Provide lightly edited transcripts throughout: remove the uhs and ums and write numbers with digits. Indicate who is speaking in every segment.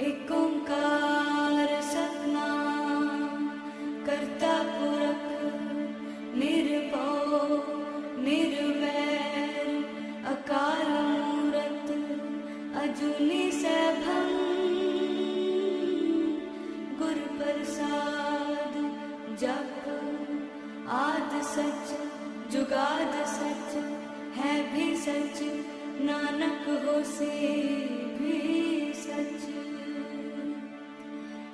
Speaker 1: एक ओंकार सतनाम करता पुरख निर्भव निर्वैर अकाल मूरत अजूनी सैभं गुर प्रसाद जप आद सच जुगाद सच है भी सच नानक होसे भी सच।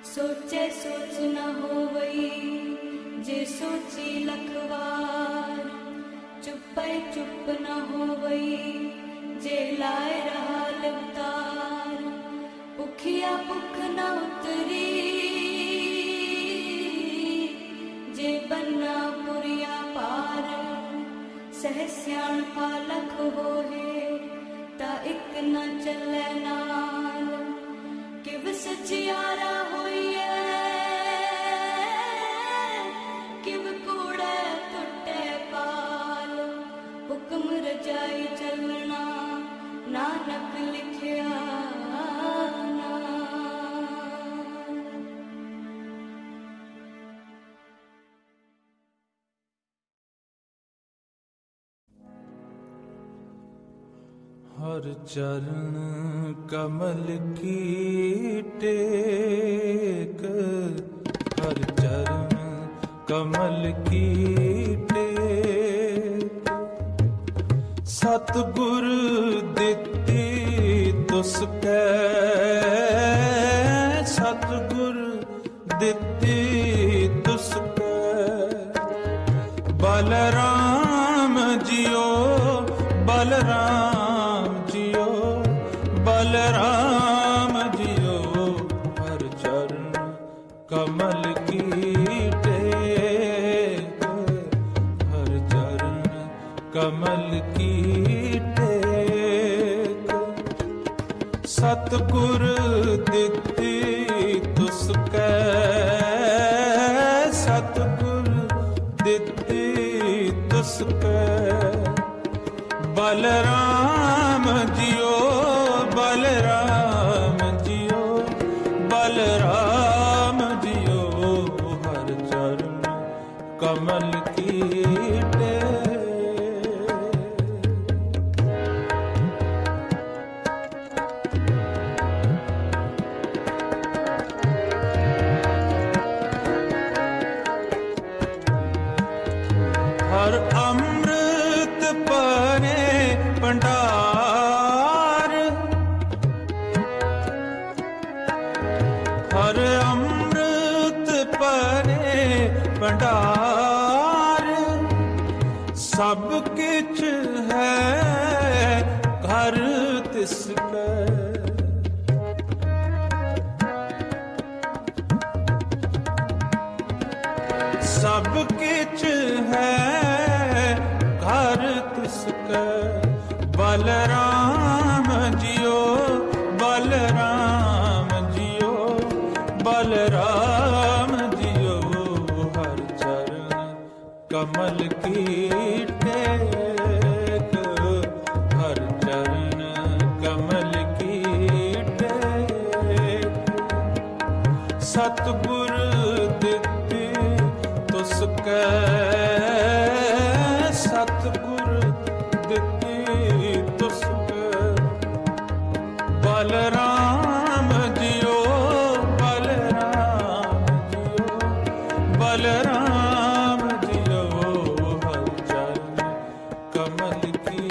Speaker 1: सोचे सोच न होवई जे सोची लखवार चुपै चुप न होवई जे लाए रहा अवतार। भुखिया भुख न उतरी जे बन्ना पुरिया पार। सह सियाणपा लख होए ता इक न चलै नाल। किव सचियारा होइए किव कूड़े टुटे पाल। हुक्म रजाई चलना नानक लिखिया
Speaker 2: हर चरण कमल की टेक। हर चरण कमल की टेक। सतगुर दित्ती तुसकै सतगुर दित्ती तुसकै। बलराम जियो बलराम जियो बलराम जियो। हर चरण कमल की टेक। हर चरण कमल की टेक। सतगुर दित्ती तुसकै सतगुर दित्ती तुसकै। बलराम जियो बलराम जियो बलराम जियो। हर चरण कमल की टेक। हर अमृत परे भंडार। हर अमृत परे भंडार। सब किछ है घर तिसकै। सब किछ है घर तिसकै। बलराम जियो बलराम जियो बलराम जियो। हर चरण कमल की टेक। हर चरण कमल की टेक। सतगुर दित्ती तुसकै सतगुर दित्ती तुसकै। बलराम जियो बलराम जियो बलराम जियो। हर चरण कमल की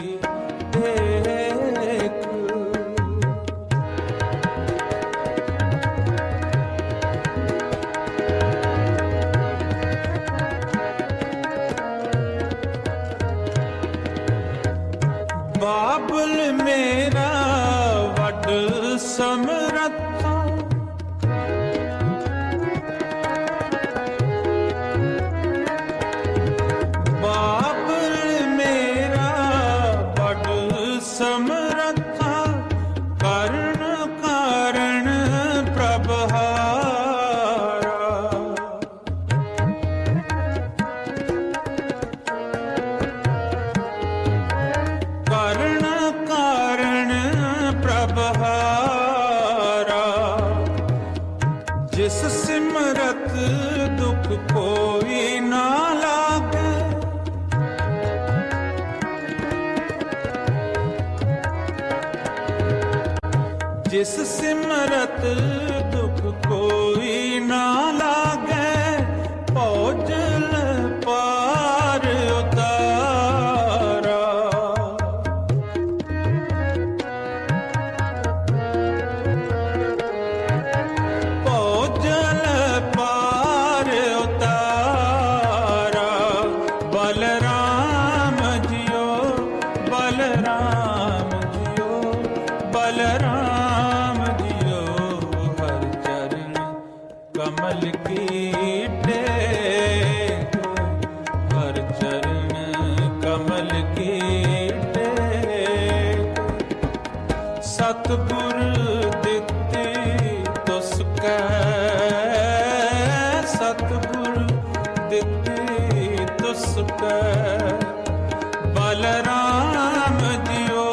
Speaker 2: टेक। बाबुल मेरा वड समरथा। बाबुल मेरा वड समरथा। कर्ण कारण प्रभहारा। कर्ण कारण प्रभहारा। जिस सिमरत दुख कोई ना लागे, भौजल पार उतारा। भौजल पार उतारा। बलराम जियो, बलराम जियो, बलराम जियो, हर चरण कमल की टेक, हर चरण कमल की टेक। सतगुर दित्ती तुसकै, सतगुर दित्ती तुसकै। बलराम जियो,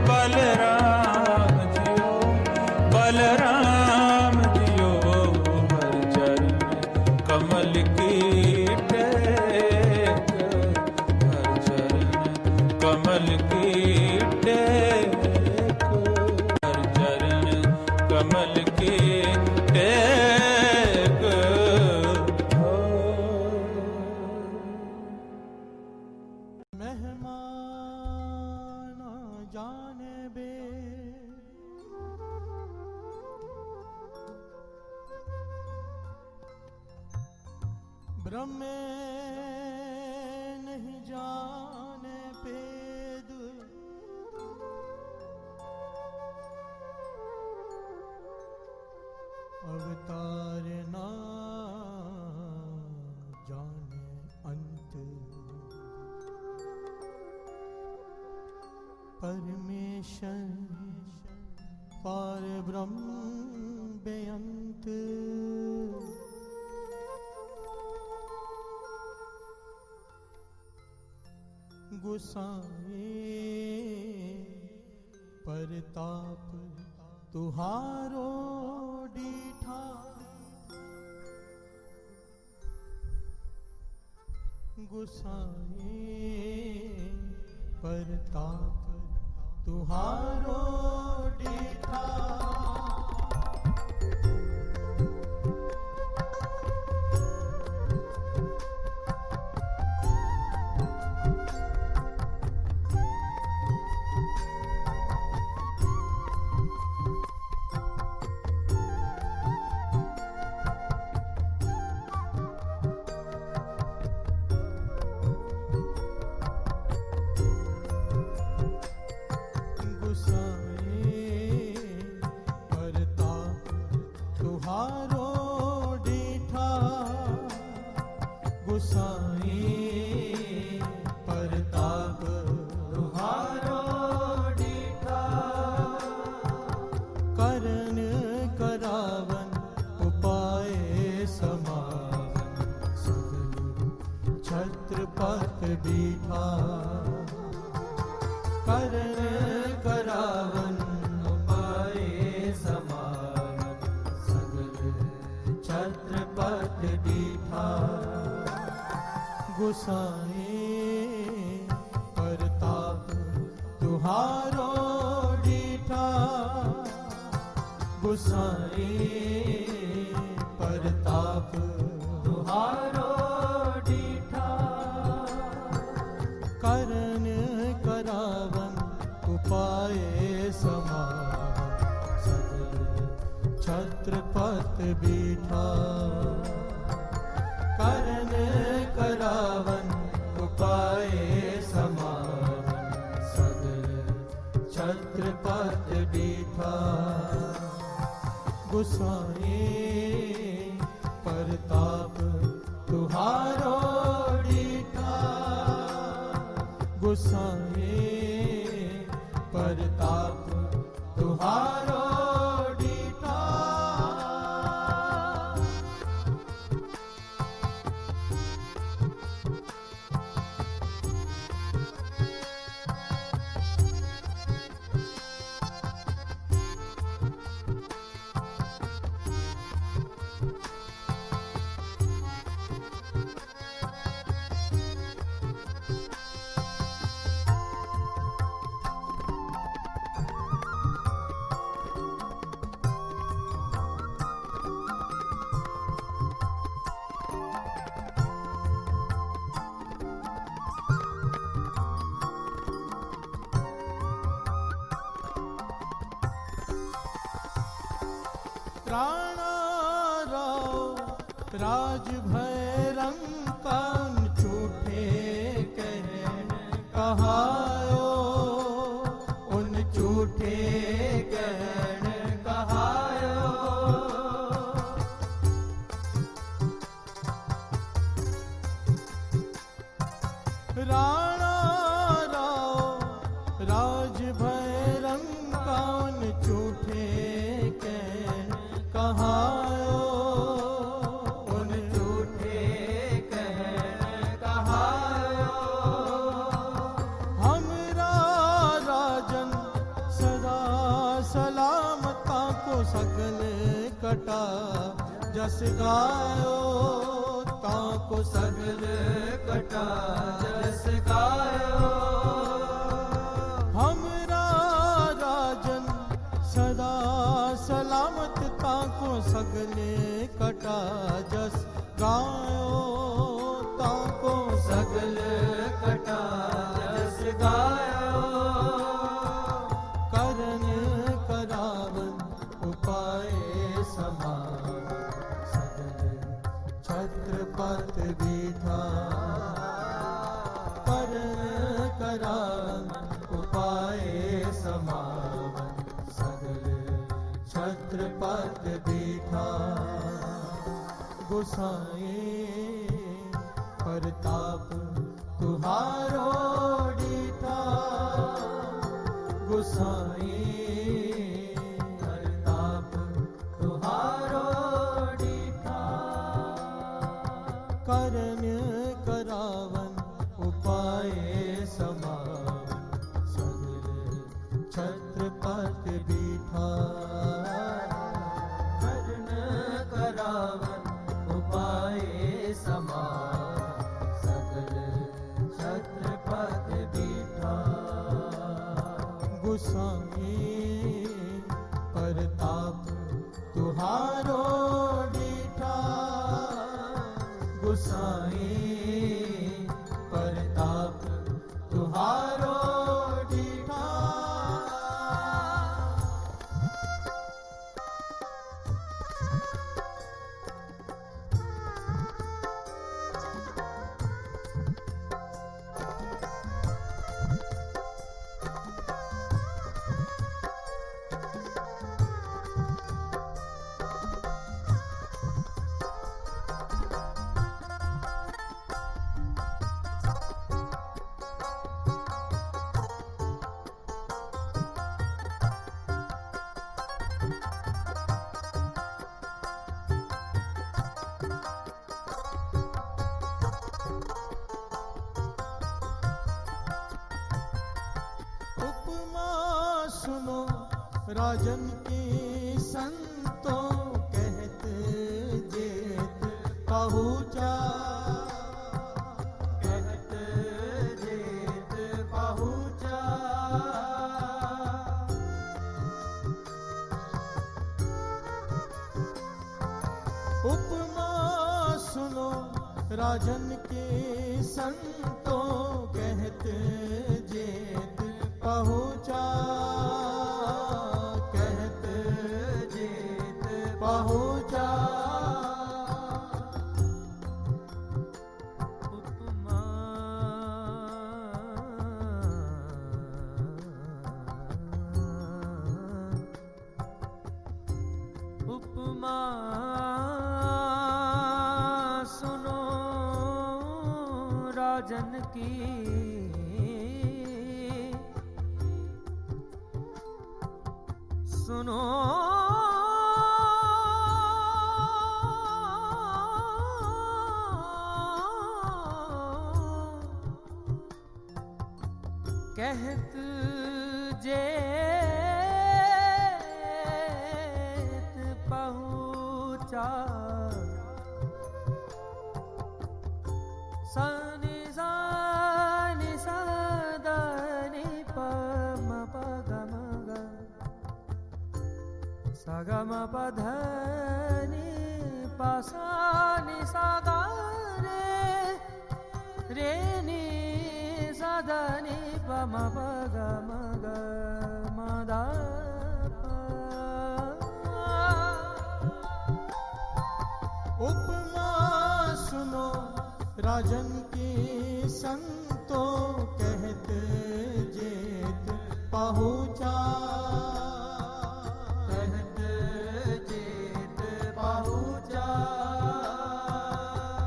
Speaker 2: बलराम जियो, बलराम जियो, हर चरण कमल की टेक, हर चरण कमल की टेक, हर चरण कमल की टेक।
Speaker 3: मेहमान जाने बे, ब्रह्म नहीं जाने पेद। अवतार ना जाने अंत। परमेश्वर पार ब्रह्म बेअंत। गुसाए परताप तुहारो डीठा। गुसाए परताप तुहारो डीठा। बीठा करण करावन उपाय समान सगल छत्रपति बीठा। गुसाए परताप तुहारो डीठा। गुसाए परताप तुहारो डीठा। करण करावन उपाय समान सगल छत्रपति बीठा। करण करावन उपाय समान सगल छत्रपति बीठा। गुसाए परताप तुहारो डीठा। गुसाए परताप तुहारो डीठा। राणा राव राज भैरम कान झूठे कहन कहायो, उन झूठे कहन कहायो। राणा राव राज भैरम कान झूठे कहन कहायो, उन झूठे कहन कहायो। हमरा राजन सदा सलामता को सगल कटा जस गायो, ताको सगल कटा जस गायो। हमरा राजन सदा सलामत ताको सगले कटा जस गायो, ताको सगल कटा जस गायो। करन करावन उपाय समान सगल छत्रपत बीठा। करन करावन उपाय समान सगल छत्रपत बीठा। गोसाई परताप तुहारो डीठा, गोसाई परताप तुहारो डीठा। करन करावन उपाय समान सगल छत्रपत बीठा। करन करावन उपाय समान सगल छत्रपत बीठा। गोसाई परताप तुहारो डीठा, गोसाई परताप तुहारो डीठा। उपमा सुनो राजन की संतों कहत जेत पहुँचा, कहत जेत पहुँचा। उपमा सुनो राजन के संतों कहत जेत पहुँचा, कहत जेत पहुँचा। उपमा उपमा सुनो राजन की सुनो कहत जेत पहुँचा। सनि सा नि सा द नि प म प ग म ग स ग म प ध नि प सा नि सा ग रे नि सा द नि प म प ग म ग म द प। राजन की संतो कहत जेत पहुँचा, कहत जेत पहुँचा।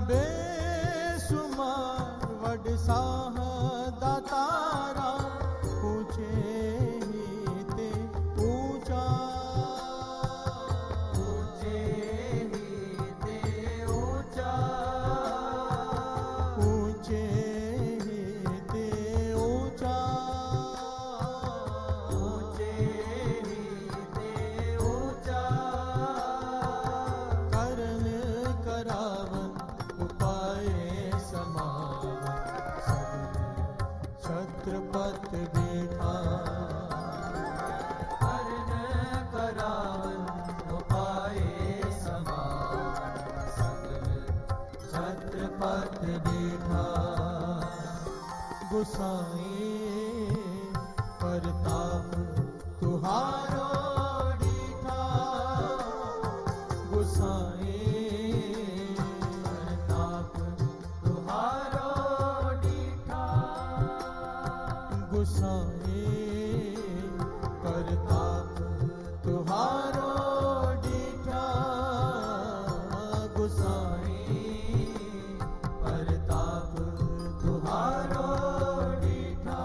Speaker 3: बेसुमार वड साह दातारा पूछे ही ते ऊंचा, पूछे ही ते ऊंचा, ऊंचे ही ते ऊंचा, ऊंचे ही ते ऊंचा। करन करावन उपाय समावन, छत्रपत बैठा। करन करावन उपाय समावन, छत्रपत बैठा। गुसाई परताप तुहारो डीठा, गुसाई परताप तुहारो डीठा, गुसाई परताप तुहारो डीठा, गुसाई परताप तुहारो डीठा।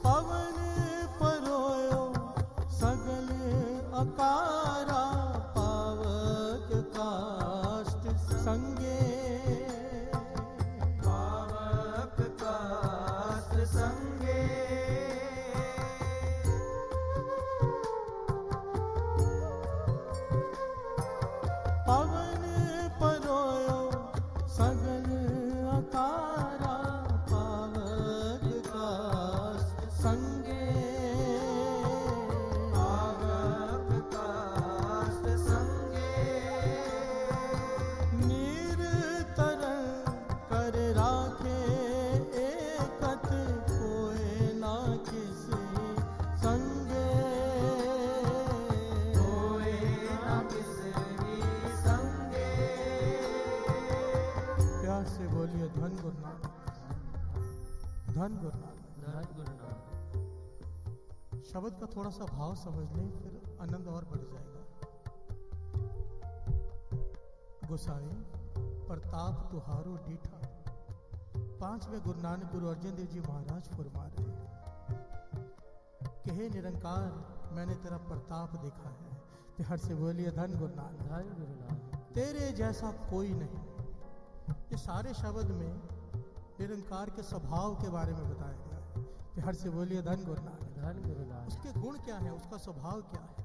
Speaker 3: पवन परोयो सगल अकारा, पावक काष्ठ संगे, पावक काष्ठ संगे। पवन परोयो सगल अकारा, पावक काष्ठ संगे, पावक काष्ठ संगे। नीर तरल कर राखे एकत, कोय ना किसी संगे, कोय ना किसी संगे। प्यार से बोलिए धन गुरु नानक, धन गुरु नानक, धन गुरु नानक। शब्द का थोड़ा सा भाव समझ लें, फिर आनंद और बढ़ जाएगा। गुसाई प्रताप तुहारो डीठा। पांचवें गुरु नानक गुरु अर्जन देव जी महाराज फरमा रहे हैं कि हे निरंकार, मैंने तेरा प्रताप देखा है। प्यार से बोलिए धन गुरु नानक, धन गुरु नानक। तेरे जैसा कोई नहीं। ये सारे शब्द में निरंकार के स्वभाव के बारे में बताया गया है। प्यार से बोलिए धन गुरु नानक, धन गुरु नानक। उसके गुण क्या है, उसका स्वभाव क्या है,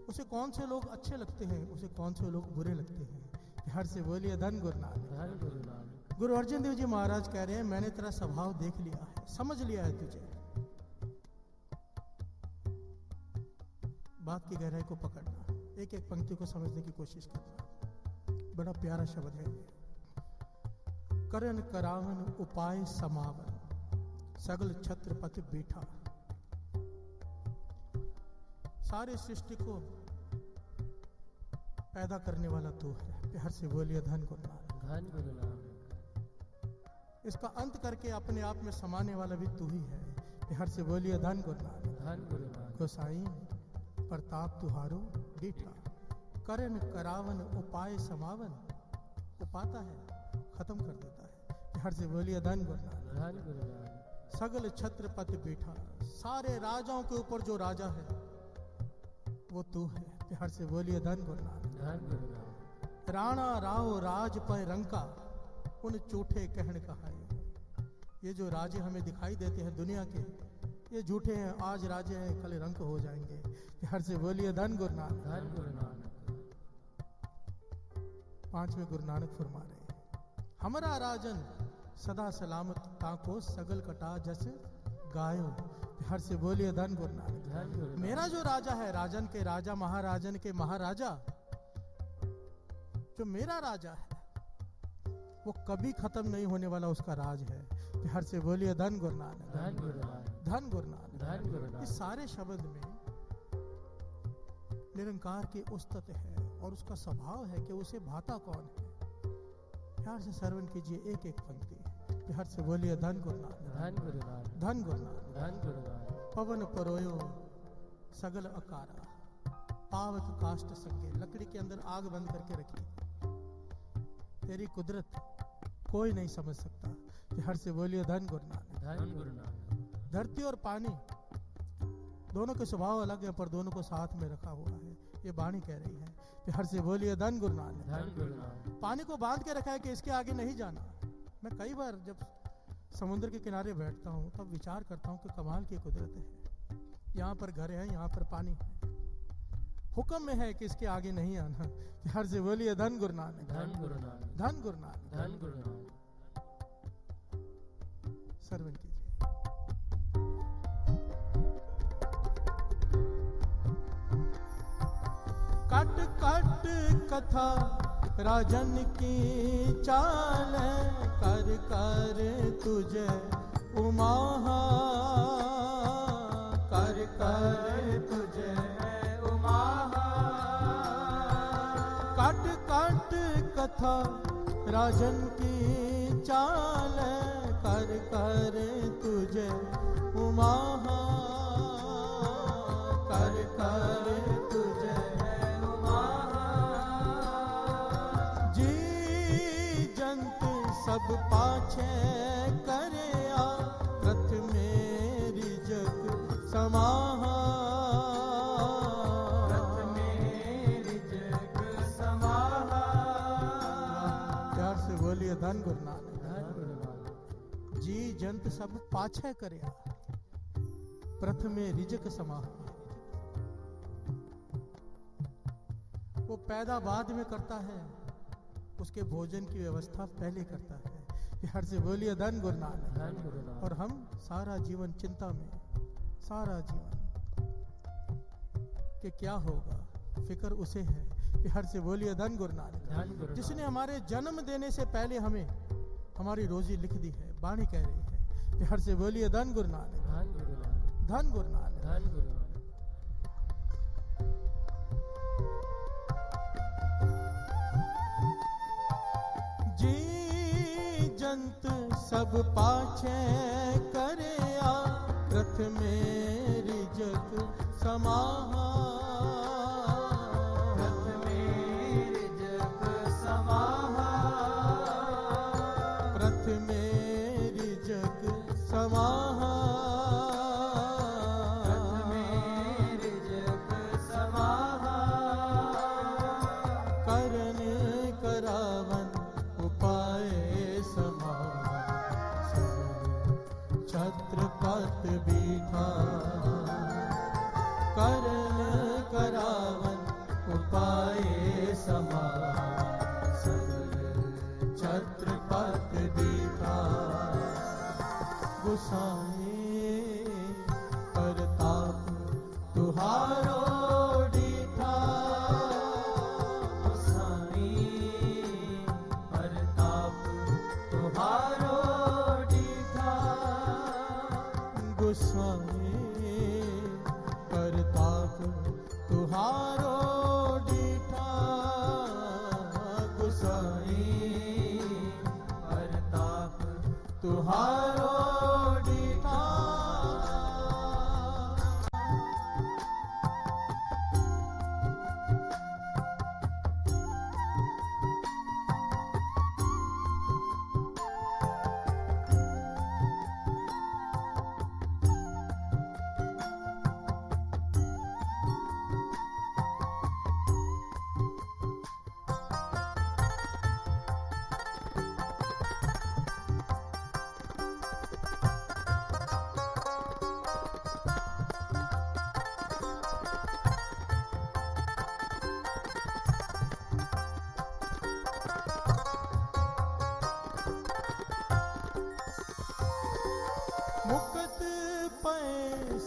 Speaker 3: उसे कौन से लोग अच्छे लगते हैं, उसे कौन से लोग बुरे लगते हैं। प्यार से बोलिए धन गुरु नानक, धन गुरु नानक। गुरु अर्जन देव जी महाराज कह रहे हैं, मैंने तेरा स्वभाव देख लिया है, समझ लिया है तुझे। बात की गहराई को पकड़ना, एक एक पंक्ति को समझने की कोशिश करना। बड़ा प्यारा शब्द है ये। करन करावन उपाय समावन, सगल छत्रपति बैठा। सारे सृष्टि को पैदा करने वाला तू है। प्यार से बोलिए धन गुरु नानक, धन गुरु नानक। इसका अंत करके अपने आप में समाने वाला भी तू ही है। प्यार से बोलिए धन गुरु नानक, धन गुरु नानक। गोसाई प्रताप तुहारो डीठा, करन करावन उपाय समावन। उपाता है, खत्म कर देता है। प्यार से बोलिए धन गुरु नानक, धन गुरु नानक। सगल छत्रपति बैठा, सारे राजाओं के ऊपर जो राजा है वो तू है। प्यार से बोलिए धन गुरु नानक, धन गुरु नानक। राणा राव राज पय रंका उन झूठे कहन कहाए। ये जो राजे हमें दिखाई देते हैं दुनिया के, ये झूठे हैं। आज राजे हैं, कल रंक हो जाएंगे। हर से बोलिए धन गुरु नानक।
Speaker 4: धन गुरु नानक।
Speaker 3: पांचवें गुरु नानक फरमा रहे, हमारा राजन सदा सलामत ताको सगल कटा जस गायो। हर से बोलिए धन गुरु नानक।
Speaker 4: धन गुरु नानक।
Speaker 3: मेरा जो राजा है, राजन के राजा, महाराजन के महाराजा, जो मेरा राजा है वो कभी खत्म नहीं होने वाला उसका राज है। हर से बोलिए धन गुरु नानक।
Speaker 4: धन गुरु नानक।
Speaker 3: धन गुरु नानक।
Speaker 4: धन गुरु नानक।
Speaker 3: इस सारे शब्द में निरंकार की उस्तत है और उसका स्वभाव है कि उसे भाता कौन है। प्यार से श्रवण कीजिए एक एक पंक्ति। हर से बोलिए धन गुरु नानक।
Speaker 4: धन गुरु नानक।
Speaker 3: धन गुरु नानक।
Speaker 4: धन गुरु नानक।
Speaker 3: पवन परोयो सगल अकारा पावक काष्ट संगे। लकड़ी के अंदर आग बंद करके रखी, तेरी कुदरत कोई नहीं समझ सकता। हर से बोलिए धन गुरु नानक।
Speaker 4: धन गुरु नानक।
Speaker 3: धरती और पानी दोनों के स्वभाव अलग है, पर दोनों को साथ में रखा हुआ है। ये वाणी कह रही है कि हर से बोलिए धन गुरु नानक।
Speaker 4: धन गुरु नानक।
Speaker 3: पानी को बांध के रखा है कि इसके आगे नहीं जाना। मैं कई बार जब समुद्र के किनारे बैठता हूँ तब विचार करता हूँ कि कमाल की कुदरत है। यहाँ पर घर है, यहाँ पर पानी है, हुक्म में है कि इसके आगे नहीं आना। हर से बोलिए धन गुरु नानक।
Speaker 4: धन गुरु नानक।
Speaker 3: धन गुरु नानक।
Speaker 4: धन गुरु नानक।
Speaker 3: श्रवण कीजिए। कट कट कथा राजन की चाल, कर कर तुझे उमाहा, कर कर तुझे उमाहा। कट कट कथा राजन की चाल, कर कर तुझे उमाहा, कर कर तुझे उमाहा। जी जंत सब पाछे करया, रथ मेरी जग समाहा, रथ मेरी जग समाहा। प्यार से बोलिए धन गुरु नानक।
Speaker 4: धन गुरु नानक।
Speaker 3: जी जंत सब पाछे करया, प्रथमे रिजक समाह। वो पैदा बाद में करता है, उसके भोजन की व्यवस्था पहले करता है। हर से बोलिए धन गुरु नानक।
Speaker 4: धन गुरु नानक।
Speaker 3: और हम सारा जीवन चिंता में, सारा जीवन कि क्या होगा, फिक्र उसे है। हर से बोलिए धन गुरु नानक।
Speaker 4: धन गुरु नानक।
Speaker 3: जिसने हमारे जन्म देने से पहले हमें हमारी रोजी लिख दी है। वाणी कह रही है कि हर से बोलिए धन गुरु नानक।
Speaker 4: धन गुरु नानक।
Speaker 3: धन गुरु नानक।
Speaker 4: धन गुरु नानक।
Speaker 3: जी जंत सब पाछे करया, रथ मेरी जग समाहा, रथ मेरी जग समाहा, रथ मेरी जग समाहा, रथ मेरी जग समाहा। करन करावन उपाय समाहा, छत्रपत बीठा। करन करावन उपाय समाहा, छत्रपत बीठा। गुसाए परताप तुहारो डीठा, गुसाई परताप तुहारो डीठा, गुसाई परताप तुहारो डीठा, गुसाई परताप तुहारो डीठा।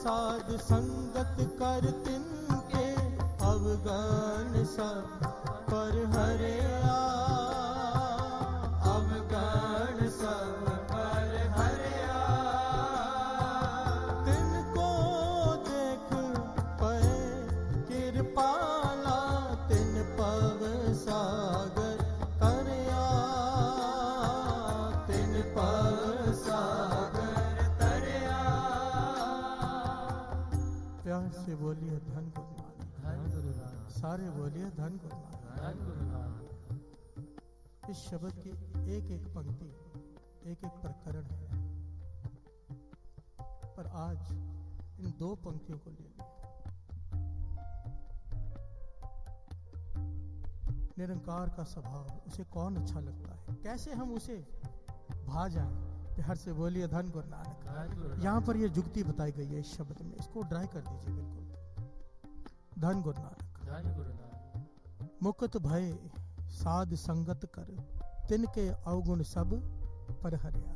Speaker 3: साध संगत कर तिनके अवगन सब पर हरिया अवगन सब पर हरिया तिनको देख पए कृपाला तिन पव सागर तरिया तिन पव सागर तरिया। प्यार से बोलिए धन गुरु नानक,
Speaker 4: धन गुरु नानक,
Speaker 3: सारे बोलिए धन गुरु नानक।
Speaker 4: धन गुरु नानक।
Speaker 3: इस शब्द की एक एक पंक्ति एक एक प्रकरण है, पर आज इन दो पंक्तियों को ले लें। निरंकार का स्वभाव, उसे कौन अच्छा लगता है, कैसे हम उसे भा जाएं। प्यार से बोलिए धन गुरु नानक।
Speaker 4: धन गुरु नानक।
Speaker 3: यहाँ पर यह जुक्ति बताई गई है इस शब्द में, इसको ड्राई कर दीजिए बिल्कुल। धन गुरु नानक।
Speaker 4: धन गुरु नानक।
Speaker 3: मुक्त भय साध संगत कर तिनके अवगुण सब पर हरिया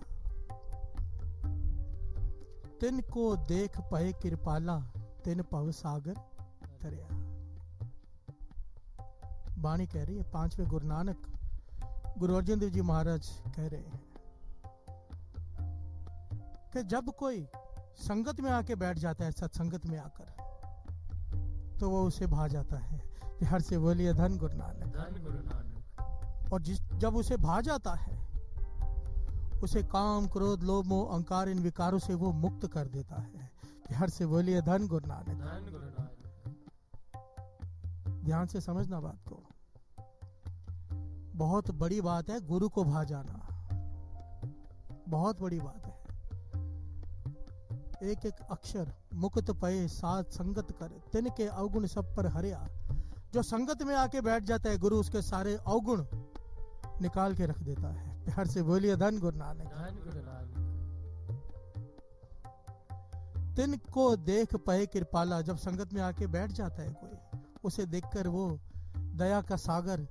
Speaker 3: तिनको देख पए कृपाला तिन पव सागर तरिया। वाणी कह रही है, पांचवें गुरु नानक गुरु अर्जन देव जी महाराज कह रहे हैं कि जब कोई संगत में आके बैठ जाता है, सत्संगत में आकर, तो वो उसे भा जाता है। प्यार से बोलिए धन गुरु नानक।
Speaker 4: धन गुरु नानक।
Speaker 3: और जब उसे भा जाता है, उसे काम क्रोध लोभ मोह अहंकार इन विकारों से वो मुक्त कर देता है। प्यार से बोलिए धन गुरु नानक।
Speaker 4: धन गुरु नानक।
Speaker 3: ध्यान से समझना बात को, बहुत बड़ी बात है गुरु को भा जाना, बहुत बड़ी बात है। एक एक अक्षर मुक्त पए साध संगत कर तिनके अवगुण सब पर हरिया। जो संगत में आके बैठ जाता है, गुरु उसके सारे अवगुण निकाल के रख देता है। प्यार से बोलिए धन गुरु नानक।
Speaker 4: धन गुरु नानक।
Speaker 3: तिनको देख पए कृपाला, जब संगत में आके बैठ जाता है कोई, उसे देखकर वो दया का सागर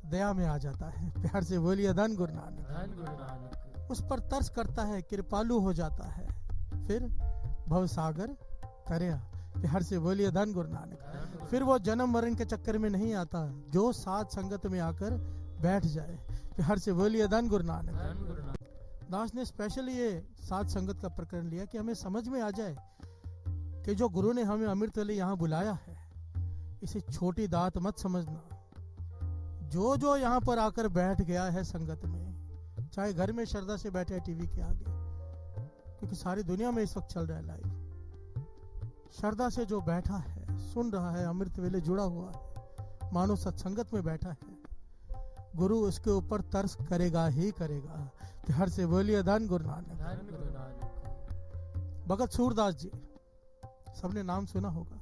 Speaker 3: दया में आ जाता है। प्यार से बोलिए धन गुरु नानक।
Speaker 4: धन गुरु नानक।
Speaker 3: उस पर तरस करता है, कृपालु हो जाता है, फिर भव सागर तरिया। प्यार से बोलिए धन गुरु नानक। फिर वो जन्म मरण के चक्कर में नहीं आता, जो साथ संगत में आकर बैठ जाए। प्यार से बोलिए धन गुरु नानक।
Speaker 4: धन गुरु नानक।
Speaker 3: दास ने स्पेशल ये साथ संगत का प्रकरण लिया कि हमें समझ में आ जाए कि जो गुरु ने हमें अमृत वाले यहाँ बुलाया है, इसे छोटी दात मत समझना। जो जो यहाँ पर आकर बैठ गया है संगत में, चाहे घर में श्रद्धा से बैठे है टीवी के आगे, क्योंकि सारी दुनिया में इस वक्त चल रहा है लाइव, श्रद्धा से जो बैठा है, सुन रहा है, अमृत वेले जुड़ा हुआ है, मानो सत्संगत में बैठा है, गुरु उसके ऊपर तरस करेगा ही करेगा। प्यार से बोलिए धन गुरु नानक।
Speaker 4: धन गुरु नानक।
Speaker 3: भगत सूरदास जी, सबने नाम सुना होगा।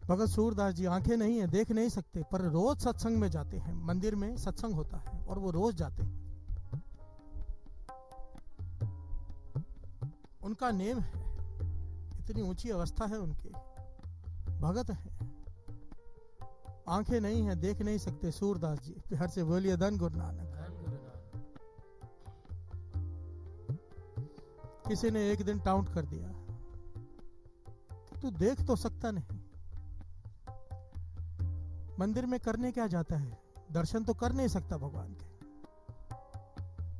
Speaker 3: भगत सूरदास जी आंखें नहीं है, देख नहीं सकते, पर रोज सत्संग में जाते हैं। मंदिर में सत्संग होता है और वो रोज जाते हैं। उनका नेम है, इतनी ऊंची अवस्था है उनकी, भगत है, आंखें नहीं है, देख नहीं सकते सूरदास जी। प्यार से बोलिए धन गुरु नानक।
Speaker 4: धन गुरु नानक।
Speaker 3: किसी ने एक दिन टाउट कर दिया, तू देख तो सकता नहीं, मंदिर में करने क्या जाता है, दर्शन तो कर नहीं सकता भगवान के,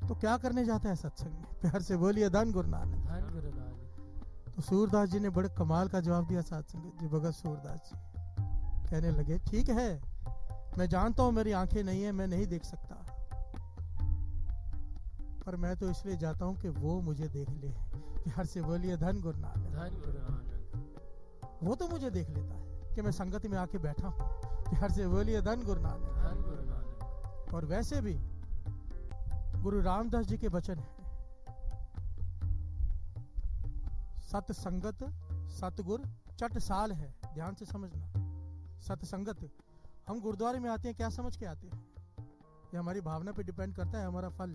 Speaker 3: तो क्या करने जाता है सत्संग में। प्यार से बोलिए धन गुरु नानक।
Speaker 4: धन गुरु नानक।
Speaker 3: तो सूरदास जी ने बड़े कमाल का जवाब दिया सत्संग जी। भगत सूरदास जी कहने लगे, ठीक है, मैं जानता हूं मेरी आंखें नहीं है, मैं नहीं देख सकता, पर मैं तो इसलिए जाता हूं कि वो मुझे देख ले। प्यार से बोलिए धन गुरु नानक।
Speaker 4: धन गुरु नानक।
Speaker 3: वो तो मुझे देख लेता है कि मैं संगत में आके बैठा हूं। प्यार से बोलिए धन गुरु नानक।
Speaker 4: धन गुरु नानक।
Speaker 3: और वैसे भी गुरु रामदास जी के वचन है, सत्संगत सतगुर चट साल है। ध्यान से समझना, सत्संगत, हम गुरुद्वारे में आते हैं, क्या समझ के आते हैं, ये हमारी भावना पे डिपेंड करता है हमारा फल।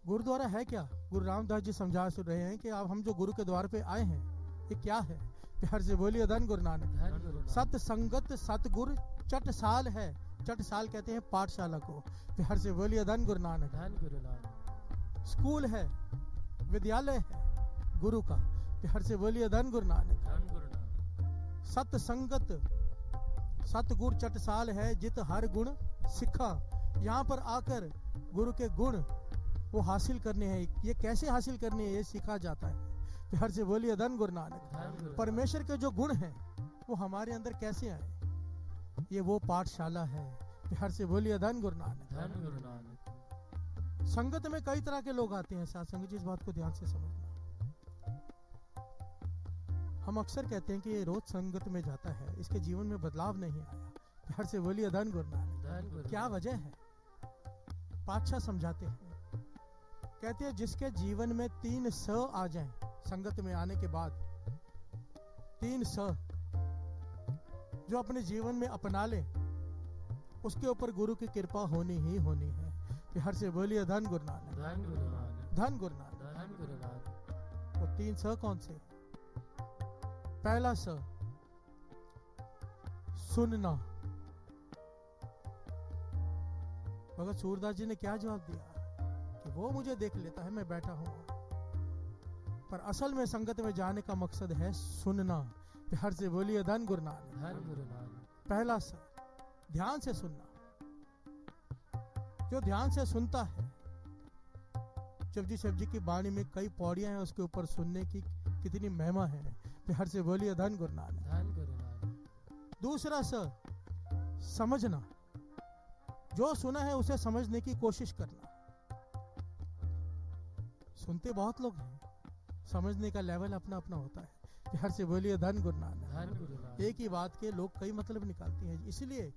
Speaker 3: गुरुद्वारा है क्या, गुरु रामदास जी समझा रहे हैं कि अब हम जो गुरु के द्वार पे आए हैं, ये क्या है। प्यार से बोलिए धन गुरु नानक।
Speaker 4: धन गुरु नानक।
Speaker 3: सत्संगत सतगुर चट साल है। चट साल कहते हैं पाठशाला को। प्यार से बोलिए धन गुरु नानक।
Speaker 4: धन गुरु नानक।
Speaker 3: स्कूल है, विद्यालय है गुरु का। प्यार से बोलिए धन गुरु नानक।
Speaker 4: धन गुरु नानक।
Speaker 3: सत संगत सतगुर चटसाल है, जित हर गुण सिखा। यहाँ पर आकर गुरु के गुण वो हासिल करने हैं। ये कैसे हासिल करने हैं, ये सीखा जाता है। प्यार से बोलिए धन गुरु नानक।
Speaker 4: धन गुरु नानक।
Speaker 3: परमेश्वर के जो गुण हैं वो हमारे अंदर कैसे आए, ये वो पाठशाला है। प्यार से बोलिए धन गुरु नानक।
Speaker 4: धन गुरु नानक।
Speaker 3: संगत में कई तरह के लोग आते हैं साथ संगत जी, इस बात को ध्यान से समझना। हम अक्सर कहते हैं कि ये रोज संगत में जाता है, इसके जीवन में बदलाव नहीं आया। प्यार से बोलिए धन गुरु नानक।
Speaker 4: धन गुरु
Speaker 3: क्या वजह है? पातशाह समझाते हैं, कहते हैं जिसके जीवन में 3 स आ जाएं संगत में आने के बाद, 3 स जो अपने जीवन में अपना ले, उसके ऊपर गुरु की कृपा होनी ही होनी है। प्यार से बोलिए धन गुरु नानक।
Speaker 4: धन गुरु नानक।
Speaker 3: धन गुरु नानक।
Speaker 4: धन गुरु नानक।
Speaker 3: वो 3 स कौन से? पहला स सुनना। भगत सूरदास जी ने क्या जवाब दिया कि वो मुझे देख लेता है, मैं बैठा हूं, पर असल में संगत में जाने का मकसद है सुनना। प्यार से बोलिए धन गुरु नानक।
Speaker 4: धन गुरु नानक।
Speaker 3: पहला स ध्यान से सुनना। जो ध्यान से सुनता है, जपजी शिव जी की वाणी में कई पौड़ियां हैं, उसके ऊपर सुनने की कितनी महिमा है। प्यार से बोलिए धन गुरु नानक।
Speaker 4: धन गुरु नानक।
Speaker 3: दूसरा स समझना। जो सुना है उसे समझने की कोशिश करना। सुनते बहुत लोग हैं, समझने का लेवल अपना अपना होता है। प्यार से बोलिए धन गुरु नानक।
Speaker 4: धन गुरु नानक।
Speaker 3: एक ही बात के लोग कई मतलब निकालते हैं। इसलिए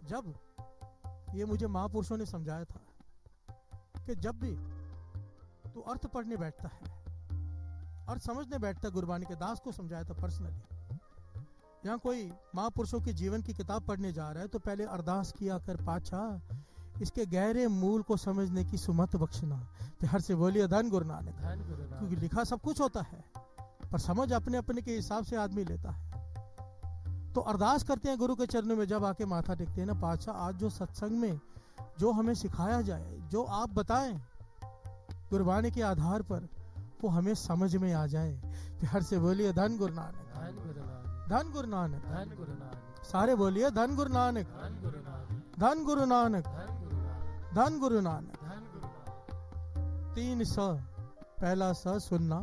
Speaker 3: जब ये मुझे महापुरुषों ने समझाया था कि जब भी तू अर्थ पढ़ने बैठता है, अर्थ समझने बैठता, गुरबानी के दास को समझाया था पर्सनली। यहाँ कोई महापुरुषों के जीवन की किताब पढ़ने जा रहा है तो पहले अरदास किया कर, पातशाह इसके गहरे मूल को समझने की सुमत बख्शना। प्यार से बोलिए धन गुरु नानक।
Speaker 4: धन गुरु नानक।
Speaker 3: क्योंकि लिखा सब कुछ होता है, पर समझ अपने अपने के हिसाब से आदमी लेता है। तो अरदास करते हैं गुरु के चरणों में, जब आके माथा टेकते हैं ना, पातशाह आज जो सत्संग में जो हमें सिखाया जाए, जो आप बताएं गुरबानी के आधार पर, वो हमें समझ में आ जाए। प्यार से बोलिए धन गुरु नानक।
Speaker 4: धन गुरु नानक।
Speaker 3: धन गुरु नानक।
Speaker 4: धन गुरु नानक।
Speaker 3: सारे बोलिए धन गुरु नानक।
Speaker 4: धन गुरु नानक।
Speaker 3: धन गुरु नानक।
Speaker 4: धन गुरु नानक।
Speaker 3: धन गुरु नानक।
Speaker 4: धन गुरु नानक।
Speaker 3: 3 स। पहला स सुनना,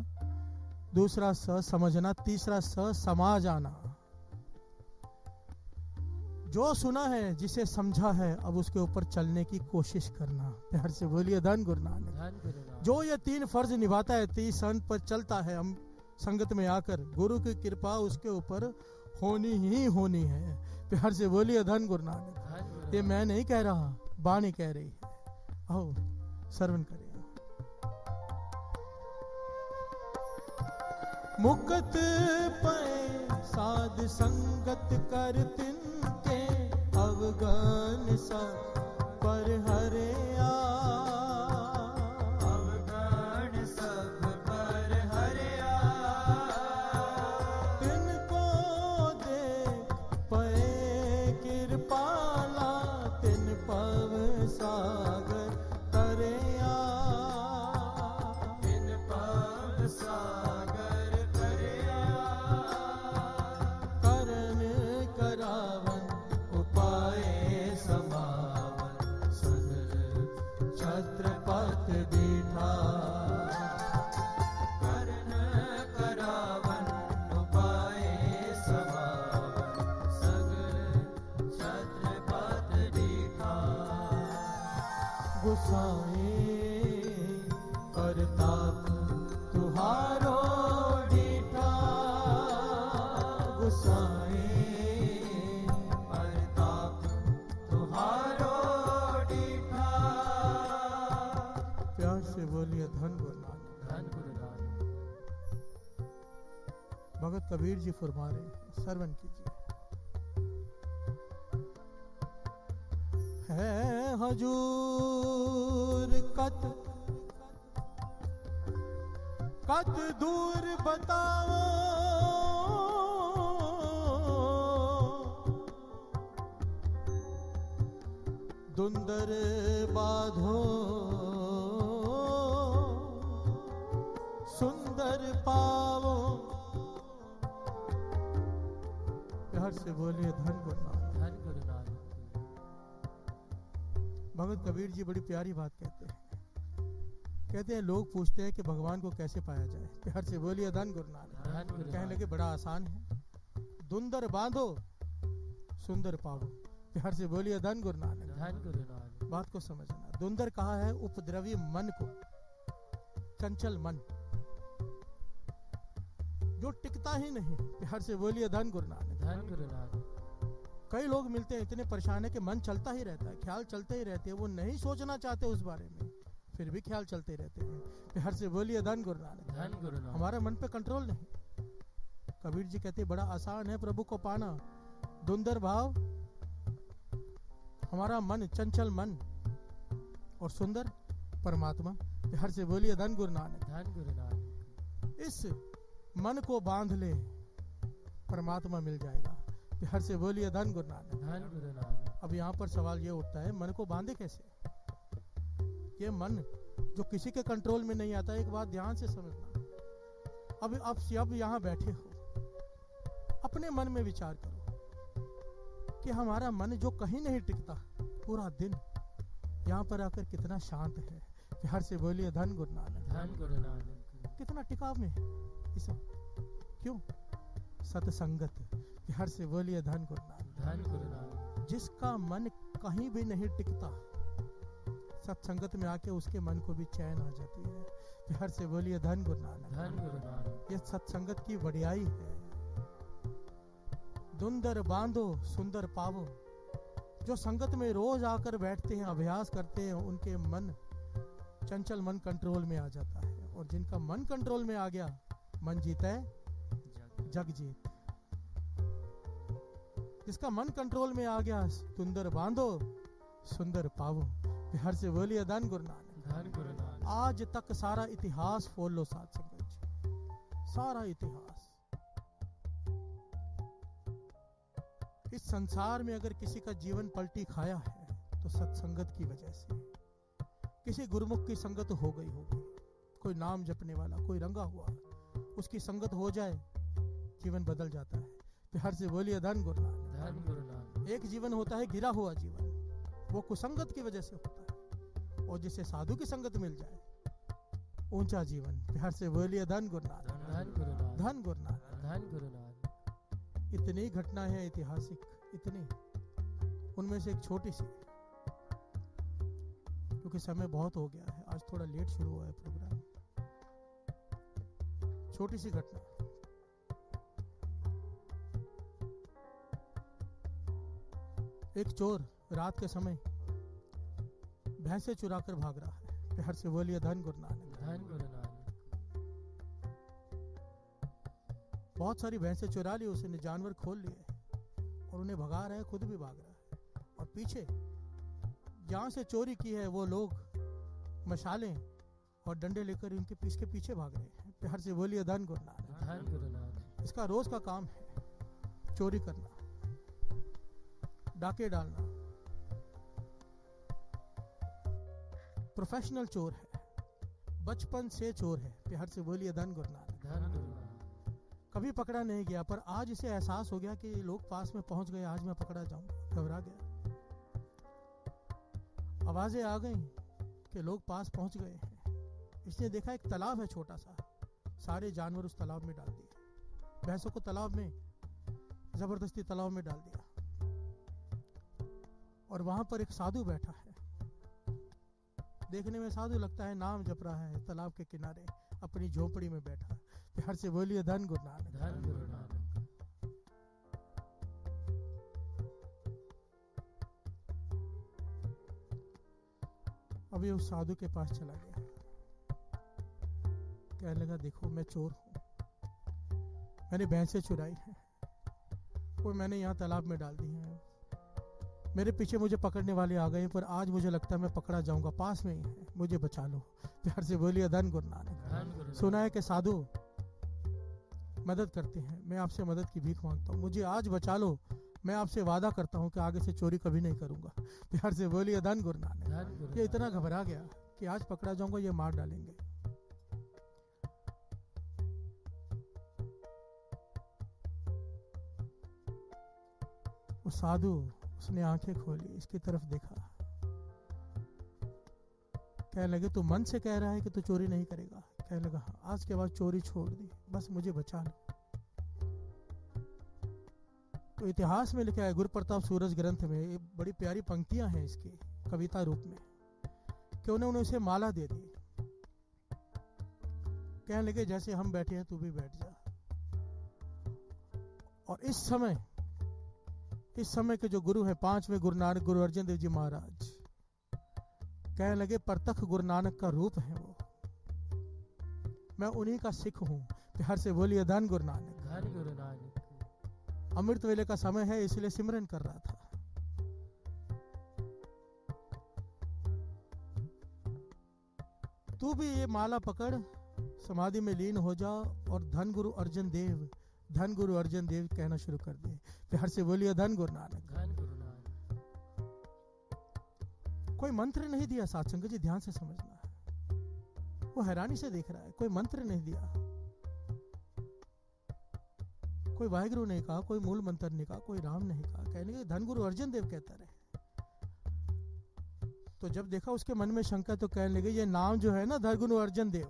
Speaker 3: दूसरा स समझना, तीसरा स समाज आना। जो सुना है, जिसे समझा है, अब उसके ऊपर चलने की कोशिश करना। प्यार से बोलिए धन गुरु नानक।
Speaker 4: धन गुरु नानक।
Speaker 3: जो ये 3 फर्ज निभाता है, 30 सन पर चलता है, हम संगत में आकर, गुरु की कृपा उसके ऊपर होनी ही होनी है। प्यार से बोलिए धन गुरु नानक।
Speaker 4: धन गुरु
Speaker 3: ये मैं नहीं कह रहा, वाणी कह रही है। आओ श्रवण करें। मुकत पे साध संगत कर तिनके, अवगन सा पर हरे अवगन सब पर हरे तिनको देख पे कृपाला, तिन पव सागर तरे तिन पव सागर तरे करन करावन उपाय समावन, सगल छत्रपत बीठा करन करावन उपाय समावन, सगल छत्रपत बीठा। गुसाए परताप तुहारो डीठा, गुसाए परताप तुहारो डीठा। प्यार से बोलिए धन गुरु नानक।
Speaker 4: धन गुरु नानक।
Speaker 3: भगत कबीर जी फरमा रहे हैं, श्रवण कीजिए। है हजूर कत कत दूर बताओ, दुंदर बाधो बोलिए धन गुरु नानक।
Speaker 4: धन गुरु नानक की।
Speaker 3: भगत कबीर जी बड़ी प्यारी बात कहते हैं। कहते हैं लोग पूछते हैं कि भगवान को कैसे पाया जाए। प्यार से बोलिए धन गुरु नानक।
Speaker 4: धन गुरु
Speaker 3: कहने
Speaker 4: नानक।
Speaker 3: लगे बड़ा आसान है, दुंदर बांधो सुंदर पावो। प्यार से बोलिए धन गुरु नानक।
Speaker 4: धन गुरु नानक।
Speaker 3: बात को समझना। दुंदर कहा है उपद्रवी मन को, चंचल मन जो टिकता ही नहीं। प्यार से बोलिए धन गुरु नानक।
Speaker 4: धन गुरु नानक।
Speaker 3: कई लोग मिलते हैं इतने परेशान है कि मन चलता ही रहता है, ख्याल चलते ही रहते हैं, वो नहीं सोचना चाहते उस बारे में, फिर भी ख्याल चलते रहते हैं। प्यार से बोलिए धन गुरु नानक।
Speaker 4: धन गुरु नानक।
Speaker 3: हमारा मन पे कंट्रोल नहीं। कबीर जी कहते बड़ा आसान है प्रभु को पाना, दुंदर भाव हमारा मन, चंचल मन और सुंदर परमात्मा। प्यार से बोलिए धन गुरु नानक।
Speaker 4: धन गुरु नानक।
Speaker 3: इस मन को बांध ले, परमात्मा मिल जाएगा। प्यार से बोलिए धन गुरु नानक।
Speaker 4: धन गुरु नानक।
Speaker 3: अब यहाँ पर सवाल ये उठता है, मन को बांधे कैसे? ये मन जो किसी के कंट्रोल में नहीं आता, एक बात ध्यान से समझना। अब यहाँ बैठे हो, अपने मन में विचार करो कि हमारा मन जो कहीं नहीं टिकता, पूरा दिन यहाँ पर आकर कितना शांत है। प्यार से बोलिए धन गुरु नानक।
Speaker 4: धन गुरु नानक।
Speaker 3: कितना टिकाव में है इस क्यों? सत्संगत। प्यार से बोलिए धन गुरु नानक।
Speaker 4: धन गुरु नानक।
Speaker 3: जिसका मन कहीं भी नहीं टिकता, सत्संगत में आके उसके मन को भी चैन आ जाती है। प्यार से बोलिए धन गुरु नानक।
Speaker 4: धन गुरु नानक।
Speaker 3: ये सत्संगत की बढ़ियाई है। दुंदर बांधो सुंदर पावो। जो संगत में रोज आकर बैठते हैं, अभ्यास करते हैं, उनके मन, चंचल मन कंट्रोल में आ जाता है। और जिनका मन कंट्रोल में आ गया, मन जीता है जग जीत। जिसका मन कंट्रोल में आ गया, सुंदर बांधो सुंदर पावो। प्यार से बोलिए धन गुरु नानक।
Speaker 4: धन गुरु नानक।
Speaker 3: आज तक सारा इतिहास खोल लो साथ संगत जी, सारा इतिहास। इस संसार में अगर किसी का जीवन पलटी खाया है तो सत्संगत की वजह से। किसी गुरुमुख की संगत हो गई होगी, कोई नाम जपने वाला, कोई रंगा हुआ, उसकी संगत हो जाए, जीवन बदल जाता है। प्यार से बोलिए धन गुरु नानक।
Speaker 4: धन गुरु नानक।
Speaker 3: एक जीवन होता है गिरा हुआ जीवन, वो कुसंगत की वजह से होता है। और जिसे साधु की संगत मिल जाए, ऊंचा जीवन। प्यार से बोलिए धन गुरु नानक।
Speaker 4: धन गुरु नानक।
Speaker 3: धन गुरु नानक।
Speaker 4: धन गुरु नानक।
Speaker 3: इतनी घटना है ऐतिहासिक, इतनी। उनमें से एक छोटी सी, क्योंकि समय बहुत हो गया है, आज थोड़ा लेट शुरू हुआ है प्रोग्राम। छोटी सी घटना। एक चोर रात के समय भैंसे चुराकर भाग रहा है। प्यार से बोलिए धन गुरु नानक।
Speaker 4: धन गुरु नानक।
Speaker 3: बहुत सारी भैंसे चुरा ली उसने, जानवर खोल लिए और उन्हें भगा रहा है, खुद भी भाग रहा है। और पीछे जहां से चोरी की है वो लोग मशालें और डंडे लेकर उनके पीछे भाग रहे हैं। प्यार से बोलिए धन गुरु नानक।
Speaker 4: धन गुरु नानक।
Speaker 3: इसका रोज का काम है चोरी करना, डाके डालना। प्रोफेशनल चोर है, बचपन से चोर है। प्यार से बोलिए धन गुरु नानक।
Speaker 4: धन गुरु नानक।
Speaker 3: कभी पकड़ा नहीं गया, पर आज इसे एहसास हो गया कि लोग पास में पहुंच गए, आज मैं पकड़ा जाऊंगा। घबरा गया। आवाजें आ गई कि लोग पास पहुंच गए हैं। इसने देखा एक तालाब है छोटा सा, सारे जानवर उस तालाब में डाल दिए। भैंसों को तालाब में, जबरदस्ती तालाब में डाल दिया। और वहां पर एक साधु बैठा है, देखने में साधु लगता है, नाम जप रहा है, तालाब के किनारे अपनी झोपड़ी में बैठा। प्यार से बोलिए धन गुरु नानक।
Speaker 4: धन गुरु नानक।
Speaker 3: अभी उस साधु के पास चला गया, कहने लगा देखो मैं चोर हूं, मैंने भैंसें चुराई हैं, वो मैंने यहाँ तालाब में डाल दी हैं। मेरे पीछे मुझे पकड़ने वाले आ गए, पर आज मुझे लगता है मैं पकड़ा जाऊंगा, पास में ही है, मुझे बचा लो। प्यार से बोलिए धन गुरु नानक।
Speaker 4: धन गुरु नानक।
Speaker 3: सुना है कि साधु मदद करते हैं, मैं आपसे मदद की भीख मांगता हूँ, मुझे आज बचा लो। मैं आपसे वादा करता हूँ कि आगे से चोरी कभी नहीं करूंगा। प्यार से बोलिए धन गुरु नानक।
Speaker 4: धन गुरु
Speaker 3: ये इतना घबरा गया कि आज पकड़ा जाऊंगा, ये मार डालेंगे। साधु उसने आंखें खोली, इसकी तरफ देखा, कहने लगे तू मन से कह रहा है कि तू चोरी नहीं करेगा? कहने लगा हाँ, आज के बाद चोरी छोड़ दी, बस मुझे बचा लो। तो इतिहास में लिखा है गुरु प्रताप सूरज ग्रंथ में, ये बड़ी प्यारी पंक्तियां हैं इसकी कविता रूप में, कि उन्होंने उसे माला दे दी। कहने लगे जैसे हम बैठे हैं तू भी बैठ जा। और इस समय के जो गुरु हैं, 5वें गुरु नानक गुरु अर्जन देव जी महाराज, कहने लगे परतख गुरु नानक का रूप है वो, मैं उन्हीं का सिख हूं। प्यार से बोलिए धन गुरु नानक।
Speaker 4: धन गुरु नानक।
Speaker 3: अमृत वेले का समय है इसलिए सिमरन कर रहा था। तू भी ये माला पकड़, समाधि में लीन हो जा और धन गुरु अर्जन देव, धन गुरु अर्जन देव कहना शुरू कर दे। प्यार से बोलिए धन गुरु नानक।
Speaker 4: धन गुरु नानक।
Speaker 3: कोई मंत्र नहीं दिया साधसंग जी, ध्यान से समझना। वो हैरानी से देख रहा है, कोई मंत्र नहीं दिया, कोई वाहिगुरु नहीं कहा, कोई मूल मंत्र नहीं कहा, कोई राम नहीं कहा, कहने के धन गुरु अर्जन देव कहता रहे। तो जब देखा उसके मन में शंका, तो कहने लगे ये नाम जो है ना धन गुरु अर्जन देव,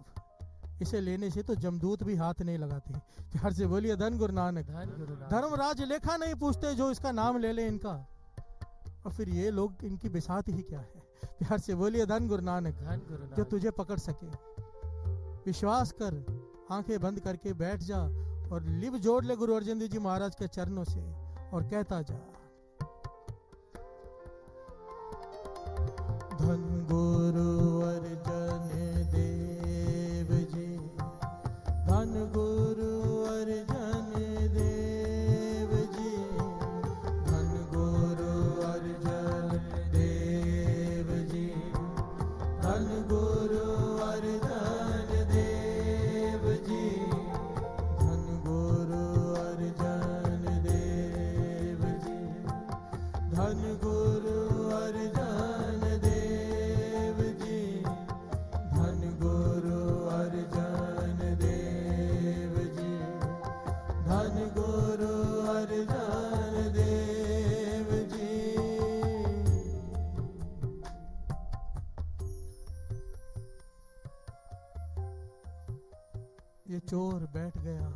Speaker 3: इसे लेने से तो जमदूत भी हाथ नहीं लगाते। प्यार से बोलिए धन गुरु नानक।
Speaker 4: धन गुरु नानक।
Speaker 3: धर्मराज लेखा नहीं पूछते जो इसका नाम ले ले इनका, और फिर ये लोग इनकी बिसात ही क्या है। प्यार से बोलिए धन गुरु नानक।
Speaker 4: धन गुरु नानक।
Speaker 3: जो तुझे पकड़ सके, विश्वास कर, आंखें बंद करके बैठ जा और लिव जोड़ ले गुरु अर्जन देव जी महाराज के चरणों से और कहता जा, धन गुरु अर्जन देव जी, धन गुरु अर्जन देव जी, धन गुरु अर्जन देव जी, धन गुरु अर्जन देव जी, धन गुरु अर्जन देव जी, धन गुरु अर्जन देव जी, धन गुरु अर्जन देव जी, धन गुरु अर्जन देव जी। ये चोर बैठ गया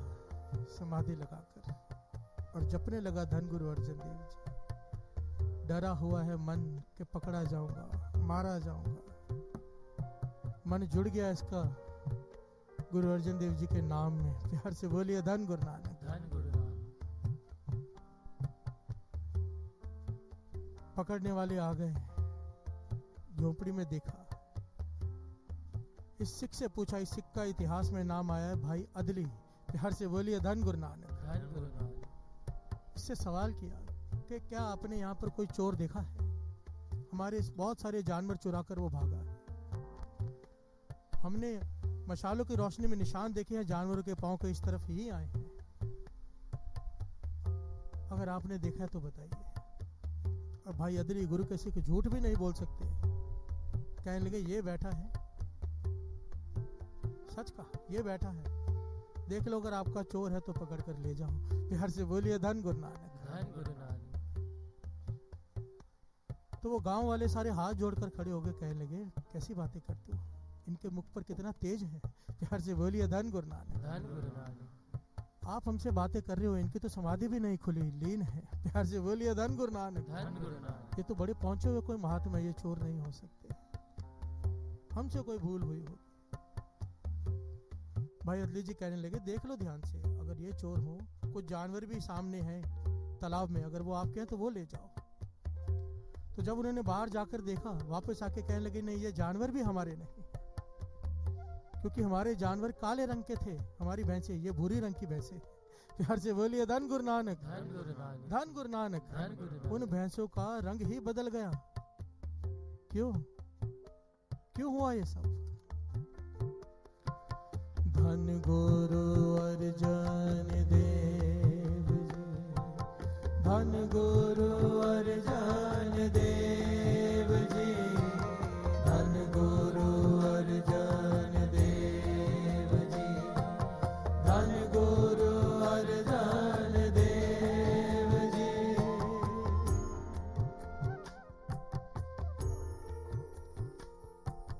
Speaker 3: समाधि लगाकर और जपने लगा धन गुरु अर्जन देव जी। डरा हुआ है मन के पकड़ा जाऊंगा, मारा जाऊंगा। मन जुड़ गया इसका गुरु अर्जन देव जी के नाम में। प्यार से बोलिए धन गुरु नानक।
Speaker 4: धन गुरु नानक।
Speaker 3: पकड़ने वाले आ गए, झोपड़ी में देखा, इस सिख से पूछा, इस सिख का इतिहास में नाम आया है भाई अदली। प्यार से बोलिए धन गुरु नानक।
Speaker 4: धन गुरु नानक।
Speaker 3: इससे सवाल किया कि क्या आपने यहाँ पर कोई चोर देखा है? हमारे बहुत सारे जानवर चुरा कर वो भागा है। हमने मशालों की रोशनी में निशान देखे हैं, जानवरों के पांव के इस तरफ ही आए हैं। अगर आपने देखा है तो बताइए। और भाई अदली गुरु के सिख झूठ भी नहीं बोल सकते, कहने लगे ये बैठा है, सच कहा, ये बैठा है, देख लो, अगर आपका चोर है तो पकड़ कर ले जाओ। प्यार से बोलिए धन गुरु नानक।
Speaker 4: धन गुरु नानक।
Speaker 3: तो वो गांव वाले सारे हाथ जोड़कर खड़े हो गए, कहने लगे कैसी बातें करते हो, इनके मुख पर कितना तेज है। प्यार से बोलिए धन गुरु नानक।
Speaker 4: धन गुरु नानक।
Speaker 3: आप हमसे बातें कर रहे हो, इनकी तो समाधि भी नहीं खुली, लीन है। प्यार से बोलिए धन गुरु नानक।
Speaker 4: धन गुरु नानक।
Speaker 3: ये तो बड़े पहुंचे हुए कोई महात्मा, ये चोर नहीं हो सकते, हमसे कोई भूल हुई हो। भाई अदली जी कहने लगे देख लो ध्यान से, अगर ये चोर हो, कुछ जानवर भी सामने हैं तालाब में, अगर वो आपके हैं तो वो ले जाओ। तो जब उन्होंने बाहर जाकर देखा, वापस आके कहने लगे नहीं, ये जानवर भी हमारे नहीं, क्योंकि हमारे जानवर काले रंग के थे, हमारी भैंसे ये भूरी रंग की भैंसे। प्यार से बोलिए धन गुरु नानक।
Speaker 4: धन गुरु नानक।
Speaker 3: धन गुरु नानक।
Speaker 4: धन गुरु नानक।
Speaker 3: उन भैंसों का रंग ही बदल गया। क्यों क्यों हुआ ये सब? धन गुरु अर्जन देव जी, धन गुरु अर्जन देव जी, धन गुरु अर्जन देव जी, धन गुरु अर्जन देव जी,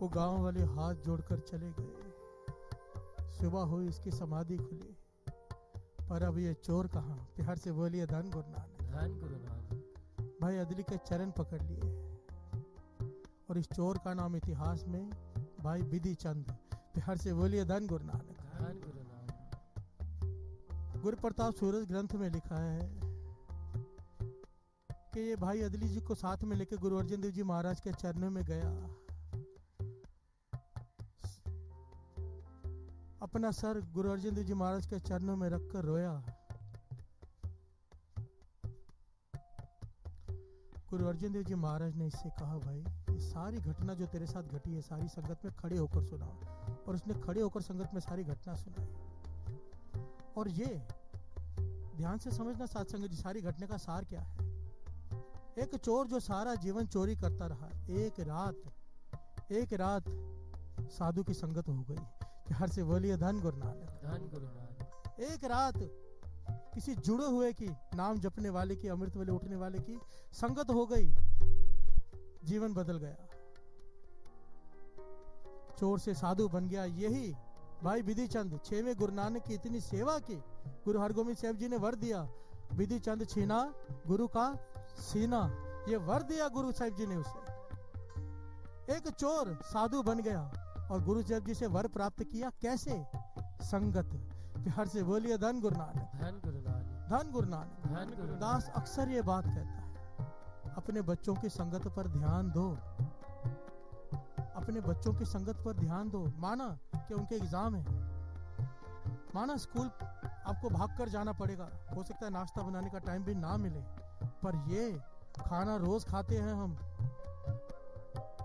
Speaker 3: वो गांव वाले हाथ जोड़कर चले गए। सुबह हुई, इसकी समाधि खुली, पर अब ये चोर कहाँ? प्यार से बोलिए धन गुरु नानक।
Speaker 4: धन गुरु नानक।
Speaker 3: भाई अदली के चरण पकड़ लिए, और इस चोर का नाम इतिहास में भाई विधि चंद। प्यार से बोलिए धन गुरु नानक।
Speaker 4: धन गुरु नानक।
Speaker 3: गुरु प्रताप सूरज ग्रंथ में लिखा है कि ये भाई अदली जी को साथ में लेकर गुरु अर्जन देव जी महाराज के चरणों में गया, अपना सर गुरु अर्जन देव जी महाराज के चरणों में रखकर रोया। गुरु अर्जन देव जी महाराज ने इससे कहा, भाई ये सारी घटना जो तेरे साथ घटी है सारी संगत में खड़े होकर सुनाओ। और उसने खड़े होकर संगत में सारी घटना सुनाई। और ये ध्यान से समझना साथ संगत जी, सारी घटना का सार क्या है। एक चोर जो सारा जीवन चोरी करता रहा, एक रात साधु की संगत हो गई। प्यार से बोलिए धन गुरु नानक।
Speaker 4: धन गुरु नानक।
Speaker 3: एक रात किसी जुड़े हुए की, नाम जपने वाले की, अमृत वाले उठने वाले की संगत हो गई, जीवन बदल गया, चोर से साधु बन गया। यही भाई विधि चंद 6वें गुरु नानक की इतनी सेवा की, गुरु हरगोविंद साहब जी ने वर दिया, विधि चंद छीना गुरु का सीना, ये वर दिया गुरु साहब जी ने उसे। एक चोर साधु बन गया और गुरु साहब जी से वर प्राप्त किया, कैसे? संगत। प्यार से बोलिए धन गुरु नानक।
Speaker 4: धन गुरु नानक।
Speaker 3: धन गुरु नानक।
Speaker 4: धन गुरु नानक।
Speaker 3: दास अक्सर ये बात कहता है, अपने बच्चों की संगत पर ध्यान दो, अपने बच्चों की संगत पर ध्यान दो। माना कि उनके एग्जाम है, माना स्कूल आपको भागकर जाना पड़ेगा, हो सकता है नाश्ता बनाने का टाइम भी ना मिले, पर ये खाना रोज खाते हैं हम,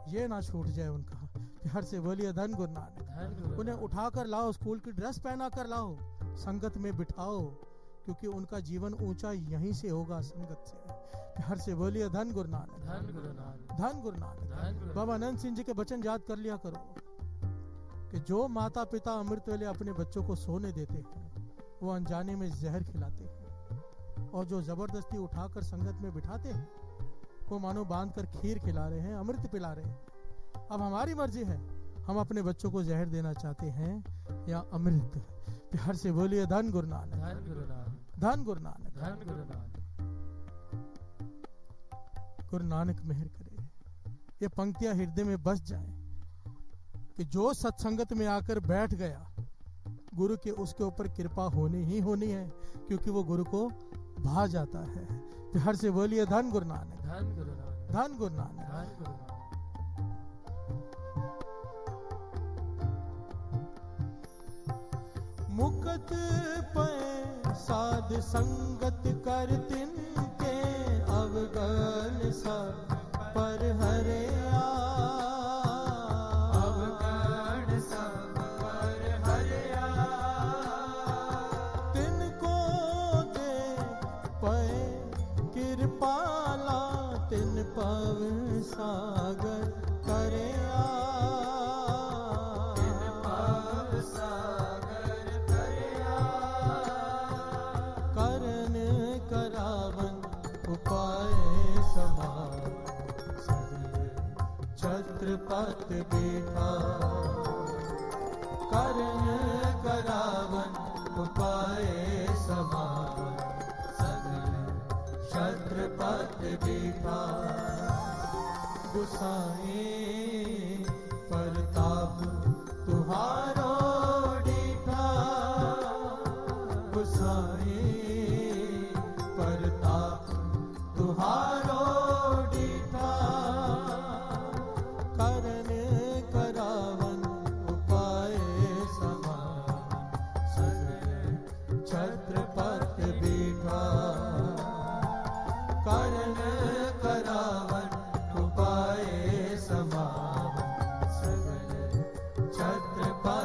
Speaker 3: ये ना छूट जाए उनका। प्यार से बोलिए धन गुरु नानक। उन्हें उठाकर लाओ, स्कूल की ड्रेस पहना कर लाओ, संगत में बिठाओ, क्योंकि उनका जीवन ऊंचा यहीं से होगा, संगत से। प्यार से बोलिए धन गुरु नानक।
Speaker 4: धन गुरु नानक।
Speaker 3: धन गुरु नानक। बाबा आनंद सिंह जी के वचन याद कर लिया करो कि जो माता पिता अमृत वेले अपने बच्चों को सोने देते हैं, वो अनजाने में जहर खिलाते हैं, और जो जबरदस्ती उठाकर संगत में बिठाते हैं, वो मानो बांध कर खीर खिला रहे हैं, अमृत पिला रहे हैं। अब हमारी मर्जी है, हम अपने बच्चों को जहर देना चाहते हैं या अमृत। प्यार से बोलिए धन गुरु नानक।
Speaker 4: धन गुरु नानक।
Speaker 3: धन गुरु नानक।
Speaker 4: धन गुरु नानक।
Speaker 3: गुरु नानक मेहर करे, ये पंक्तियां हृदय में बस जाएं कि जो सत्संगत में आकर बैठ गया, गुरु के उसके ऊपर कृपा होनी ही होनी है, क्योंकि वो गुरु को भा जाता है। प्यार से बोलिए धन गुरु नानक।
Speaker 4: धन गुरु नानक।
Speaker 3: धन गुरु नानक।
Speaker 4: धन गुरु नानक।
Speaker 3: मुकत पे साध संगत कर तिनके, अवगन सब पर हरिया, अवगन सब पर हरिया, तिनको दे पे कृपाला, तिन पव सागर करिया, तिन पव सागर करिया, करन करावन उपाय समान, छत्रपति बैठा, करन करावन उपाय समान, छत्रपति बैठा, गुसाई प्रताप तुहारो डीठा, गुसाई प्रताप तुहारो डीठा, करन करावन उपाय समान, छत्रपति बैठा, करन करावन उपाय समान, छत्रपति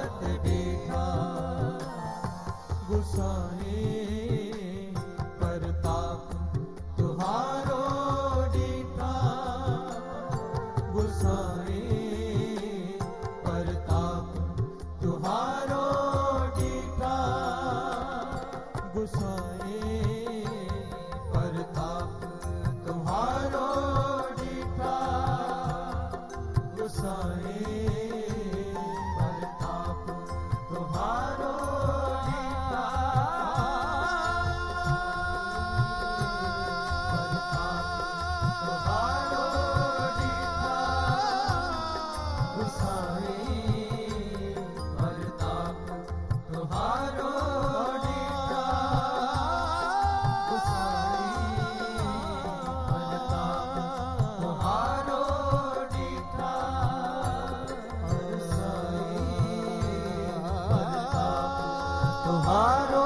Speaker 5: तुहारो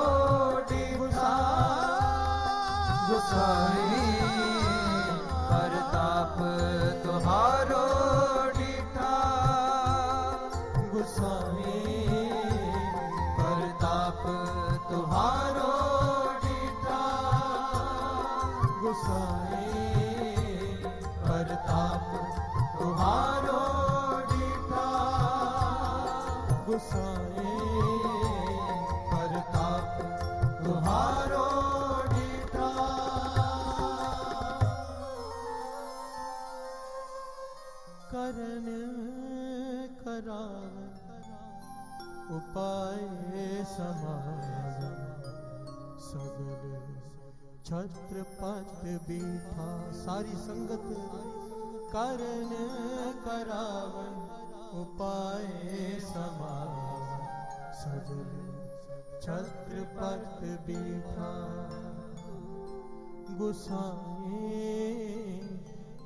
Speaker 5: दीठा गोसाई परताप तुहारो दीठा
Speaker 3: गोसाई
Speaker 5: परताप तुहारो दीठा
Speaker 3: गोसाई
Speaker 5: परताप तुहारो दीठा
Speaker 3: गोसाई
Speaker 5: परताप तुहारो दीठा
Speaker 3: करण करावन उपाय समावन सगल छत्रपति बीठा। सारी संगत करण करावन उपाय समावन सगल छत्रपति बीठा। गोसाई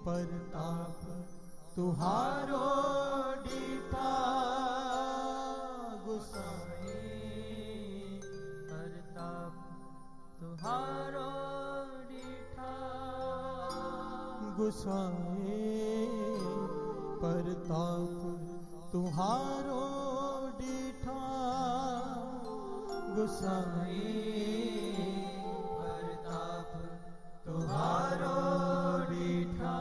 Speaker 3: परताप तुहारो दीठा गोसाई
Speaker 5: परताप तुहारो दीठा
Speaker 3: गोसाई परताप तुहारो दीठा गोसाई
Speaker 5: परताप तुहारो दीठा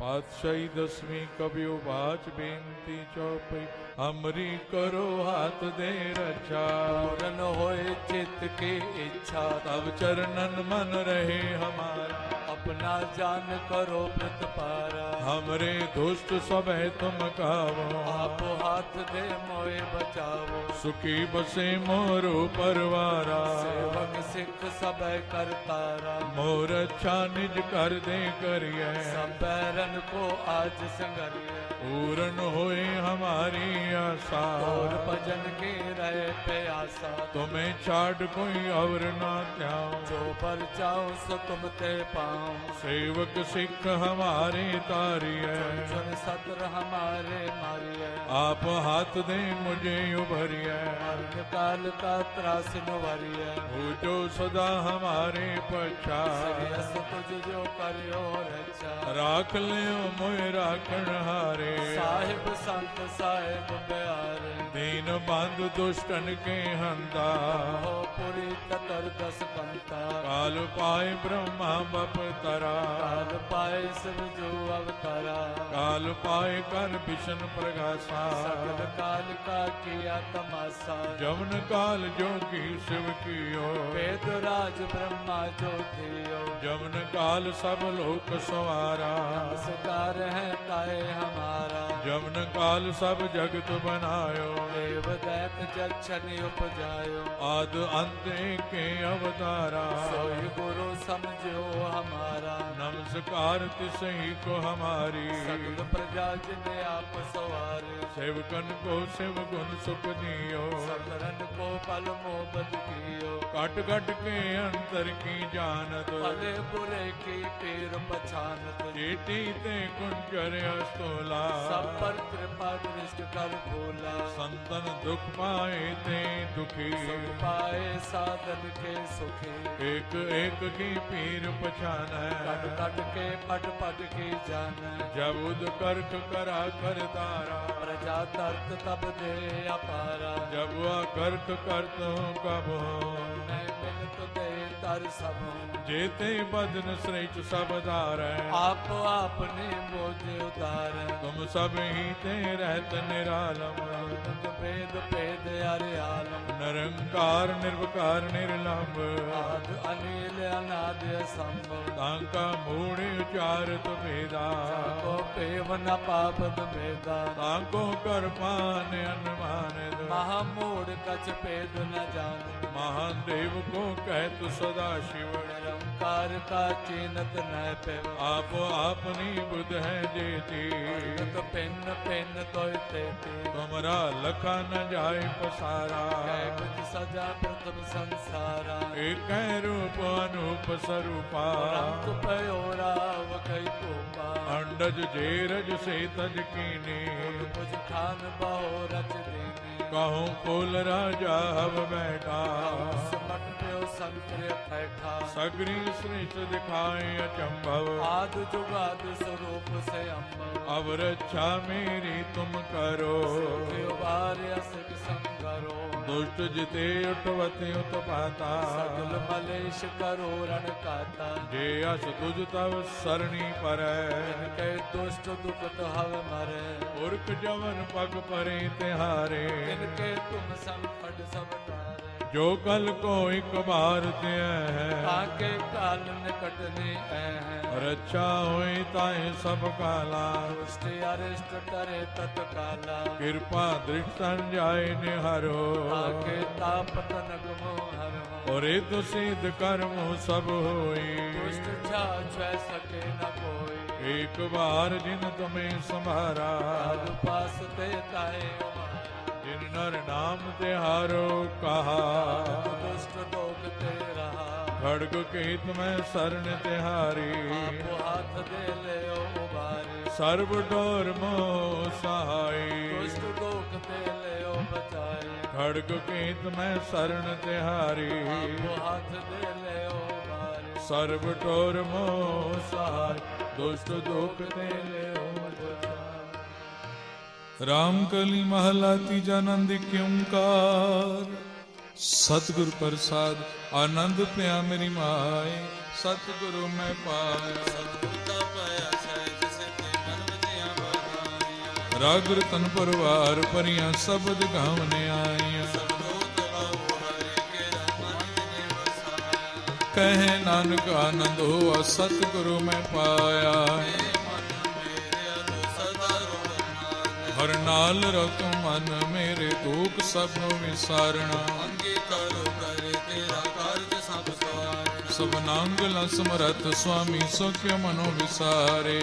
Speaker 2: पातशाही दसवीं कवियो बाच बेनती चौपई हमरी करो हाथ दे रक्षा।
Speaker 6: पूरन होए चित्त की इच्छा
Speaker 2: तब चरणन मन रहे हमारा
Speaker 6: अपना जान करो व्रत पारा।
Speaker 2: हमरे दुष्ट सब है तुम कावो
Speaker 6: आप हाथ दे मोए बचावो।
Speaker 2: सुखी बसे मोरो परवारा
Speaker 6: सेवक सिख सब करतारा।
Speaker 2: मोर अच्छा निज कर दे करिए
Speaker 6: सब बैरन को आज संगरिए।
Speaker 2: पूरन होए हमारी आशा
Speaker 6: और भजन की रहे प्यासा।
Speaker 2: तुम्हें छाड़ कोई और ना त्याओ
Speaker 6: जो पर जाओ सो तुम ते पाओ।
Speaker 2: सेवक सिख हमारे तारी है
Speaker 6: सुन सत्र हमारे मारिए।
Speaker 2: आप हाथ दे मुझे उभरिए
Speaker 6: मरण काल का त्रासिन वरिए।
Speaker 2: हो जो सदा हमारे पछा
Speaker 6: श्रेयस तुझ जो करियो रक्षा।
Speaker 2: राख लियो मोय राखण हारे
Speaker 6: साहिब संत साहिब प्यारे।
Speaker 2: दीन बंद दुष्टन के हंता
Speaker 6: हो पुरी ततर दस कंता।
Speaker 2: काल पाए ब्रह्मा बप तरा
Speaker 6: काल पाए शिव जो अवतारा।
Speaker 2: काल पाए कर विष्णु प्रगासा
Speaker 6: सगल काल का किया तमाशा।
Speaker 2: जवन काल जो की शिव कियो
Speaker 6: वेद राज ब्रह्मा जो थियो।
Speaker 2: जवन काल सब लोक सवारा
Speaker 6: नमस्कार है ताए हमारा।
Speaker 2: जवन काल सब जगत बनायो
Speaker 6: देव दैत जक्षण उपजायो।
Speaker 2: आद अंत के अवतारा
Speaker 6: सोई गुरु समझो हमारा।
Speaker 2: नमस्कार तिसही को हमारी
Speaker 6: सगल प्रजा जिने आप सवारे।
Speaker 2: सेवकन को शिव गुण सुख दियो
Speaker 6: सकरन को पल मोहब्बत कियो।
Speaker 2: कट कट के अंतर की जानत
Speaker 6: भले बुरे की पीर पछानत।
Speaker 2: चेटी ते कुंजर अस्तोला
Speaker 6: सब पर कृपा दृष्ट कर भोला।
Speaker 2: संतन दुख पाए ते दुखी
Speaker 6: सुख पाए साधन के सुखी।
Speaker 2: एक एक की पीर पछान
Speaker 6: कट कट के पट पट की जान।
Speaker 2: जब उद कर्क करा कर तारा
Speaker 6: प्रजा तर्क तब दे अपारा।
Speaker 2: जब वह कर्क करत हूँ कब हो
Speaker 6: मैं मिलत दे तर सब हूँ।
Speaker 2: जेते बदन श्रेष्ठ सब दार
Speaker 6: आप आपने बोझ उतार।
Speaker 2: तुम सब ही ते रहत निरालम
Speaker 6: भेद भेद अरे आलम।
Speaker 2: निरंकार निर्विकार निर्लंब
Speaker 6: आद अनिल अनाद संभव।
Speaker 2: तांका मूढ़ उचारत भेदा
Speaker 6: को पेव न पाप भेदा।
Speaker 2: तांको कर पान अनुमान
Speaker 6: महामूढ़ कछ भेद न जान।
Speaker 2: महादेव को कहत सदा शिव
Speaker 6: निरंकार का चीनत न पेव।
Speaker 2: आप अपनी बुध है जेती
Speaker 6: पिन पिन तो तेती।
Speaker 2: तुमरा लखा न जाय पसारा
Speaker 6: कुछ सजा प्रथम संसारा।
Speaker 2: एक रूप अनूप स्वरूपा
Speaker 6: रंग पयोरा वकई कोपा।
Speaker 2: अंड मंडज जेरज से तज कीनी
Speaker 6: मुझ खान बहो रच देनी
Speaker 2: कहूँ कुल राजा हव बैठा
Speaker 6: समट प्यो संप्रिय बैठा
Speaker 2: सगरी सृष्ट दिखाए अचंभव
Speaker 6: आद जुगाद स्वरूप से अम्ब
Speaker 2: अब रक्षा मेरी तुम करो
Speaker 6: सिख संगरो
Speaker 2: दुष्ट जिते उठवते उत्पाता
Speaker 6: सगल मलेश करो रण काता
Speaker 2: जे अस तुझ तव सरणी पर
Speaker 6: इनके दुष्ट दुखत हव मरे
Speaker 2: पुरख जवन पग परे तिहारे
Speaker 6: इनके तुम संकट सब टारे
Speaker 2: जो कल को एक बार ते है
Speaker 6: ताके काल निकटने है
Speaker 2: रक्षा होई ताए सब काला
Speaker 6: दुष्ट अरिष्ट करे तत्काला
Speaker 2: कृपा दृष्ट जाय निहरो
Speaker 6: ताके तापत नगमो हरो
Speaker 2: और तो सिद्ध कर्म सब होई
Speaker 6: दुष्ट छा सके न कोई
Speaker 2: एक बार जिन तुम्हें संभारा
Speaker 6: काल पास ते ताए उमारा
Speaker 2: जिन नर नाम तिहारो कहा
Speaker 6: दुष्ट लोक ते रहा
Speaker 2: खड़ग के तुम्हें शरण तिहारी
Speaker 6: आप हाथ दे ले उबारे
Speaker 2: सर्व डोर मोह सहाय
Speaker 6: दुष्ट लोक ते ले बचाए
Speaker 2: खड़ग के तुम्हें शरण तिहारी
Speaker 6: आप हाथ दे ले उबारे
Speaker 2: सर्व डोर मोह सहाय दुष्ट दुख ते ले राम कली महला तीजा नंद के ओंकार सतगुर प्रसाद आनंद पिया मेरी माए सतगुरु मैं पाया राग रतन परवार परियां सबद गावने आईया कहे नानक आनंद हुआ सतगुरु मैं पाया हर नाल रख मन मेरे दुख सब विसारणा सब नांगला समरथ स्वामी सुख्य मनो विसारे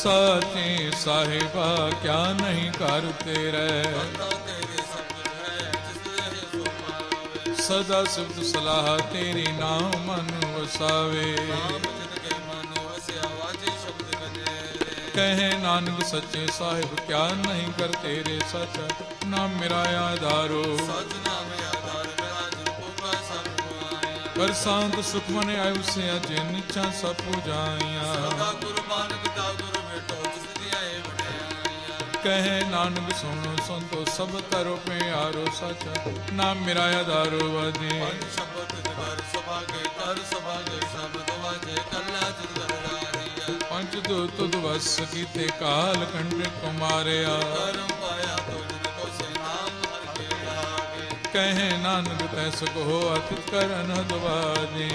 Speaker 2: साचे साहिबा क्या नहीं करते रहे सदा सुख सलाह तेरी नाम मन वसावे कहे नानक सच्चे साहिब क्या नहीं कर तेरे सच नाम मेरा आधारो कर शांत सुख मन आयु से अजे निचा सब पूजाइया कहे नानक सुनो संतो सब तरो पे आरो सच नाम मेरा आधारो वजे पंच दूत दिवस कीते काल कंठ कुमारिया कहे नानक तैस को अतित करन दवाजे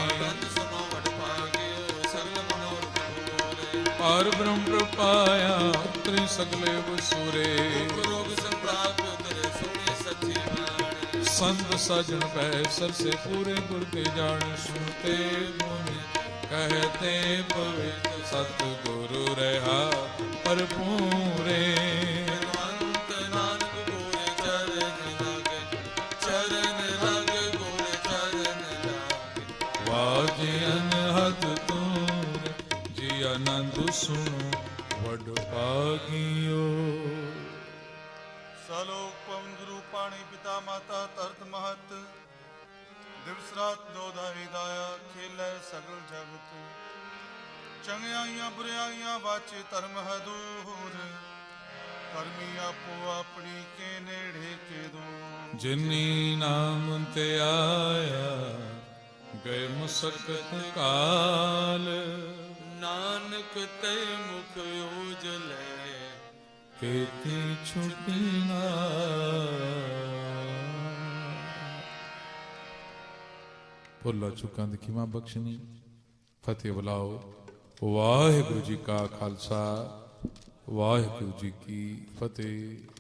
Speaker 2: और ब्रह्म पाया उतरे सगले बसुरे संत सजन पै सर से पूरे गुर के जान सुनते मुनि कहते पवित्र सतगुरु रहा पर पूरे वाजे अनहद तूर जी आनंद सुनो वड पागियो
Speaker 7: सलोक पवन गुरु पाणी पिता माता तरत महत दिवस रात दोधा हिदाया खेलै सगल जगत चंगियाइयां बुराइयां वाचे धर्म हदूर करमी आपो अपनी के नेड़े के दूर
Speaker 2: जिनी नाम ते आया गए मुसकत काल
Speaker 6: नानक ते मुख उजले
Speaker 2: केती छुटी ना ਭੁੱਲਾ ਚੁੱਕਾਂ ਦੀ ਖਿਮਾ ਬਖਸ਼ਣੀ ਫਤਿਹ ਬੁਲਾਓ ਵਾਹਿਗੁਰੂ ਜੀ ਕਾ ਖਾਲਸਾ ਵਾਹਿਗੁਰੂ ਜੀ ਕੀ ਫਤਿਹ।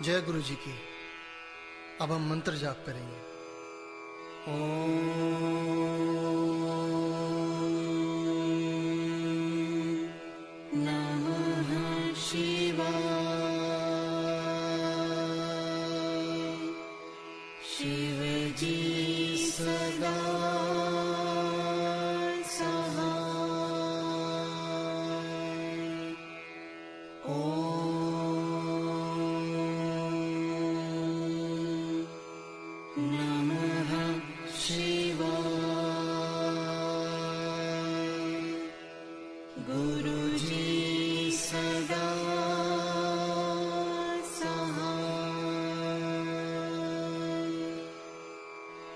Speaker 3: जय गुरु जी की। अब हम मंत्र जाप करेंगे। ओम
Speaker 1: गुरु जी सदा सहाय।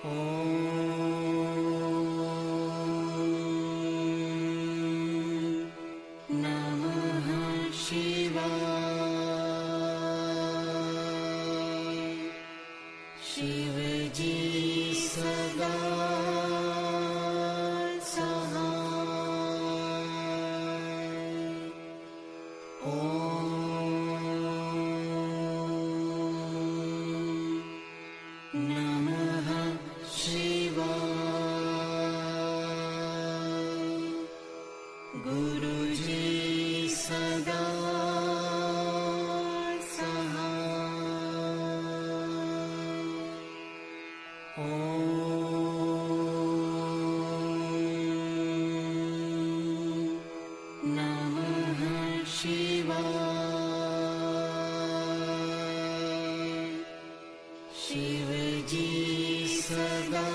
Speaker 1: ओम नमः शिवाय। शिव जी सदा सहाय। ओम नमः शिवाय। गुरु जी सदा सहाय। ओम नमः शिवाय। शिव जी सदा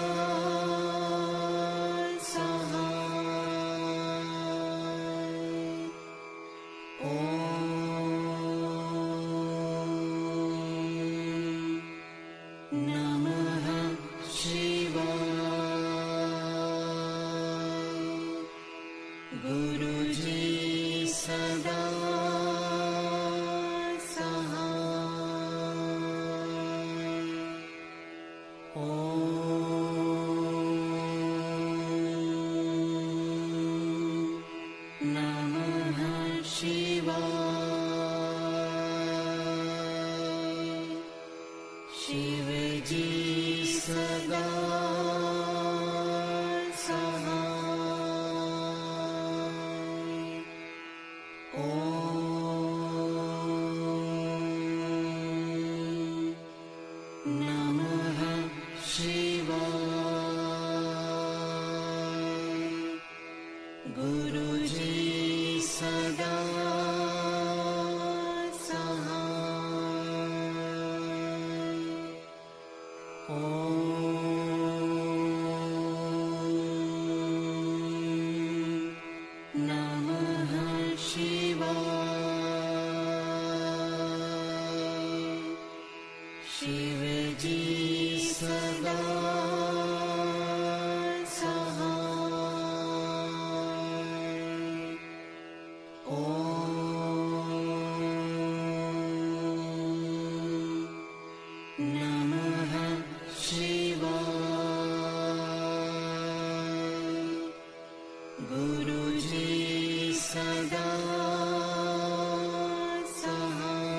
Speaker 1: सहाय। ओम नमः शिवाय। गुरु जी सदा सहाय। ओम नमः शिवाय। शिव जी सदा सहाय। ओम नमः शिवाय। गुरु जी सदा सहाय। ओम नमः शिवाय। शिव जी सदा सहाय। ओम नमः शिवाय। गुरु जी सदा सहाय।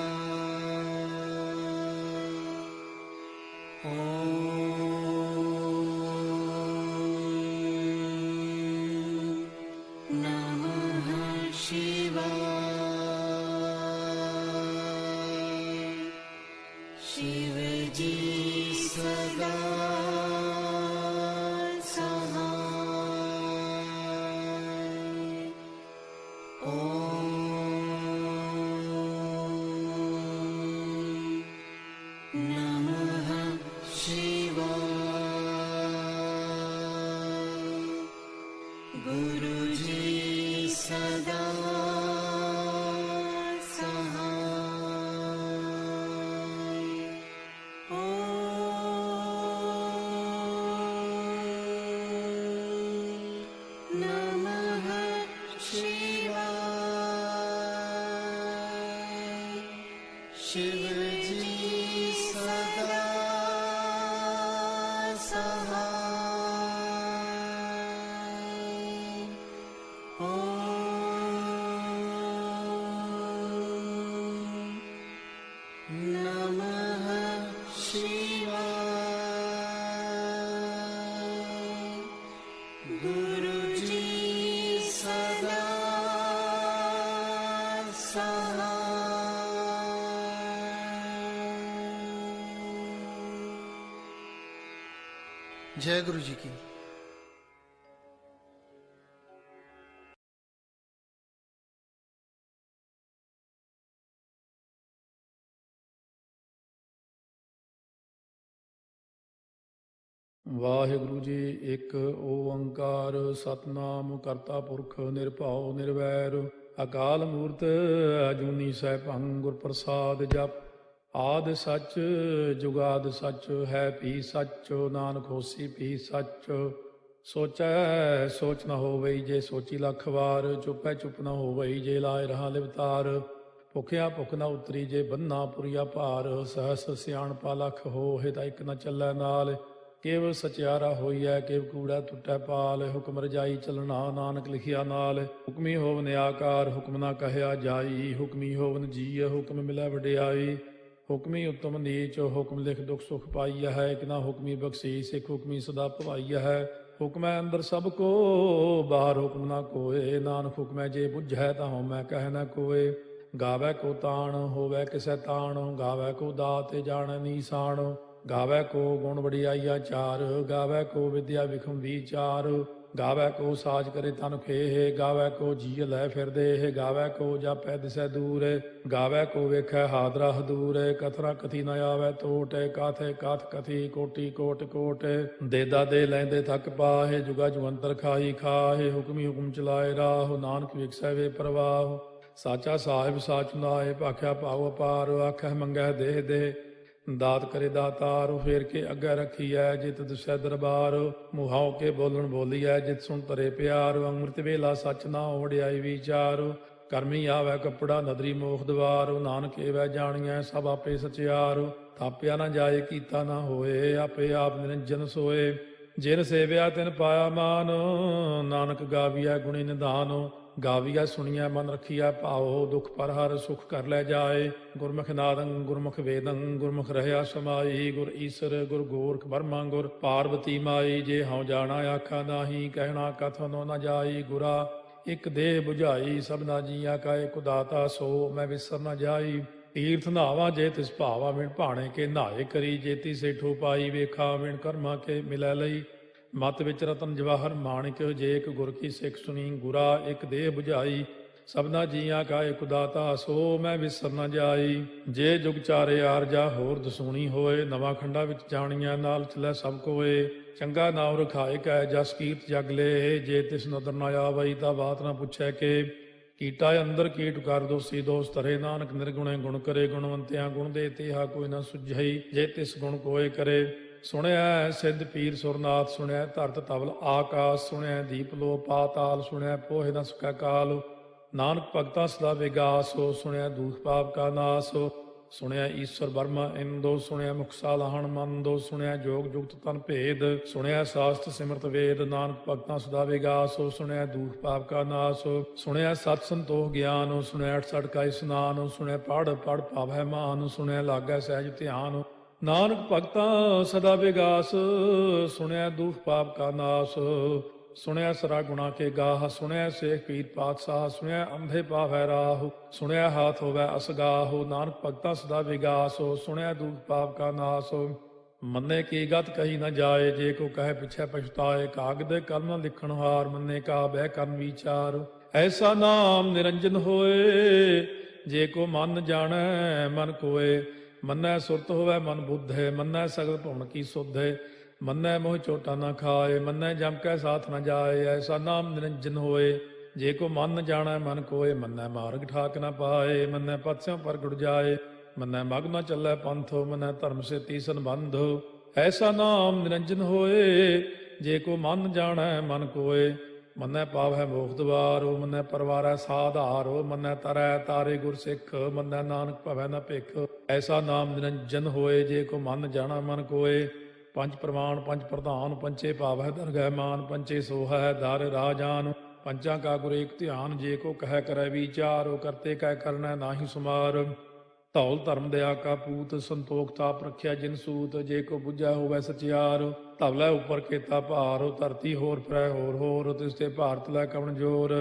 Speaker 1: ओम नमः शिवाय। शिव जी सदा सहाय। ओम नमः शिवाय। गुरु जी सदा सहाय। ओम नमः शिवाय। शिव जी सदा सहाय। ओम नमः शिवाय। गुरु जी सदा सहाय।
Speaker 3: जय गुरु जी की।
Speaker 8: ਵਾਹਿਗੁਰੂ ਜੀ ਇੱਕ ਓੰਕਾਰ ਸਤਨਾਮ ਕਰਤਾ ਪੁਰਖ ਨਿਰਭਉ ਨਿਰਵੈਰ ਅਕਾਲ ਮੂਰਤ ਅਜੂਨੀ ਸੈਭੰ ਗੁਰ ਪ੍ਰਸਾਦ ਜਪ ਆਦਿ ਸੱਚ ਜੁਗਾਦ ਸੱਚ ਹੈ ਭੀ ਸੱਚ ਨਾਨਕ ਹੋਸੀ ਭੀ ਸੱਚ ਸੋਚੈ ਸੋਚ ਨ ਹੋਵਈ ਜੇ ਸੋਚੀ ਲੱਖ ਵਾਰ ਚੁੱਪੈ ਚੁੱਪ ਨ ਹੋਵਈ ਜੇ ਲਾਇ ਰਹਾ ਲਿਵਤਾਰ ਭੁਖਿਆ ਭੁਖ ਨ ਉਤਰੀ ਜੇ ਬੰਨਾ ਪੁਰੀਆ ਭਾਰ ਸਹਸ ਸਿਆਣਪਾ ਲਖ ਹੋਏ ਤਾਂ ਇੱਕ ਨ ਚੱਲੈ ਨਾਲ ਕੇਵ ਸਚਿਆਰਾ ਹੋਈਐ ਕੇਵ ਕੂੜਾ ਟੁੱਟੈ ਪਾਲ ਹੁਕਮ ਰਜਾਈ ਚੱਲਣਾ ਨਾਨਕ ਲਿਖਿਆ ਨਾਲ ਹੁਕਮੀ ਹੋਵਨ ਆਕਾਰ ਹੁਕਮ ਨਾ ਕਹਿਆ ਜਾਈ ਹੁਕਮੀ ਹੋਵਨ ਜੀਅ ਹੁਕਮ ਮਿਲੈ ਵਡਿਆਈ ਹੁਕਮੀ ਉਤਮ ਨੀਚ ਹੁਕਮ ਲਿਖ ਦੁਖ ਸੁਖ ਪਾਈਆ ਹੈ ਇੱਕ ਨਾ ਹੁਕਮੀ ਬਖਸ਼ੀਸ ਇੱਕ ਹੁਕਮੀ ਸਦਾ ਭਵਾਈਆ ਹੈ ਹੁਕਮੈ ਅੰਦਰ ਸਭ ਕੋ ਬਾਹਰ ਹੁਕਮ ਨਾ ਕੋਏ ਨਾਨਕ ਹੁਕਮੈ ਜੇ ਬੁਝੈ ਤਾਂ ਹਉਮੈ ਕਹਿ ਨਾ ਕੋਏ ਗਾਵੈ ਕੋ ਤਾਣ ਹੋਵੈ ਕਿਸੈ ਤਾਣ ਗਾਵੈ ਕੋ ਦਾਤ ਜਾਣੈ ਨੀਸਾਨ ਗਾਵੈ ਕੋ ਗੁਣ ਵਡਿਆਈਆ ਚਾਰ ਗਾਵੈ ਕੋ ਵਿਦਿਆ ਵਿਖਮ ਵਿਚਾਰ ਗਾਵੈ ਕੋ ਸਾਜ ਕਰੇ ਤਨ ਖੇਹ ਗਾਵੈ ਕੋ ਜੀ ਲੈ ਫਿਰਦੇ ਗਾਵੈ ਕੋ ਜਾਪੈ ਦਿਸੈ ਦੂਰ ਗਾਵੈ ਕੋ ਵੇਖੈ ਹਾਦਰਾ ਹਦੂਰ ਕਥਨਾ ਕਥੀ ਨ ਆਵੈ ਟੋਟ ਕਾਥੇ ਕਾਥ ਕਥੀ ਕੋਟੀ ਕੋਟ ਕੋਟ ਦੇਦਾ ਦੇ ਲੈਂਦੇ ਥੱਕ ਪਾਹੇ ਜੁਗਾ ਜੁਗੰਤਰ ਖਾਈ ਖਾਹੇ ਹੁਕਮੀ ਹੁਕਮ ਚਲਾਏ ਰਾਹ ਨਾਨਕ ਵਿਖਸੈ ਵੇ ਪ੍ਰਵਾਹ ਸਾਚਾ ਸਾਹਿਬ ਸਾਚ ਨਾਏ ਭਾਖਿਆ ਭਾਉ ਅਪਾਰ ਆਖੈ ਮੰਗੈ ਦੇਹ ਦੇ ਦਾਤ ਕਰੇ ਦਾਤਾਰ ਫੇਰ ਕੇ ਅੱਗੇ ਰੱਖੀਐ ਜਿਤ ਦਿਸੈ ਦਰਬਾਰ ਮੁਹਾਉ ਕੇ ਬੋਲਣ ਬੋਲੀਐ ਜਿਤ ਸੁਣ ਤਰੇ ਪਿਆਰ ਅੰਮ੍ਰਿਤ ਵੇਲਾ ਸੱਚ ਨਾ ਓੜਿਆਈ ਵਿਚਾਰ ਕਰਮੀ ਆਵੈ ਕੱਪੜਾ ਨਦਰੀ ਮੋਖ ਦਵਾਰ ਨਾਨਕ ਏਵੈ ਜਾਣੀਐ ਸਭ ਆਪੇ ਸਚਿਆਰ ਥਾਪਿਆ ਨਾ ਜਾਏ ਕੀਤਾ ਨਾ ਹੋਏ ਆਪੇ ਆਪ ਨਿਰੰਜਨ ਸੋਏ ਜਿਨ ਸੇਵਿਆ ਤਿਨ ਪਾਇਆ ਮਾਨ ਨਾਨਕ ਗਾਵੀਐ ਗੁਣੀ ਨਿਧਾਨ ਗਾਵੀਐ ਸੁਣੀਐ ਮਨ ਰਖੀਐ ਭਾਉ ਦੁਖ ਪਰ ਹਰ ਸੁਖ ਕਰ ਲੈ ਜਾਏ ਗੁਰਮੁਖ ਨਾਦੰ ਗੁਰਮੁਖ ਵੇਦੰ ਗੁਰਮੁਖ ਰਹਿਆ ਸਮਾਈ ਗੁਰ ਈਸਰ ਗੁਰ ਗੋਰਖ ਬਰਮਾ ਗੁਰ ਪਾਰਵਤੀ ਮਾਈ ਜੇ ਹਉ ਜਾਣਾ ਆਖਾ ਨਾਹੀ ਕਹਿਣਾ ਕਥਨੋ ਨ ਜਾਈ ਗੁਰਾ ਇਕ ਦੇਹ 부ਝਾਈ ਸਭਨਾ ਜੀਆਂ ਕਾ ਇਕ ਦਾਤਾ ਸੋ ਮੈਂ ਵਿਸਰ ਨ ਜਾਈ ਤੀਰਥ ਨਾਵਾ ਜੇ ਤਿਸ ਭਾਵਾ ਵਿਣ ਭਾਣੇ ਕੇ ਨਹਾਏ ਕਰੀ ਜੇਤੀ ਸੇਠੋ ਪਾਈ ਵੇਖਾ ਵਿਣ ਕਰਮਾ ਕੇ ਮਿਲੈ ਲਈ ਮਤ ਵਿੱਚ ਰਤਨ ਜਵਾਹਰ ਮਾਣਿਕ ਜੇ ਇੱਕ ਗੁਰ ਕੀ ਸਿੱਖ ਸੁਣੀ ਗੁਰਾ ਇੱਕ ਦੇਹ 부ਝਾਈ ਸਭਨਾ ਜੀਆਂ ਕਾ ਇਕ ਦਾਤਾ ਸੋ ਮੈਂ ਵਿਸਰ ਨ ਜਾਈ ਜੇ ਜੁਗ ਚਾਰੇ ਆਰਜਾ ਹੋਰ ਦਸੂਣੀ ਹੋਏ ਨਵਾਂ ਖੰਡਾ ਵਿੱਚ ਜਾਣੀਆਂ ਨਾਲ ਚਲੈ ਸਭ ਕੋਏ ਚੰਗਾ ਨਾਮ ਰਖਾਏ ਕੈ ਜਸ ਕੀਰਤ ਜਗ ਲੈ ਜੇ ਤਿਸ ਨਦਰ ਨ ਆਵਈ ਤਾਂ ਬਾਤ ਨਾ ਪੁੱਛੈ ਕੇ ਕੀਟਾ ਅੰਦਰ ਕੀਟ ਕਰ ਦੋਸੀ ਦੋਸ ਧਰੇ ਨਾਨਕ ਨਿਰਗੁਣੇ ਗੁਣ ਕਰੇ ਗੁਣਵੰਤਿਆਂ ਗੁਣ ਦੇ ਤੇਹਾ ਕੋਈ ਨਾ ਸੁਝਈ ਜੇ ਤਿਸ ਗੁਣ ਕੋਏ ਕਰੇ ਸੁਣਿਆ ਸਿੱਧ ਪੀਰ ਸੁਰਨਾਥ ਸੁਣਿਆ ਧਰਤ ਤਵਲ ਆਕਾਸ ਸੁਣਿਆ ਦੀਪ ਲੋ ਪਾਤਾਲ ਸੁਣਿਆ ਪੋਹਿ ਨ ਸਕੈ ਕਾਲ ਨਾਨਕ ਭਗਤਾਂ ਸਦਾ ਵਿਗਾਸੋ ਸੁਣਿਆ ਦੂਖ ਪਾਪ ਕਾ ਨਾਸ ਸੁਣਿਆ ਈਸ਼ਵਰ ਬਰਮਾ ਇੰਦੋ ਸੁਣਿਆ ਮੁਖਸਾ ਲਾਹਣ ਮੰਦੋ ਸੁਣਿਆ ਜੋਗ ਜੁਗਤ ਤਨ ਭੇਦ ਸੁਣਿਆ ਸਾਸਤ ਸਿਮਰਤ ਵੇਦ ਨਾਨਕ ਭਗਤਾਂ ਸਦਾ ਵਿਗਾਸੋ ਸੁਣਿਆ ਦੂਖ ਪਾਪ ਕਾ ਨਾਸ ਸੁਣਿਆ ਸਤ ਸੰਤੋਖ ਗਿਆਨ ਸੁਣਿਆ 68 ਕਾ ਇਸਨਾਨ ਸੁਣਿਆ ਪੜ ਪੜ ਪਾਵੈ ਮਾਨ ਸੁਣਿਆ ਲਾਗੈ ਸਹਿਜ ਧਿਆਨ ਨਾਨਕ ਭਗਤਾਂ ਸਦਾ ਵਿਗਾਸ ਸੁਣਿਆ ਦੁਖ ਪਾਪ ਕਾ ਨਾਸ ਸੁਣਿਆ ਸਰਾ ਗੁਣਾ ਕੇ ਗਾਹ ਸੁਣਿਆ ਸੇਖ ਪੀਰ ਪਾਤਸ਼ਾਹ ਸੁਣਿਆ ਅੰਧੇ ਪਾਵੈ ਰਾਹ ਸੁਣਿਆ ਹਾਥ ਹੋਵੈ ਅਸਗਾਹ ਨਾਨਕ ਭਗਤਾਂ ਸਦਾ ਵਿਗਾਸ ਸੁਣਿਆ ਦੁਖ ਪਾਪ ਕਾ ਨਾਸ ਮੰਨੇ ਕੀ ਗਤ ਕਹੀ ਨ ਜਾਏ ਜੇ ਕੋ ਕਹੇ ਪਿਛੈ ਪਛਤਾਏ ਕਾਗਦ ਕਲਮ ਲਿਖਣ ਹਾਰ ਮੰਨੇ ਕਾ ਬਹਿ ਕਰਨ ਵਿਚਾਰ ਐਸਾ ਨਾਮ ਨਿਰੰਜਨ ਹੋਏ ਜੇ ਕੋ ਮਨ ਜਾਣੈ ਮਨ ਕੋਏ ਮੰਨੈ ਸੁਰਤ ਹੋਵੈ ਮਨ ਬੁੱਧੇ ਮੰਨੈ ਸਗਲ ਭੁਣ ਕੀ ਸੁਧੇ ਮੰਨੈ ਮੋਹ ਚੋਟਾ ਨਾ ਖਾਏ ਮੰਨੈ ਜਮ ਕੈ ਸਾਥ ਨ ਜਾਏ ਐਸਾ ਨਾਮ ਨਿਰੰਜਨ ਹੋਏ ਜੇ ਕੋ ਮਨ ਜਾਣੈ ਮਨ ਕੋਏ ਮੰਨੈ ਮਾਰਗ ਠਾਕ ਨ ਪਾਏ ਮੰਨੈ ਪਤਿਓਂ ਪ੍ਰਗਟ ਜਾਏ ਮੰਨੈ ਮਗ ਨ ਚੱਲੈ ਪੰਥੋ ਮੰਨੈ ਧਰਮ ਸੇ ਤੀਸਨ ਬੰਧ ਐਸਾ ਨਾਮ ਨਿਰੰਜਨ ਹੋਏ ਜੇ ਕੋ ਮਨ ਜਾਣੈ ਮਨ ਕੋਏ ਮੰਨੈ ਪਾਵੈ ਮੋਖ ਦਵਾਰੋ ਮੰਨੈ ਪਰਵਾਰੈ ਸਾਧਾਰੋ ਮੰਨੈ ਤਰੈ ਤਾਰੇ ਗੁਰ ਸਿੱਖ ਮੰਨੈ ਨਾਨਕ ਭਵੈ ਨ ਭਿਖ ਐਸਾ ਨਾਮ ਨਿਰੰਜਨ ਹੋਏ ਜੇ ਕੋ ਮਨ ਜਾਣਾ ਮਨ ਕੋਏ ਪੰਜ ਪ੍ਰਮਾਣ ਪੰਜ ਪ੍ਰਧਾਨ ਪੰਚੇ ਭਾਵੈ ਦਰਗਹਿ ਮਾਨ ਪੰਚੇ ਸੋਹੈ ਦਰ ਰਾਜਾਨ ਪੰਚਾਂ ਕਾ ਗੁਰ ਏਕ ਧਿਆਨ ਜੇ ਕੋ ਕਹਿ ਕਰੈ ਵਿਚਾਰੋ ਕਰਤੇ ਕਹਿ ਕਰਨੈ ਨਾਹੀ ਸੁਮਾਰ ਧੌਲ ਧਰਮ ਦਿਆ ਕਾ ਪੂਤ ਸੰਤੋਖ ਤਾਪ ਰਖਿਆ ਜਿਨ ਸੂਤ ਜੇ ਕੋ ਬੁੱਝੈ ਹੋਵੈ ਸਚਿਆਰ ਧਵਲੇ ਉੱਪਰ ਕੇਤਾ ਭਾਰ ਧਰਤੀ ਹੋਰ ਫਿਰੈ ਹੋਰ ਤਿਸ ਤੇ ਭਾਰਤ ਲੈ ਕਵਣ ਜੋਰ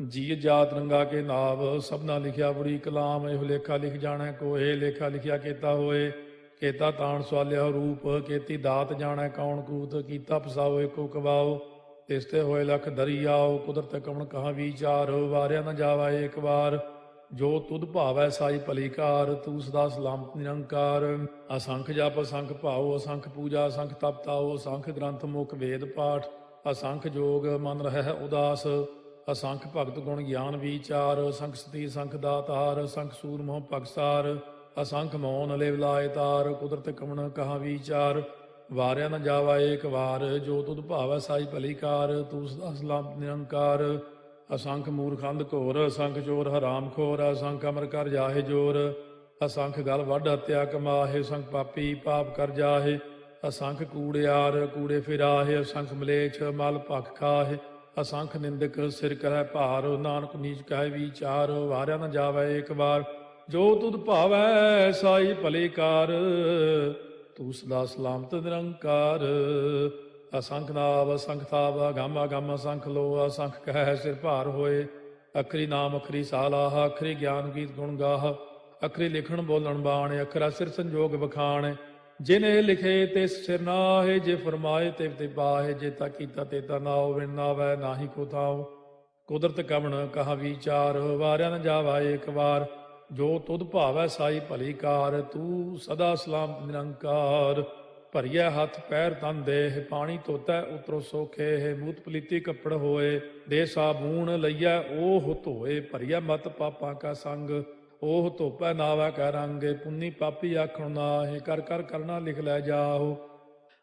Speaker 8: ਜੀ ਜਾਤ ਰੰਗਾ ਕੇ ਨਾਵ ਸਭਨਾ ਲਿਖਿਆ ਬੜੀ ਕਲਾਮ ਇਹੋ ਲੇਖਾ ਲਿਖ ਜਾਣੈ ਕੋਏ ਲੇਖਾ ਲਿਖਿਆ ਕੇਤਾ ਹੋਏ ਕੇਤਾ ਤਾਣ ਸਵਾਲਿਆ ਰੂਪ ਕੇਤੀ ਦਾਤ ਜਾਣੈ ਕੌਣ ਕੂਤ ਕੀਤਾ ਫਸਾਓ ਏਕੋ ਕਵਾਓ ਤਿਸ ਤੇ ਹੋਏ ਲਖ ਦਰਿਆਓ ਕੁਦਰਤ ਕਵਣ ਕਹਾ ਵਿਚਾਰ ਵਾਰਿਆ ਨ ਜਾਵਾ ਏਕ ਵਾਰ ਜੋ ਤੁਧ ਭਾਵੈ ਸਾਈ ਭਲੀ ਕਾਰ, ਤੂੰ ਸਦਾ ਸਲਾਮਤ ਨਿਰੰਕਾਰ। ਅਸੰਖ ਜਪ ਅਸੰਖ ਭਾਉ, ਅਸੰਖ ਪੂਜਾ ਅਸੰਖ ਤਪ ਤਾਉ, ਅਸੰਖ ਗ੍ਰੰਥ ਮੁਖ ਵੇਦ ਪਾਠ, ਅਸੰਖ ਜੋਗ ਮਨ ਰਹਿ ਉਦਾਸ। ਅਸੰਖ ਭਗਤ ਗੁਣ ਗਿਆਨ ਵਿਚਾਰ, ਅਸੰਖ ਸਤੀ ਅਸੰਖ ਦਾਤਾਰ, ਅਸੰਖ ਸੂਰ ਮੋਹ ਭਗਸਾਰ। ਅਸੰਖ ਮੌਨ ਲਿਵ ਲਾਇ ਤਾਰ, ਕੁਦਰਤ ਕਮਣ ਕਹਾ ਵਿਚਾਰ। ਵਾਰਿਆ ਨ ਜਾਵਾ ਏਕ ਵਾਰ, ਜੋ ਤੁਧ ਭਾਵੈ ਸਾਈ ਭਲੀ ਕਾਰ, ਤੂੰ ਸਦਾ ਸਲਾਮਤ ਨਿਰੰਕਾਰ। ਅਸੰਖ ਮੂਰਖੰਦ ਘੋਰ, ਅਸੰਖ ਚੋਰ ਹਰਾਮ ਖੋਰ, ਅਸੰਖ ਅਮਰ ਕਰ ਜਾਹੇ ਜੋਰ। ਅਸੰਖ ਗਲ ਵੱਢ ਹੱਤਿਆ ਕਮਾਹੇ, ਅਸੰਖ ਪਾਪੀ ਪਾਪ ਕਰ ਜਾਹੇ। ਅਸੰਖ ਕੂੜਿਆਰ ਕੂੜੇ ਫਿਰਾਹੇ, ਅਸੰਖ ਮਲੇਛ ਮਲ ਭਖ ਖਾਹੇ। ਅਸੰਖ ਨਿੰਦਕ ਸਿਰ ਕਰੈ ਭਾਰ, ਨਾਨਕ ਨੀਚ ਕਹਿ ਵਿਚਾਰ। ਵਾਰਿਆ ਨ ਜਾਵੈ ਏਕ ਵਾਰ, ਜੋ ਤੁਧ ਭਾਵੈ ਸਾਈ ਭਲੀ ਕਾਰ, ਤੂੰ ਸਦਾ ਸਲਾਮਤ ਨਿਰੰਕਾਰ। ਅਸੰਖ ਨਾਵ ਅਸੰਖ ਥਾਵ, ਅਗੰਮ ਅਗੰਮ ਅਸੰਖ ਲੋ, ਅਸੰਖ ਕਹਿ ਸਿਰ ਭਾਰ ਹੋਏ। ਅਖਰੀ ਨਾਮ ਅਖਰੀ ਸਾਲਾਹ, ਅਖਰੀ ਗਿਆਨ ਗੀਤ ਗੁਣ ਗਾਹ। ਅਖਰੀ ਲਿਖਣ ਬੋਲਣ ਬਾਣ, ਅਖਰਾ ਸਿਰ ਸੰਜੋਗ ਬਖਾਣ। ਜਿਨੇ ਲਿਖੇ ਤਿਸ ਸਿਰ ਨਾਹੇ, ਜੇ ਫਰਮਾਏ ਤਿਵ ਤੇ ਪਾਹੇ। ਜੇ ਤਾ ਕੀਤਾ ਤੇ ਤਾ ਨਾਉ, ਵਿਣ ਨਾਵੈ ਨਾਹੀ ਕੋ ਥਾਉ। ਕੁਦਰਤ ਕਵਣ ਕਹਾ ਵਿਚਾਰ, ਵਾਰਿਆ ਨ ਜਾਵਾ ਏਕ ਵਾਰ, ਜੋ ਤੁਧ ਭਾਵੈ ਸਾਈ ਭਲੀ ਕਾਰ, ਤੂੰ ਸਦਾ ਸਲਾਮਤ ਨਿਰੰਕਾਰ। ਭਰੀਐ ਹੱਥ ਪੈਰ ਤਨ ਦੇਹ, ਪਾਣੀ ਧੋਤੈ ਉਤਰੋ ਸੋਖੇ। ਮੂਤ ਪਲੀਤੀ ਕੱਪੜ ਹੋਏ, ਦੇ ਸਾਬੂਣ ਲਈਐ ਓਹ ਧੋਏ। ਭਰੀਐ ਮਤ ਪਾਪਾਂ ਕਾ ਸੰਗ, ਓਹ ਧੋਪੈ ਨਾਵੈ ਕੈ ਰੰਗ। ਪੁੰਨੀ ਪਾਪੀ ਆਖਣ ਨਾਹਿ, ਕਰ ਕਰ ਕਰਨਾ ਲਿਖ ਲੈ ਜਾਹੋ।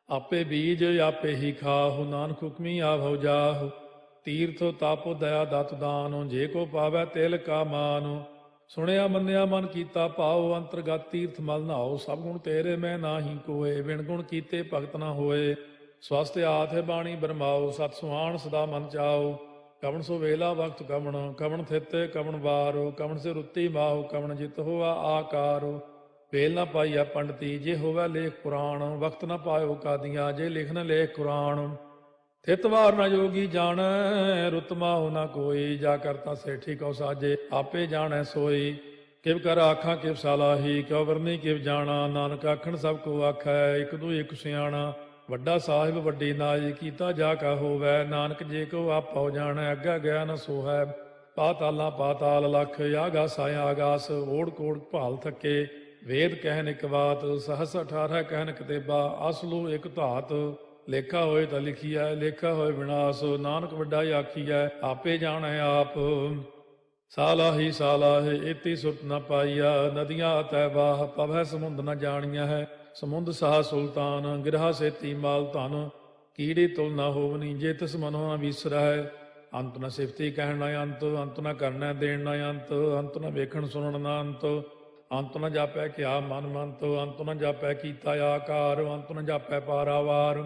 Speaker 8: ਆਪੇ ਬੀਜ ਆਪੇ ਹੀ ਖਾਹੋ, ਨਾਨਕ ਹੁਕਮੀ ਆਵੋ ਜਾਹੋ। ਤੀਰਥ ਤਪ ਦਇਆ ਦਤ ਦਾਨੋ, ਜੇ ਕੋ ਪਾਵੈ ਤਿਲ ਕਾ ਮਾਨੋ। ਸੁਣਿਆ ਮੰਨਿਆ ਮਨ ਕੀਤਾ ਭਾਉ, ਅੰਤਰਗਤ ਤੀਰਥ ਮਲ ਨਹਾਓ। ਸਭ ਗੁਣ ਤੇਰੇ ਮੈਂ ਨਾਹੀ ਕੋਏ, ਬਿਨ ਗੁਣ ਕੀਤੇ ਭਗਤ ਨਾ ਹੋਏ। ਸਵਸਤ ਆਥ ਬਾਣੀ ਬਰਮਾਓ, ਸਤ ਸੁਹਾਣ ਸਦਾ ਮਨ ਚਾਓ। ਕਵਣ ਸੋ ਵੇਲਾ ਵਕਤ ਕਵਣ, ਕਵਣ ਥਿਤ ਕਵਣ ਵਾਰੋ। ਕਵਣ ਸੇ ਰੁੱਤੀ ਮਾਹੋ, ਕਵਣ ਜਿਤ ਹੋਆ ਆਕਾਰੋ। ਵੇਲ ਨਾ ਪਾਈਆ ਪੰਡਤੀ, ਜੇ ਹੋਵੈ ਲੇਖ ਪੁਰਾਣ। ਵਕਤ ਨਾ ਪਾਇਓ ਕਾਦੀਆਂ, ਜੇ ਲਿਖਨ ਲੇਖ ਕੁਰਾਨ। ਥਿਤ ਵਾਰ ਨਾ ਜੋਗੀ ਜਾਣੈ, ਰੁੱਤ ਮਾਹੁ ਨਾ ਕੋਈ। ਜਾ ਕਰਤਾ ਸੇਠੀ ਕਉ ਸਾਜੇ, ਆਪੇ ਜਾਣੈ ਸੋਈ। ਕਿਵ ਕਰ ਆਖਾਂ ਕਿਵ ਸਾਲਾਹੀ, ਕਿਉ ਵਰਨੀ ਕਿਵ ਜਾਣਾ। ਨਾਨਕ ਆਖਣ ਸਭ ਕੋ ਆਖੈ, ਇਕ ਦੂ ਇਕ ਸਿਆਣਾ। ਵੱਡਾ ਸਾਹਿਬ ਵੱਡੀ ਨਾਈ, ਕੀਤਾ ਜਾ ਕਾ ਹੋਵੈ। ਨਾਨਕ ਜੇ ਕੋ ਆਪਉ ਜਾਣੈ, ਅੱਗਾ ਗਿਆ ਨ ਸੋਹੈ। ਪਾਤਾਲਾਂ ਪਾਤਾਲ ਲਖ, ਆਗਾਸਾਂ ਆਗਾਸ। ਓੜ ਕੋੜ ਭਾਲ ਥੱਕੇ, ਵੇਦ ਕਹਿਨ ਇਕ ਬਾਤ। ਸਹਸ 18 ਕਹਿਨ ਕਤੇਬਾ, ਅਸਲੂ ਇਕ ਧਾਤ। ਲੇਖਾ ਹੋਏ ਤਾਂ ਲਿਖੀਐ, ਲੇਖਾ ਹੋਏ ਵਿਨਾਸ਼। ਨਾਨਕ ਵੱਡਾ ਆਖੀਐ, ਆਪੇ ਜਾਣੈ ਆਪ। ਸਾਲਾਹੀ ਸਾਲਾਹੇ, ਇਤੀ ਸੁਰਤ ਨ ਪਾਈਆ। ਨਦੀਆਂ ਅਤੈ ਬਾਹ, ਪਵੈ ਸਮੁੰਦ ਨ ਜਾਣੀਆ ਹੈ। ਸਮੁੰਦ ਸਾਹ ਸੁਲਤਾਨ, ਗਿਰਹਾ ਸੇਤੀ ਮਾਲ ਧਨ। ਕੀੜੀ ਤੁਲ ਨ ਹੋਵਨੀ, ਜੇ ਤਿਸ ਮਨੋ ਨ ਵਿਸਰੈ। ਅੰਤ ਨ ਸਿਫਤੀ ਕਹਿਣ ਨ ਅੰਤ, ਅੰਤ ਨ ਕਰਨੈ ਦੇਣ ਨ ਅੰਤ। ਅੰਤ ਨ ਵੇਖਣ ਸੁਣਨ ਨ ਅੰਤ, ਅੰਤ ਨ ਜਾਪੈ ਕਿਆ ਮਨ ਮੰਤ। ਅੰਤ ਨ ਜਾਪੈ ਕੀਤਾ ਆਕਾਰ, ਅੰਤ ਨ ਜਾਪੈ ਪਾਰਾਵਾਰ।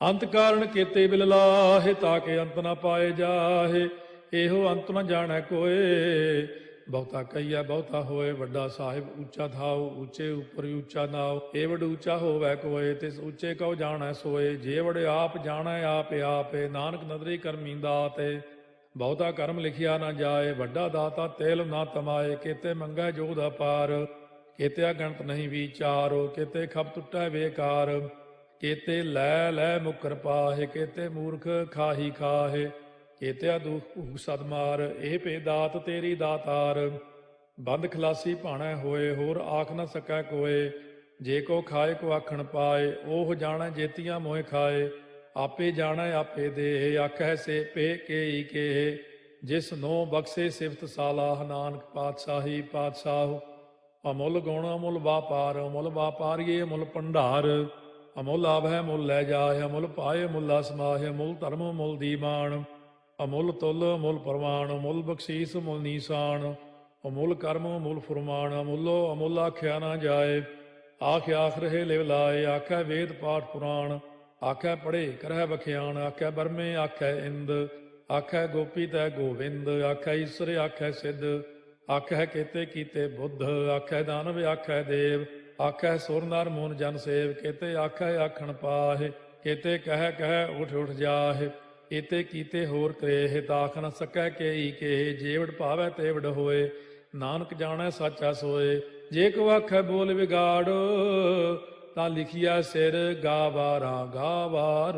Speaker 8: ਅੰਤ ਕਾਰਨ ਕੀਤੇ ਬਿਲ ਲਾਹੇ, ਤਾਕੇ ਅੰਤ ਨ ਪਾਏ ਜਾਹੇ। ਇਹੋ ਅੰਤ ਨ ਜਾਣੈ ਕੋਏ, ਬਹੁਤਾ ਕਹੀਐ ਬਹੁਤਾ ਹੋਏ। ਵੱਡਾ ਸਾਹਿਬ ਉੱਚਾ ਥਾਉ, ਉੱਚੇ ਉੱਪਰ ਉੱਚਾ ਨਾਉ। ਏ ਵਡ ਉੱਚਾ ਹੋਵੈ ਕੋਏ, ਤਿਸ ਉੱਚੇ ਕਉ ਜਾਣੈ ਸੋਏ। ਜੇ ਵਡ ਆਪ ਜਾਣੈ ਆਪੇ ਆਪੇ, ਨਾਨਕ ਨਦਰੀ ਕਰਮੀ ਦਾਤੇ। ਬਹੁਤਾ ਕਰਮ ਲਿਖਿਆ ਨਾ ਜਾਏ, ਵੱਡਾ ਦਾਤਾ ਤੇਲ ਨਾ ਤਮਾਏ। ਕੀਤੇ ਮੰਗੈ ਜੋਧ ਅਪਾਰ, ਕੀਤੇ ਅਗਣਤ ਨਹੀਂ ਵਿਚਾਰੋ। ਕੀਤੇ ਖਪ ਟੁੱਟੈ ਬੇਕਾਰ, ਕੀਤੇ ਲੈ ਲੈ ਮੁਕਰ ਪਾਹੇ। ਕੀਤੇ ਮੂਰਖ ਖਾਹੀ ਖਾਹੇ, ਕੀਤੇ ਦੁਖ ਭੂਖ ਸਦ ਮਾਰ। ਇਹ ਭੇ ਦਾਤ ਤੇਰੀ ਦਾਤਾਰ, ਬੰਦ ਖਲਾਸੀ ਭਾਣੈ ਹੋਏ। ਹੋਰ ਆਖ ਨ ਸਕੈ ਕੋਏ, ਜੇ ਕੋ ਖਾਏ ਕੋ ਆਖਣ ਪਾਏ। ਉਹ ਜਾਣੈ ਜੇਤੀਆਂ ਮੋਹਿ ਖਾਏ, ਆਪੇ ਜਾਣੈ ਆਪੇ ਦੇ। ਆਖੈ ਸੇ ਪੇ ਕੇਈ ਕੇ, ਜਿਸ ਨੋ ਬਖਸ਼ੇ ਸਿਫਤ ਸਾਲਾਹ। ਨਾਨਕ ਪਾਤਸ਼ਾਹੀ ਪਾਤਸ਼ਾਹ, ਅਮੁੱਲ ਗੁਣ ਅਮੁੱਲ ਵਾਪਾਰ। ਅਮੁੱਲ ਵਾਪਾਰੀਏ ਅਮੁੱਲ ਭੰਡਾਰ, ਅਮੁੱਲ ਆਭੈ ਮੁੱਲ ਲੈ ਜਾਏ। ਅਮੁੱਲ ਪਾਏ ਮੁੱਲਾ ਸਮਾਹੇ, ਅਮੁੱਲ ਧਰਮ ਮੁੱਲ ਦੀਵਾਨ। ਅਮੁੱਲ ਤੁਲ ਅਮੁੱਲ ਪ੍ਰਵਾਨ, ਅਮੁੱਲ ਬਖਸ਼ੀਸ ਅਮੁੱਲ ਨੀਸਾਨ। ਅਮੁੱਲ ਕਰਮ ਅਮੁੱਲ ਫੁਰਮਾਨ, ਅਮੁੱਲੋ ਅਮੁੱਲ ਆਖਿਆ ਨਾ ਜਾਏ। ਆਖ ਆਖ ਰਹੇ ਲਿਵ ਲਾਏ, ਆਖੈ ਵੇਦ ਪਾਠ ਪੁਰਾਣ। ਆਖੈ ਪੜ੍ਹੇ ਕਰਹਿ ਬਖਿਆਣ, ਆਖੈ ਬਰਮੇ ਆਖੈ ਇੰਦ। ਆਖੈ ਗੋਪੀ ਤੈ ਗੋਵਿੰਦ, ਆਖੈ ਈਸਰ ਆਖੈ ਸਿੱਧ। ਆਖੈ ਕੀਤੇ ਕੀਤੇ ਬੁੱਧ, ਆਖੈ ਦਾਨਵ ਆਖੈ ਦੇਵ। ਆਖੈ ਸੁਰ ਨਰ ਮੂਨ ਜਨ ਸੇਵ, ਕੀਤੇ ਆਖੈ ਆਖਣ ਪਾਹੇ। ਕੀਤੇ ਕਹਿ ਕਹਿ ਉਠ ਉਠ ਜਾਹੇ, ਕੀਤੇ ਕੀਤੇ ਹੋਰ ਕਰੇਹ। ਤਾਖ ਨ ਸਕੈ ਕੇਈ ਕੇ, ਜੇਵੜ ਭਾਵੈ ਤੇਵੜ ਹੋਏ। ਨਾਨਕ ਜਾਣੈ ਸਾਚਾ ਸੋਏ, ਜੇ ਕੋ ਆਖੈ ਬੋਲ ਵਿਗਾੜ। ਤਾਂ ਲਿਖਿਆ ਸਿਰ ਗਾਵਾਰਾ ਗਾਵਾਰ।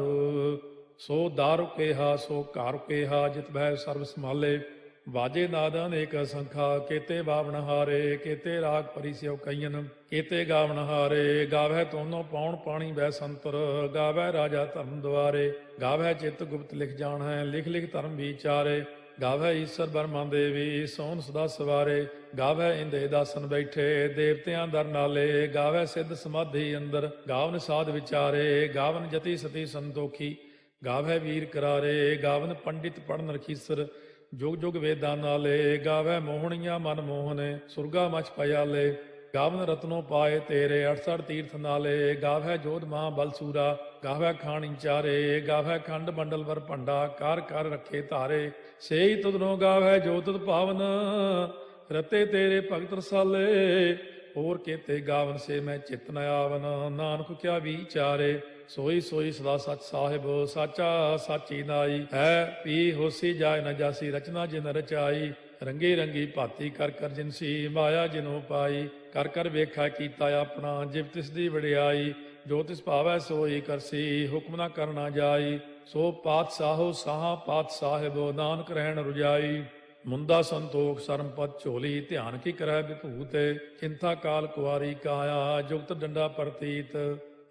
Speaker 8: ਸੋ ਦਾਰੂ ਕੇਹਾ ਸੋ ਘਰ ਕੇਹਾ, ਜਿਤ ਬਹਿ ਸਰਬ ਸੰਭਾਲੇ। ਵਾਜੇ ਨਾਦ ਅਨੇਕ ਸੰਖਾ ਕੇਤੇ ਬਾਵਣ ਹਾਰੇ ਕੇਤੇ ਰਾਗ ਪਰੀ ਸਿਉ ਕਈਨ ਕੇਤੇ ਗਾਵਣ ਹਾਰੇ ਗਾਵੈ ਤੋਨੋ ਪੌਣ ਪਾਣੀ ਬੈ ਸੰਤਰ ਗਾਵੈ ਰਾਜਾ ਧਰਮ ਦੁਆਰੇ ਗਾਵੈ ਚਿਤ ਗੁਪਤ ਲਿਖ ਜਾਣੈ ਲਿਖ ਲਿਖ ਧਰਮ ਵਿਚਾਰੇ ਗਾਵੈ ਈਸ਼ਰ ਬਰਮਾ ਦੇਵੀ ਸੋਨ ਸਦਾ ਸਵਾਰੇ ਗਾਵੈ ਇੰਦੇ ਦਾਸਨ ਬੈਠੇ ਦੇਵਤਿਆਂ ਦਰ ਨਾਲੇ ਗਾਵੈ ਸਿੱਧ ਸਮਾਧੀ ਅੰਦਰ ਗਾਵਨ ਸਾਧ ਵਿਚਾਰੇ ਗਾਵਨ ਜਤੀ ਸਤੀ ਸੰਤੋਖੀ ਗਾਵੈ ਵੀਰ ਕਰਾਰੇ ਗਾਵਨ ਪੰਡਿਤ ਪੜਨ ਰਖੀਸਰ ਜੁਗ ਜੁਗ ਵੇਦਾਂ ਨਾਲੇ ਗਾਵੈ ਮੋਹਣੀਆਂ ਮਨ ਮੋਹਨੇ ਸੁਰਗਾ ਮਛ ਪਿਆਲੇ ਗਾਵਨ ਰਤਨੋ ਪਾਏ ਤੇਰੇ 68 ਤੀਰਥ ਨਾਲੇ ਗਾਵੈ ਜੋਧ ਮਹਾ ਬਲਸੂਰਾ ਗਾਵੈ ਖਾਣੀ ਚਾਰੇ ਗਾਵੈ ਖੰਡ ਮੰਡਲ ਵਰ ਭੰਡਾ ਕਰ ਕਰ ਰੱਖੇ ਧਾਰੇ ਸੇਈ ਤੁਧਨੋ ਗਾਵੈ ਜੋ ਤੁਧ ਭਾਵਨ ਰਤੇ ਤੇਰੇ ਭਗਤ ਰਸਾਲੇ ਹੋਰ ਕੇਤੇ ਗਾਵਨ ਸੇ ਮੈਂ ਚਿਤ ਨ ਆਵਨ ਨਾਨਕ ਕਿਆ ਵਿਚਾਰੇ ਸੋਈ ਸੋਈ ਸਦਾ ਸਚ ਸਾਹਿਬ ਸਾਚਾ ਸਾਚੀ ਨਾਈ ਹੈ ਪੀ ਹੋਸੀ ਜਾਏ ਨ ਜਾਸੀ ਰਚਨਾ ਜਿਨ ਰਚਾਈ ਰੰਗੀ ਰੰਗੀ ਭਾਤੀ ਕਰ ਕਰ ਜਿਨਸੀ ਮਾਇਆ ਜਿਨੋ ਪਾਈ ਕਰ ਕਰ ਵੇਖਾ ਕੀਤਾ ਆਪਣਾ ਜਿਵ ਤਿਸ ਦੀ ਵਡਿਆਈ ਜੋ ਤਿਸ ਭਾਵੈ ਸੋਈ ਕਰਸੀ ਹੁਕਮ ਨਾ ਕਰਨਾ ਜਾਈ ਸੋ ਪਾਤਸ਼ਾਹੋ ਸਾਹਾ ਪਾਤ ਸਾਹਿਬੋ ਨਾਨਕ ਰਹਿਣ ਰੁਜਾਈ ਮੁੰਦਾ ਸੰਤੋਖ ਸਰਮਪਤ ਝੋਲੀ ਧਿਆਨ ਕੀ ਕਰੈ ਵਿਭੂਤ ਚਿੰਤਾ ਕਾਲ ਕੁਆਰੀ ਕਾਇਆ ਜੁਗਤ ਡੰਡਾ ਪ੍ਰਤੀਤ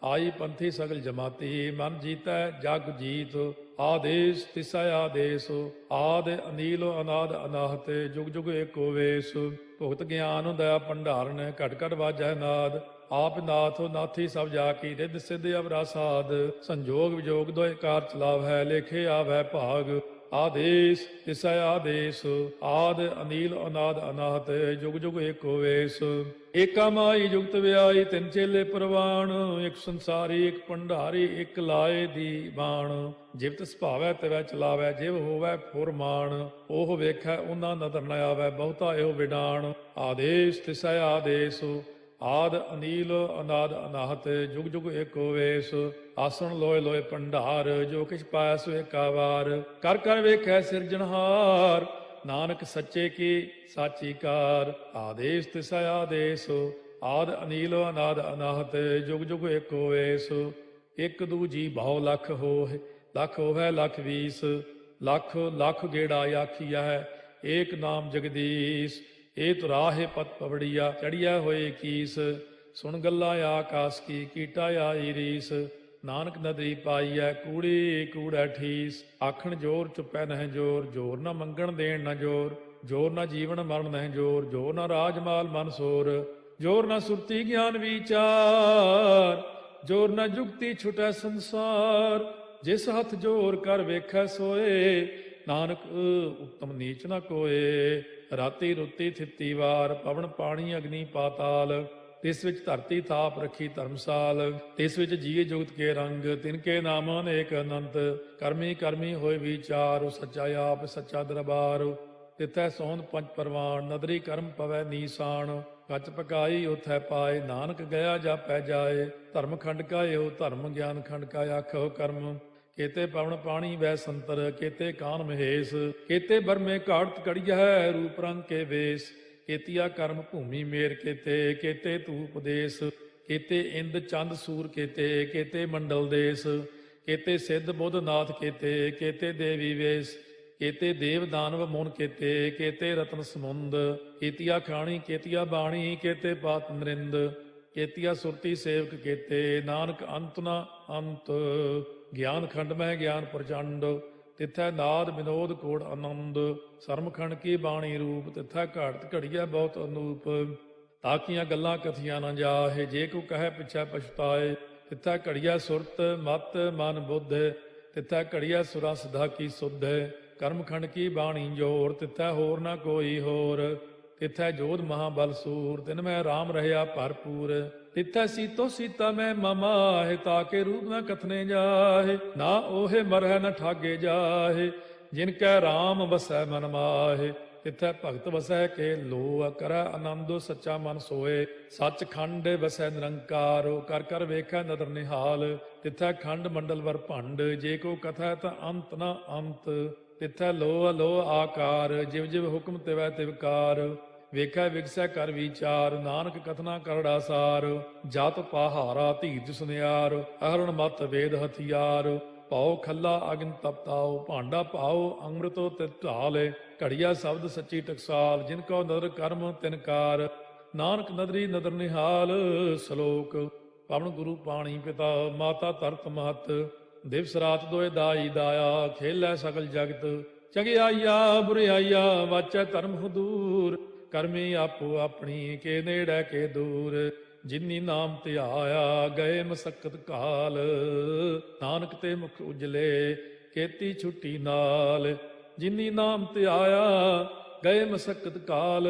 Speaker 8: ਆਈ ਪੰਥੀ ਸਗਲ ਜਮਾਤੀ ਮਨ ਜੀਤੈ ਜਗ ਜੀਤ ਆਦੇਸ਼ ਤਿਸੈ ਆਦੇਸ਼ ਆਦ ਅਨੀਲ ਅਨਾਦ ਅਨਾਹਤ ਜੁਗ ਜੁਗ ਏਕੋ ਵੇਸ ਭੁਗਤ ਗਿਆਨ ਦਇਆ ਭੰਡਾਰਨ ਘਟ ਘਟ ਵਾਜੈ ਨਾਦ ਆਪ ਨਾਥ ਨਾਥੀ ਸਭ ਜਾ ਕੀ ਰਿੱਧ ਸਿੱਧ ਅਵਰਾ ਸਾਧ ਸੰਜੋਗ ਵਿਜੋਗ ਦੋਇ ਕਾਰ ਚਲਾਵ ਹੈ ਲੇਖੇ ਆਵੈ ਭਾਗ ਆਦੇਸ਼ ਤਿਸੈ ਆਦੇਸ਼ ਆਦ ਅਨੀਲ ਅਨਾਦ ਅਨਾਹਤ ਜੁਗ ਜੁਗ ਏਕੋ ਵੇਸ ਏਕਾ ਮਾਈ ਜੁਗਤ ਵਿਆਈ ਤਿੰਨ ਚੇਲੇ ਪ੍ਰਵਾਣ ਇੱਕ ਸੰਸਾਰੀ ਇੱਕ ਭੰਡਾਰੀ ਇੱਕ ਲਾਏ ਦੀ ਬਾਣ ਜਿਵ ਤਿਸ ਭਾਵੈ ਤਿਵੈ ਚਲਾਵੈ ਜਿਵ ਹੋਵੈ ਫੁਰਮਾਨ ਉਹ ਵੇਖੈ ਉਹਨਾਂ ਨਦਰ ਨ ਆਵੈ ਬਹੁਤਾ ਇਹੋ ਵਿਡਾਣ ਆਦੇਸ਼ ਤਿਸੈ ਆਦੇਸ਼ ਆਦ ਅਨੀਲ ਅਨਾਦ ਅਨਾਹਤ ਜੁਗ ਜੁਗ ਏਕੋ ਵੇਸ ਆਸਣ ਲੋਏ ਲੋਏ ਭੰਡਾਰ ਜੋ ਕਿਛ ਪਾਇਆ ਸੋ ਏਕਾ ਵਾਰ ਕਰ ਕਰ ਵੇਖੈ ਸਿਰਜਣਹਾਰ ਨਾਨਕ ਸੱਚੇ ਕੀ ਸਾਚੀ ਕਾਰ ਆਦੇਸ਼ ਤਿਸੈ ਆਦੇਸ਼ ਆਦ ਅਨੀਲ ਅਨਾਦ ਅਨਾਹਤ ਜੁਗ ਜੁਗ ਏਕੋ ਵੇਸ ਇਕ ਦੂਜੀ ਬਹੁ ਲੱਖ ਹੋਏ ਲੱਖ ਹੋਵੇ ਲੱਖ 20 ਲੱਖ ਲੱਖ ਗੇੜਾ ਆਖੀਆ ਹੈ ਏਕ ਨਾਮ ਜਗਦੀਸ਼ ਏ ਤੁਰਾਹੇ ਪਤ ਪਵੜੀਆ ਚੜੀਆ ਹੋਏ ਕੀਸ ਸੁਣ ਗੱਲਾਂ ਆਕਾਸ ਕੀ ਕੀਟਾ ਆਈ ਰੀਸ ਨਾਨਕ ਨਦਰੀ ਪਾਈਐ ਕੂੜੀ ਕੂੜਾ ਠੀਸ ਆਖਣ ਜੋਰ ਚੁੱਪੈ ਨਹਿ ਜੋਰ ਜੋਰ ਨਾ ਮੰਗਣ ਦੇਣ ਨਾ ਜੋਰ ਜੋਰ ਨਾ ਜੀਵਨ ਮਰਨ ਨਹਿ ਜੋਰ ਜੋਰ ਨਾ ਰਾਜਮਾਲ ਮਨ ਸੋਰ ਜੋਰ ਨਾ ਸੁਰਤੀ ਗਿਆਨ ਵਿਚਾਰ ਜੋਰ ਨਾ ਜੁਗਤੀ ਛੁਟੈ ਸੰਸਾਰ ਜਿਸ ਹੱਥ ਜੋਰ ਕਰ ਵੇਖੈ ਸੋਏ ਨਾਨਕ ਉਤਮ ਨੀਚ ਨਾ ਕੋਏ ਰਾਤੀ ਰੁੱਤੀ ਥਿੱਤੀ ਵਾਰ ਪਵਨ ਪਾਣੀ ਅਗਨੀ ਪਾਤਾਲ ਤਿਸ ਵਿੱਚ ਧਰਤੀ ਥਾਪ ਰੱਖੀ ਧਰਮਸਾਲ ਤਿਸ ਵਿੱਚ ਜੀਏ ਜੁਗਤ ਕੇ ਰੰਗ ਤਿਨ ਕੇ ਨਾਮ ਅਨੇਕ ਅਨੰਤ ਕਰਮੀ ਕਰਮੀ ਹੋਏ ਵਿਚਾਰ ਸੱਚਾ ਆਪ ਸੱਚਾ ਦਰਬਾਰ ਤਿਥੈ ਸੋਨ ਪੰਜ ਪਰਵਾਨ ਨਦਰੀ ਕਰਮ ਪਵੈ ਨੀਸਾਨ ਕੱਚ ਪਕਾਈ ਉਥੈ ਪਾਏ ਨਾਨਕ ਗਿਆ ਜਾਪੈ ਜਾਏ ਧਰਮ ਖੰਡ ਕਾ ਇਹੋ ਧਰਮ ਗਿਆਨ ਖੰਡ ਕਾ ਆਖੋ ਕਰਮ ਕੇਤੇ ਪਵਨ ਪਾਣੀ ਵੈ ਸੰਤਰ ਕੇਤੇ ਕਾਨ ਮਹੇਸ਼ ਕੇਤੇ ਬਰਮੇ ਘਾੜਤ ਕੜੀਐ ਰੂਪ ਰੰਗ ਕੇ ਵੇਸ ਕੇਤੀਆ ਕਰਮ ਭੂਮੀ ਮੇਰ ਕੇਤੇ ਕੇਤੇ ਤੂ ਉਪਦੇਸ਼ ਕੇਤੇ ਇੰਦ ਚੰਦ ਸੂਰ ਕੇਤੇ ਕੇਤੇ ਮੰਡਲ ਦੇਸ ਕੇਤੇ ਸਿੱਧ ਬੁੱਧ ਨਾਥ ਕੇਤੇ ਕੇਤੇ ਦੇਵੀ ਵੇਸ ਕੇਤੇ ਦੇਵ ਦਾਨਵ ਮੋਨ ਕੇਤੇ ਕੇਤੇ ਰਤਨ ਸਮੁੰਦ ਕੇਤੀਆ ਖਾਣੀ ਕੇਤੀਆ ਬਾਣੀ ਕੇਤੇ ਪਾਤ ਨਰਿੰਦ ਕੇਤੀਆ ਸੁਰਤੀ ਸੇਵਕ ਕੇਤੇ ਨਾਨਕ ਅੰਤ ਨਾ ਅੰਤ ਗਿਆਨ ਖੰਡ ਮਹਿ ਗਿਆਨ ਪ੍ਰਚੰਡ ਤਿੱਥੈ ਨਾਦ ਵਿਨੋਦ ਕੋੜ ਆਨੰਦ ਸਰਮਖੰਡ ਕੀ ਬਾਣੀ ਰੂਪ ਤਿੱਥੈ ਘਾੜਤ ਘੜੀਐ ਬਹੁਤ ਅਨੂਪ ਤਾਕੀਆਂ ਗੱਲਾਂ ਕਥੀਆਂ ਨਾ ਜਾਹੇ ਜੇ ਕੋ ਕਹੈ ਪਿਛੈ ਪਛਤਾਏ ਤਿੱਥੈ ਘੜੀਐ ਸੁਰਤ ਮਤ ਮਨ ਬੁੱਧ ਤਿੱਥੈ ਘੜੀਐ ਸੁਰਾ ਸਦਾ ਕੀ ਸੁਧ ਕਰਮਖੰਡ ਕੀ ਬਾਣੀ ਜੋਰ ਤਿੱਥੈ ਹੋਰ ਨਾ ਕੋਈ ਹੋਰ ਤਿੱਥੈ ਜੋਧ ਮਹਾਬਲ ਸੂਰ ਤਿਨ ਮੈਂ ਰਾਮ ਰਹਿਆ ਭਰਪੂਰ ਤਿੱਥੈ ਸੀਤੋ ਸੀਤਾ ਮੈਂ ਮਮਾਹਿ ਤਾਕੇ ਰੂਪ ਨਾ ਕਥਨੇ ਜਾਹੇ ਨਾ ਓਹੇ ਮਰਹਿ ਨ ਠਾਗੇ ਜਾਹੇ ਜਿਨ ਕੈ ਰਾਮ ਵਸੈ ਮਨ ਮਾਹੇ ਤਿੱਥੈ ਭਗਤ ਵਸੈ ਕੇ ਲੋ ਕਰੈ ਆਨੰਦੋ ਸੱਚਾ ਮਨ ਸੋਏ ਸੱਚ ਖੰਡ ਵਸੈ ਨਿਰੰਕਾਰ ਕਰ ਕਰ ਵੇਖੈ ਨਦਰ ਨਿਹਾਲ ਤਿੱਥੈ ਖੰਡ ਮੰਡਲ ਵਰ ਭੰਡ ਜੇ ਕੋ ਕਥੈ ਤਾਂ ਅੰਤ ਨਾ ਅੰਤ ਤਿੱਥੈ ਲੋ ਅਲੋ ਆਕਾਰ ਜਿਵ ਜਿਵ ਹੁਕਮ ਤਿਵੈ ਤਿਵਕਾਰ ਵੇਖੈ ਵਿਗਸੈ ਕਰ ਵਿਚਾਰ ਨਾਨਕ ਕਥਨਾ ਕਰੜਾ ਸਾਰ ਜਤ ਪਹਾਰਾ ਧੀਰਜ ਸੁਨਿਆਰ ਅਹਰਣ ਮਤ ਵੇਦ ਹਥਿਆਰ ਪਾਓ ਖੱਲਾ ਅਗਨ ਤਪਤਾਓ ਭਾਂਡਾ ਪਾਓ ਅੰਮ੍ਰਿਤੋ ਤਿਤ ਢਾਲੇ ਘੜੀਆ ਸ਼ਬਦ ਸੱਚੀ ਟਕਸਾਲ ਜਿਨ ਕੋ ਨਦਰ ਕਰਮ ਤਿਨਕਾਰ ਨਾਨਕ ਨਦਰੀ ਨਦਰ ਨਿਹਾਲ ਸ਼ਲੋਕ ਪਵਨ ਗੁਰੂ ਪਾਣੀ ਪਿਤਾ ਮਾਤਾ ਧਰਤ ਮਹਤ ਦਿਵਸ ਰਾਤ ਦੋਇ ਦਾਈ ਦਾਇਆ ਖੇਲੈ ਸਗਲ ਜਗਤ ਚੰਗਿਆਈਆ ਬੁਰਿਆਈਆ ਵਾਚੈ ਧਰਮ ਹਦੂਰ ਕਰਮੀ ਆਪੋ ਆਪਣੀ ਕੇ ਨੇੜੇ ਕੇ ਦੂਰ ਜਿਨੀ ਨਾਮ ਧਿਆਇਆ ਗਏ ਮਸਕਤ ਕਾਲ ਨਾਨਕ ਤੇ ਮੁਖ ਉਜਲੇ ਕੀਤੀ ਛੁੱਟੀ ਨਾਲ ਜਿਨੀ ਨਾਮ ਧਿਆਇਆ ਗਏ ਮਸਕਤ ਕਾਲ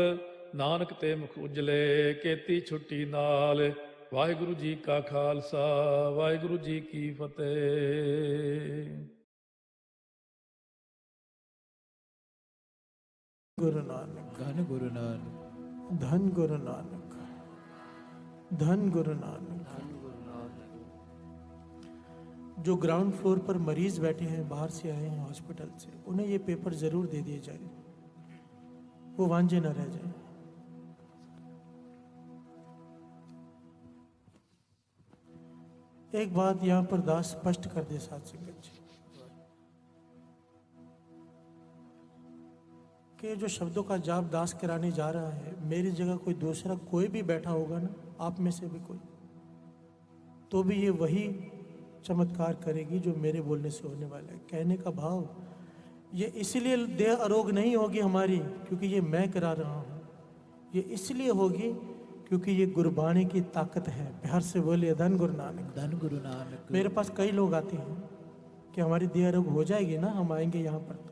Speaker 8: ਨਾਨਕ ਤੇ ਮੁਖ ਉਜਲੇ ਕੀਤੀ ਛੁੱਟੀ ਨਾਲ ਵਾਹਿਗੁਰੂ ਜੀ ਕਾ ਖਾਲਸਾ ਵਾਹਿਗੁਰੂ ਜੀ ਕੀ ਫਤਿਹ।
Speaker 3: गुरु नानक
Speaker 4: ਧੰਨ ਗੁਰੂ ਨਾਨਕ
Speaker 3: धन गुरु नानक धन गुरु नानक। जो ग्राउंड फ्लोर पर मरीज बैठे हैं, बाहर से आए हैं हॉस्पिटल से, उन्हें ये पेपर जरूर दे दिए जाए, वो वांझे न रह जाए। एक बात यहां पर दास स्पष्ट कर दे साथ संगत जी कि जो शब्दों का जाप दास कराने जा रहा है, मेरी जगह कोई दूसरा कोई भी बैठा होगा ना, आप में से भी कोई, तो भी ये वही चमत्कार करेगी जो मेरे बोलने से होने वाला है। कहने का भाव ये इसलिए देह अरोग नहीं होगी हमारी क्योंकि ये मैं करा रहा हूँ, ये इसलिए होगी क्योंकि ये गुरबाणी की ताकत है। प्यार से बोलिए धन गुरु नानक।
Speaker 4: ਧੰਨ ਗੁਰੂ ਨਾਨਕ।
Speaker 3: मेरे पास कई लोग आते हैं कि हमारी देह अरोग हो जाएगी ना, हम आएंगे यहाँ पर, तो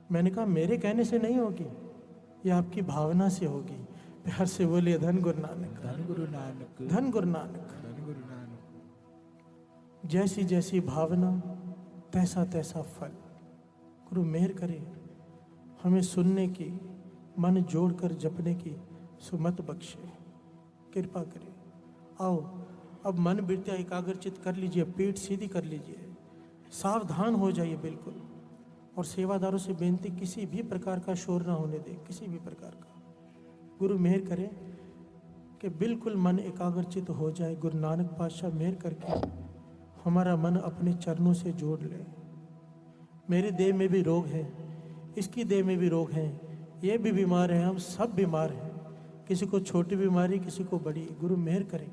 Speaker 3: मैंने कहा मेरे कहने से नहीं होगी, ये आपकी भावना से होगी। प्यार से बोलिए धन गुरु नानक।
Speaker 4: ਧੰਨ ਗੁਰੂ ਨਾਨਕ।
Speaker 3: धन गुरु नानक।
Speaker 4: ਧੰਨ ਗੁਰੂ ਨਾਨਕ।
Speaker 3: जैसी जैसी भावना तैसा तैसा फल। गुरु मेहर करे हमें सुनने की, मन जोड़कर जपने की सुमत बख्शे, कृपा करे। आओ अब मन बिरतिया एकाग्रचित कर लीजिए, पीठ सीधी कर लीजिए, सावधान हो जाइए बिल्कुल। और सेवादारों से बेनती, किसी भी प्रकार का शोर ना होने दे, किसी भी प्रकार का। गुरु मेहर करे कि बिल्कुल मन एकाग्रचित हो जाए। गुरु नानक पातशाह मेहर करके हमारा मन अपने चरणों से जोड़ ले। मेरे देह में भी रोग है, इसकी देह में भी रोग है, ये भी बीमार है, हम सब बीमार हैं, किसी को छोटी बीमारी, किसी को बड़ी। गुरु मेहर करे,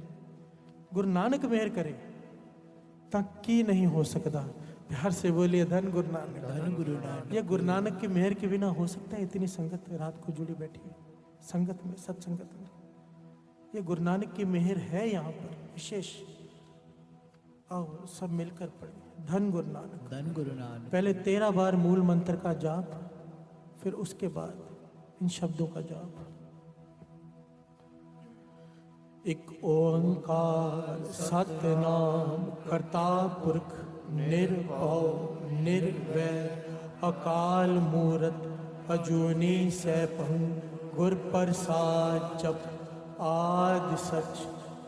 Speaker 3: गुरु नानक मेहर करे, तक की नहीं हो सकता। प्यार से बोलिए धन गुरु नानक।
Speaker 4: ਧੰਨ ਗੁਰੂ ਨਾਨਕ।
Speaker 3: ये गुरु नानक की मेहर के बिना हो सकता है? इतनी संगत रात को जुड़ी बैठी है, संगत में, सत्संगत में। ये गुरु नानक की मेहर है यहाँ पर विशेष। आओ सब मिलकर पढ़े धन गुरु नानक।
Speaker 4: ਧੰਨ ਗੁਰੂ ਨਾਨਕ।
Speaker 3: पहले 13 बार मूल मंत्र का जाप, फिर उसके बाद इन शब्दों का जाप। एक ओंकार सतनाम करता पुरख निर्भव निर्वैर अकाल मूरत अजूनी सैभं गुर प्रसाद जप। आदि सच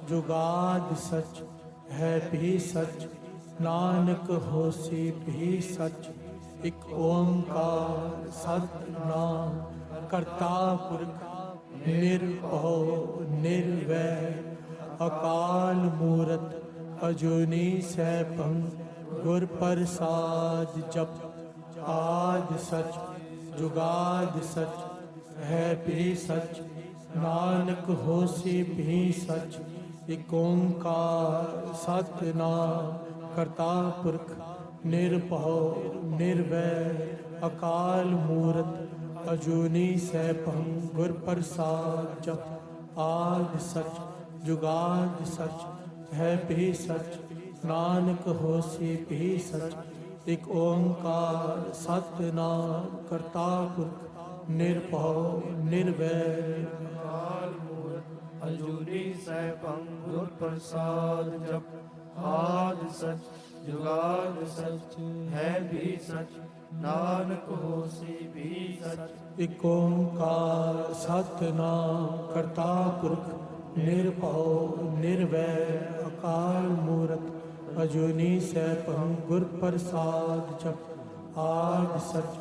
Speaker 3: जुगाद सच है भी सच, नानक होसी भी सच। एक ओंकार सतनाम करता पुरख निर्भव निर्वैर अकाल मूरत अजूनी सैभं गुर प्रसाद जप। आदि सच जुगाद सच है भी सच, नानक होसी भी सच। एक ओंकार सतनाम करता पुरख निर्भव निर्वैर अकाल मूरत अजूनी सैभं गुर प्रसाद जप। आदि सच जुगाद सच है भी सच, नानक होसी भी सच। एक ओंकार सतनाम करता पुरख निर्भव निर्वैर
Speaker 5: अजूनी सैभं गुर प्रसाद जप। आदि सच जुगाद सच है भी सच, नानक होसी भी सच।
Speaker 3: एक ओंकार सतनाम करता पुरख निर्भव निर्वैर अकाल मूरत अजूनी सैभं गुर प्रसाद जप। आदि सच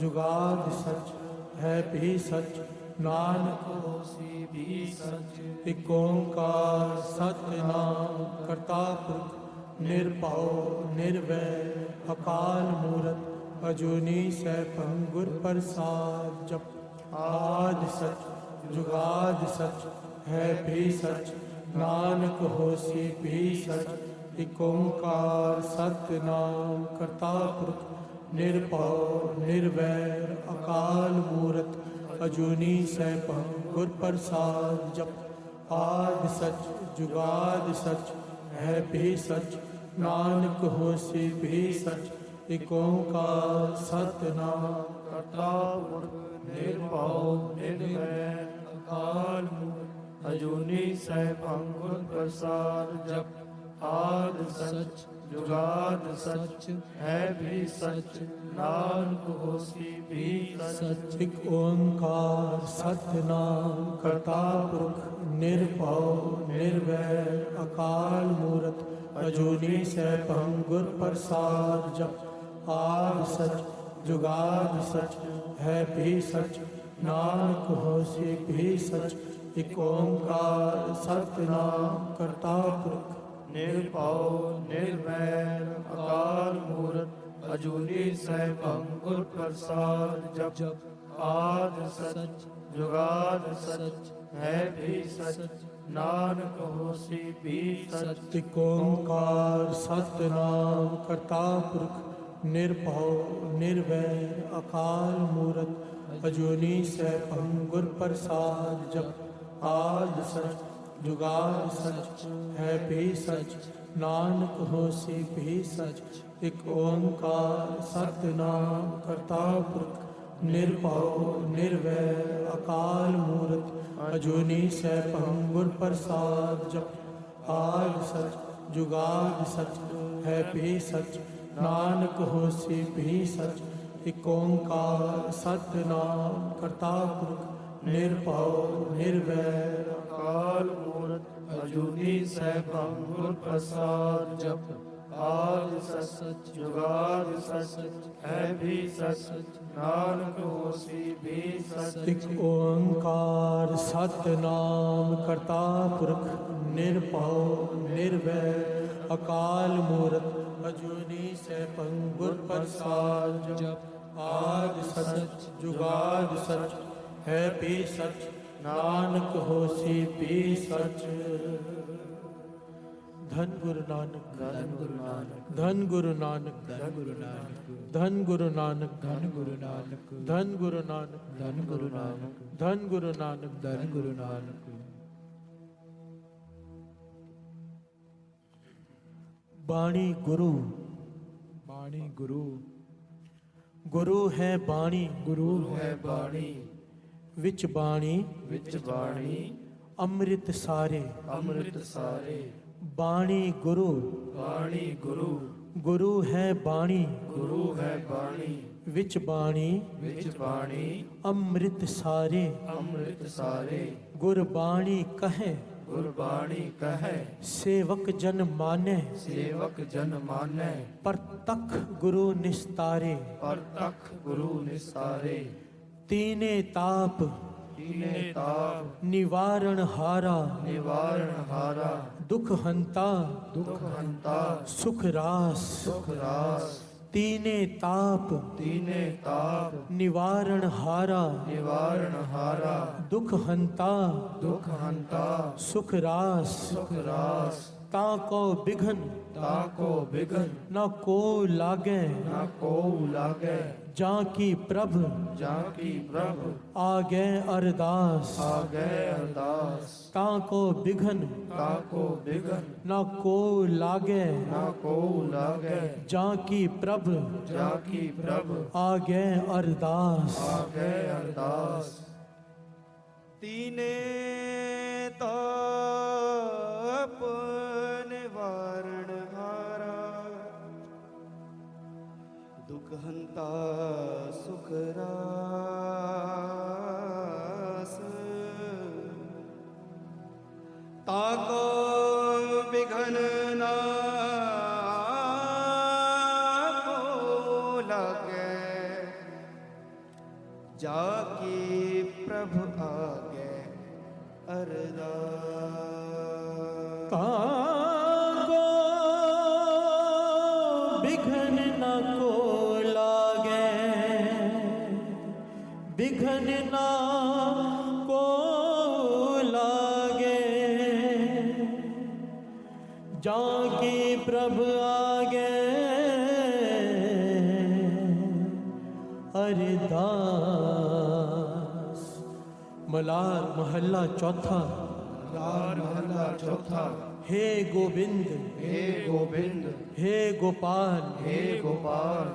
Speaker 3: जुगाद सच है भी सच, नानक होसी भी सच। एक ओंकार सतनाम करता पुरख ਨਿਰਭਉ ਨਿਰਵੈਰ ਅਕਾਲ ਮੂਰਤ ਅਜੂਨੀ ਸੈਭੰ ਗੁਰ ਪ੍ਰਸਾਦ ਜਪ ਆਦਿ ਸਚ ਜੁਗਾਦਿ ਸਚ ਹੈ ਵੀ ਸਚ ਨਾਨਕ ਹੋਸੀ ਵੀ ਸਚ ਇਕ ਓੰਕਾਰ ਸਤਿਨਾਮ ਕਰਤਾ ਪੁਰਖ ਨਿਰਭਉ ਨਿਰਵੈਰ ਅਕਾਲ ਮੂਰਤ ਅਜੂਨੀ ਸੈਭੰ ਗੁਰ ਪ੍ਰਸਾਦ ਜਪ ਆਦਿ ਸਚ ਜੁਗਾਦਿ ਸਚ ਹੈ ਵੀ ਸਚ ਨਾਨਕ ਹੋਸੀ ਵੀ ਸਚ ਇਕ ਓੰਕਾਰ ਸਤਿਨਾਮ
Speaker 5: ਕਰਤਾ ਪੁਰਖ ਨਿਰਭਉ ਨਿਰਵੈਰ ਅਕਾਲ ਮੂਰਤ ਅਜੂਨੀ ਸੈਭੰ ਗੁਰ ਪ੍ਰਸਾਦ ਜਪ ਆਦਿ ਸਚ ਜੁਗਾਦ ਸਚ ਹੈ ਵੀ ਸਚ ਨਾਨਕ ਹੋਸੀ ਵੀ ਸਚ
Speaker 3: ਇਕ ਓੰਕਾਰ ਸਤਿਨਾਮ ਕਰਤਾ ਪੁਰਖ ਨਿਰਭਉ ਨਿਰਵੈਰ ਅਕਾਲ ਮੂਰਤ ਅਜੂਨੀ ਸੈਭੰ ਗੁਰ ਪ੍ਰਸਾਦ ਜਪ ਆਦਿ ਸਚ ਜੁਗਾਦ ਸਚ ਹੈ ਵੀ ਸਚ ਨਾਨਕ ਹੋਸੀ ਵੀ ਸਚ ਇਕ ਓੰਕਾਰ ਸਤਿਨਾਮ ਕਰਤਾ ਪੁਰਖ
Speaker 5: ਨਿਰਭਉ ਨਿਰਵੈਰ ਅਕਾਲ ਮੂਰਤ ਅਜੂਨੀ ਸੈਭੰ ਗੁਰ ਪ੍ਰਸਾਦ ਜਪ ਆਦਿ ਸਚ ਜੁਗਾਦ ਸਚ ਹੈ ਵੀ ਸਚ ਨਾਨਕ ਹੋਸੀ ਵੀ ਸਚ
Speaker 3: ਇਕ ਓੰਕਾਰ ਸਤਿਨਾਮ ਕਰਤਾ ਪੁਰਖ ਨਿਰਭਉ ਨਿਰਵੈਰ ਅਕਾਲ ਮੂਰਤ ਅਜੂਨੀ ਸੈਭੰ ਗੁਰ ਪ੍ਰਸਾਦ ਜਪ ਆਦਿ ਸਚ ਜੁਗਾਦ ਸਚ ਹੈ ਵੀ ਸਚ ਨਾਨਕ ਹੋਸੀ ਵੀ ਸਚ ਇਕ ਓੰਕਾਰ ਸਤਿਨਾਮ ਕਰਤਾ ਪੁਰਖ ਨਿਰਭਉ ਨਿਰਵੈਰ ਅਕਾਲ ਮੂਰਤ ਅਜੂਨੀ ਸੈਭੰ ਗੁਰ ਪ੍ਰਸਾਦ ਜਪ ਆਦਿ ਸਚ ਜੁਗਾਦ ਸਚ ਹੈ ਵੀ ਸਚ ਨਾਨਕ ਹੋਸੀ ਵੀ ਸਚ ਇਕ ਓੰਕਾਰ ਸਤਿਨਾਮ ਕਰਤਾ ਪੁਰਖ ਨਿਰਭਉ ਨਿਰਵੈਰ
Speaker 5: ਅਕਾਲ ਮੂਰਤ ਅਜੂਨੀ ਸੈਭੰ ਗੁਰ ਪ੍ਰਸਾਦ ਜਪ ਆਦਿ ਸਚ ਜੁਗਾਦ ਸਚ ਹੈ ਵੀ ਸਚ ਨਾਨਕ ਹੋਸੀ ਵੀ ਸਚ
Speaker 3: ਇਕ ਓੰਕਾਰ ਸਤਿਨਾਮ ਕਰਤਾ ਪੁਰਖ ਨਿਰਭਉ ਨਿਰਵੈਰ ਅਕਾਲ ਮੂਰਤ ਅਜੂਨੀ ਸੈਭੰ ਗੁਰ ਪ੍ਰਸਾਦ ਜਪ ਆਦਿ ਸਚ ਜੁਗਾਦ ਸਚ ਹੈ ਵੀ ਸਚ ਨਾਨਕ ਹੋਸੀ ਵੀ ਸਚ ਧੰਨ ਗੁਰੂ ਨਾਨਕ
Speaker 5: ਧੰਨ ਗੁਰੂ ਨਾਨਕ
Speaker 3: ਧੰਨ ਗੁਰੂ ਨਾਨਕ
Speaker 4: ਧੰਨ ਗੁਰੂ ਨਾਨਕ
Speaker 3: ਧੰਨ ਗੁਰੂ ਨਾਨਕ
Speaker 4: ਧੰਨ ਗੁਰੂ ਨਾਨਕ
Speaker 3: ਧੰਨ ਗੁਰੂ ਨਾਨਕ
Speaker 4: ਧੰਨ ਗੁਰੂ ਨਾਨਕ
Speaker 3: ਧੰਨ ਗੁਰੂ ਨਾਨਕ
Speaker 4: ਧੰਨ ਗੁਰੂ ਨਾਨਕ
Speaker 3: ਬਾਣੀ ਗੁਰੂ
Speaker 4: ਬਾਣੀ ਗੁਰੂ
Speaker 3: ਗੁਰੂ ਹੈ ਬਾਣੀ
Speaker 4: ਗੁਰੂ
Speaker 5: ਹੈ ਬਾਣੀ
Speaker 3: ਵਿੱਚ ਬਾਣੀ
Speaker 5: ਵਿੱਚ ਬਾਣੀ
Speaker 3: ਅੰਮ੍ਰਿਤ ਸਾਰੇ
Speaker 5: ਅੰਮ੍ਰਿਤ ਸਾਰੇ
Speaker 3: ਬਾਣੀ ਗੁਰੂ
Speaker 5: ਬਾਣੀ ਗੁਰੂ
Speaker 3: ਗੁਰੂ ਹੈ ਬਾਣੀ
Speaker 5: ਗੁਰੂ ਹੈ ਬਾਣੀ
Speaker 3: ਵਿੱਚ ਬਾਣੀ
Speaker 5: ਵਿੱਚ ਬਾਣੀ
Speaker 3: ਅੰਮ੍ਰਿਤ ਸਾਰੇ
Speaker 5: ਅੰਮ੍ਰਿਤ ਸਾਰੇ
Speaker 3: ਗੁਰਬਾਣੀ ਕਹੈ
Speaker 5: ਗੁਰਬਾਣੀ ਕਹੈ
Speaker 3: ਸੇਵਕ ਜਨ ਮਾਨੈ
Speaker 5: ਸੇਵਕ ਜਨ ਮਾਨੈ
Speaker 3: ਪ੍ਰਤੱਖ ਗੁਰੂ ਨਿਸਤਾਰੇ
Speaker 5: ਪ੍ਰਤੱਖ ਗੁਰੂ ਨਿਸਤਾਰੇ
Speaker 3: ਤੀਨੇ ਤਾਪ
Speaker 5: ਤੀਨੇ ਤਾਪ
Speaker 3: ਨਿਵਾਰਣ ਹਾਰਾ
Speaker 5: ਨਿਵਾਰਣ ਹਾਰਾ
Speaker 3: ਦੁਖ ਹੰਤਾ
Speaker 5: ਦੁਖ ਹੰਤਾ
Speaker 3: ਸੁਖ ਰਾਸ
Speaker 5: ਸੁਖ ਰਾਸ
Speaker 3: ਤੀਨੇ ਤਾਪ
Speaker 5: ਤੀਨੇ ਤਾਪ
Speaker 3: ਨਿਵਾਰਣ ਹਾਰਾ
Speaker 5: ਨਿਵਾਰਣ ਹਾਰਾ
Speaker 3: ਦੁਖ ਹੰਤਾ
Speaker 5: ਦੁਖ ਹੰਤਾ
Speaker 3: ਸੁਖ ਰਾਸ
Speaker 5: ਸੁਖ ਰਾਸ
Speaker 3: ਤਾ ਕੋ ਬਿਘਨ
Speaker 5: ਤਾ ਕੋ ਬਿਗਨ
Speaker 3: ਨਾ ਕੋ ਲਾਗੈ
Speaker 5: ਨਾ ਕੋ ਲਾਗੈ
Speaker 3: ਜਾਂ ਕੀ ਪ੍ਰਭ
Speaker 5: ਜਾਂ ਕੀ ਪ੍ਰਭ
Speaker 3: ਆਗੈ ਅਰਦਾਸ
Speaker 5: ਆ ਗਏ ਅਰਦਾਸ
Speaker 3: ਤਾ ਕੋ ਬਿਘਨ
Speaker 5: ਤਾ ਕੋ ਬਿਗਨ
Speaker 3: ਨਾ ਕੋ ਲਾਗੈ
Speaker 5: ਨਾ ਕੋ ਲਾਗੈ
Speaker 3: ਜਾਂ ਕੀ ਪ੍ਰਭ
Speaker 5: ਜਾਂ ਕੀ ਪ੍ਰਭ
Speaker 3: ਆਗੈ ਅਰਦਾਸ
Speaker 5: ਆ ਗਏ ਅਰਦਾਸ
Speaker 1: ਤੀਨੇ ਤਾਪ ਨਿਵਾਰਣ ਹਾਰਾ ਦੁਖ ਹੰਤਾ ਸੁਖ ਰਾਸ ਤਾਕੋ ਬਿਘਨ ਨਾ ਕੋ ਲਾਗੈ ਜਾ ਕੀ ਪ੍ਰਭ ਆਗੇ ਅਰਦਾਸ
Speaker 3: ਤਾਗੋ जाके प्रभु आगे अरदास। मलार महल्ला चौथा।
Speaker 5: लाल महला चौथा।
Speaker 3: हे गोविंद
Speaker 5: हे गोविंद
Speaker 3: हे गोपाल
Speaker 5: हे गोपाल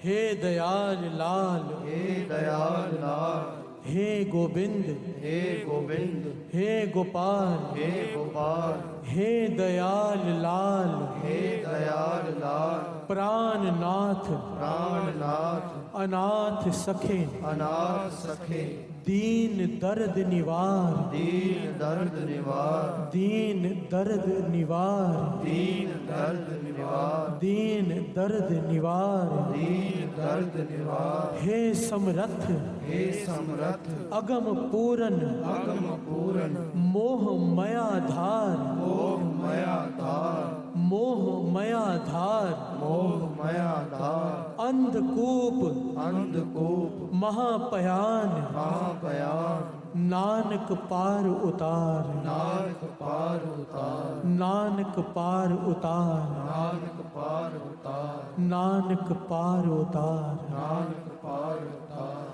Speaker 3: हे दयाल लाल
Speaker 5: हे दयाल लाल
Speaker 3: हे गोविंद
Speaker 5: हे गोविंद
Speaker 3: हे गोपाल
Speaker 5: हे गोपाल
Speaker 3: हे दयाल लाल
Speaker 5: हे दयाल लाल
Speaker 3: प्राणनाथ
Speaker 5: प्राणनाथ
Speaker 3: अनाथ सखे
Speaker 5: अनाथ सखे
Speaker 3: दीन दर्द निवार
Speaker 5: दीन दर्द निवार
Speaker 3: दीन दर्द निवार
Speaker 5: दीन दर्द निवार
Speaker 3: दीन दर्द निवार
Speaker 5: दीन दर्द निवार
Speaker 3: हे समरथ
Speaker 5: हे समरथ
Speaker 3: अगम पूरन
Speaker 5: अगम पूरन
Speaker 3: मोह मयाधार
Speaker 5: मोह मया धार
Speaker 3: मोह मयाधार
Speaker 5: मोह मया धार
Speaker 3: अंधकूप
Speaker 5: अंधकूप
Speaker 3: महापयान
Speaker 5: महापयान
Speaker 3: नानक पार उतार
Speaker 5: नानक पार उतार
Speaker 3: नानक पार उतार
Speaker 5: नानक पार उतार
Speaker 3: नानक पार उतार
Speaker 5: नानक पार उतार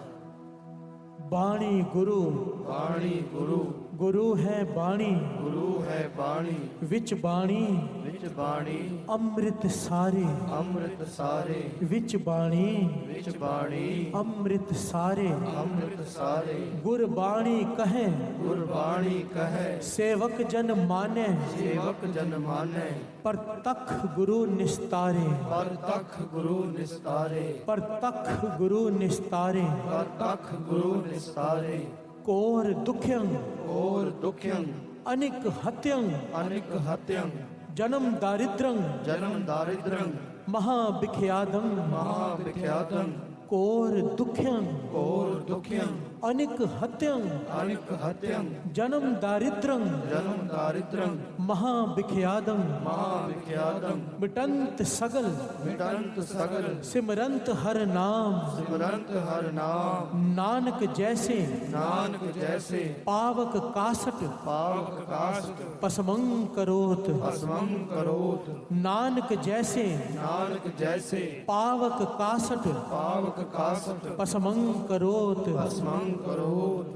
Speaker 3: बाणी गुरु
Speaker 5: वाणी गुरु
Speaker 3: गुरु है बाणी
Speaker 5: गुरु है वाणी
Speaker 3: विच बाणी
Speaker 5: विच वाणी
Speaker 3: अमृत सारे
Speaker 5: अमृत सारे
Speaker 3: विच बाणी
Speaker 5: विच वाणी
Speaker 3: अमृत सारे
Speaker 5: अमृत सारे
Speaker 3: गुरबाणी कहे
Speaker 5: गुरबाणी कहे
Speaker 3: सेवक जन माने
Speaker 5: सेवक जन माने
Speaker 3: पर तख गुरु निस्तारे
Speaker 5: पर तख गुरु निस्तारे
Speaker 3: पर तख गुरु निस्तारे
Speaker 5: पर तख गुरु निस्तारे
Speaker 3: कोर दुख्यं
Speaker 5: और दुख्यं
Speaker 3: अनिक हत्यं
Speaker 5: अनिक हत्यं
Speaker 3: जन्म दारिद्रं
Speaker 5: जन्म दारिद्रं
Speaker 3: महाविख्यातम
Speaker 5: महाविख्यातं
Speaker 3: कोर दुख्यं
Speaker 5: और दुख्यं
Speaker 3: अनिक हत्यं
Speaker 5: अनिक हत्यं
Speaker 3: जन्म दारिद्रं
Speaker 5: जन्म दारिद्रं
Speaker 3: महाविख्यातम
Speaker 5: महाविख्यातं
Speaker 3: मिटंत सगल
Speaker 5: मिटंत सगल
Speaker 3: सिमरंत हर नाम
Speaker 5: सिमरंत हर नाम
Speaker 3: नानक जैसे
Speaker 5: नानक जैसे
Speaker 3: पावक कासट
Speaker 5: पावक काष्ट
Speaker 3: पसमं करोत
Speaker 5: भस्मं करोत
Speaker 3: नानक जैसे
Speaker 5: नानक जैसे
Speaker 3: पावक कासट
Speaker 5: पावक काष्ट
Speaker 3: पसमं करोत
Speaker 5: भस्मं करोत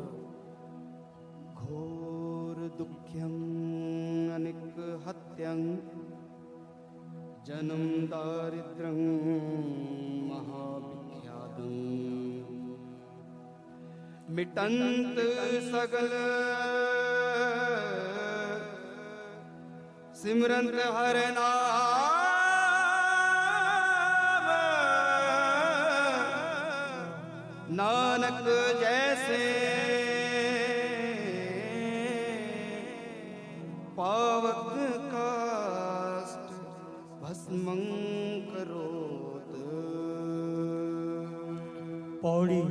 Speaker 1: घोर दुःख्यं अनिक हत्यं जन्म दारिद्र्यं महाविख्यातं मिटंत सगल सिमरंत हर नाम नानक जैसे पावक काष्ट भस्मं करोत।
Speaker 3: पौड़ी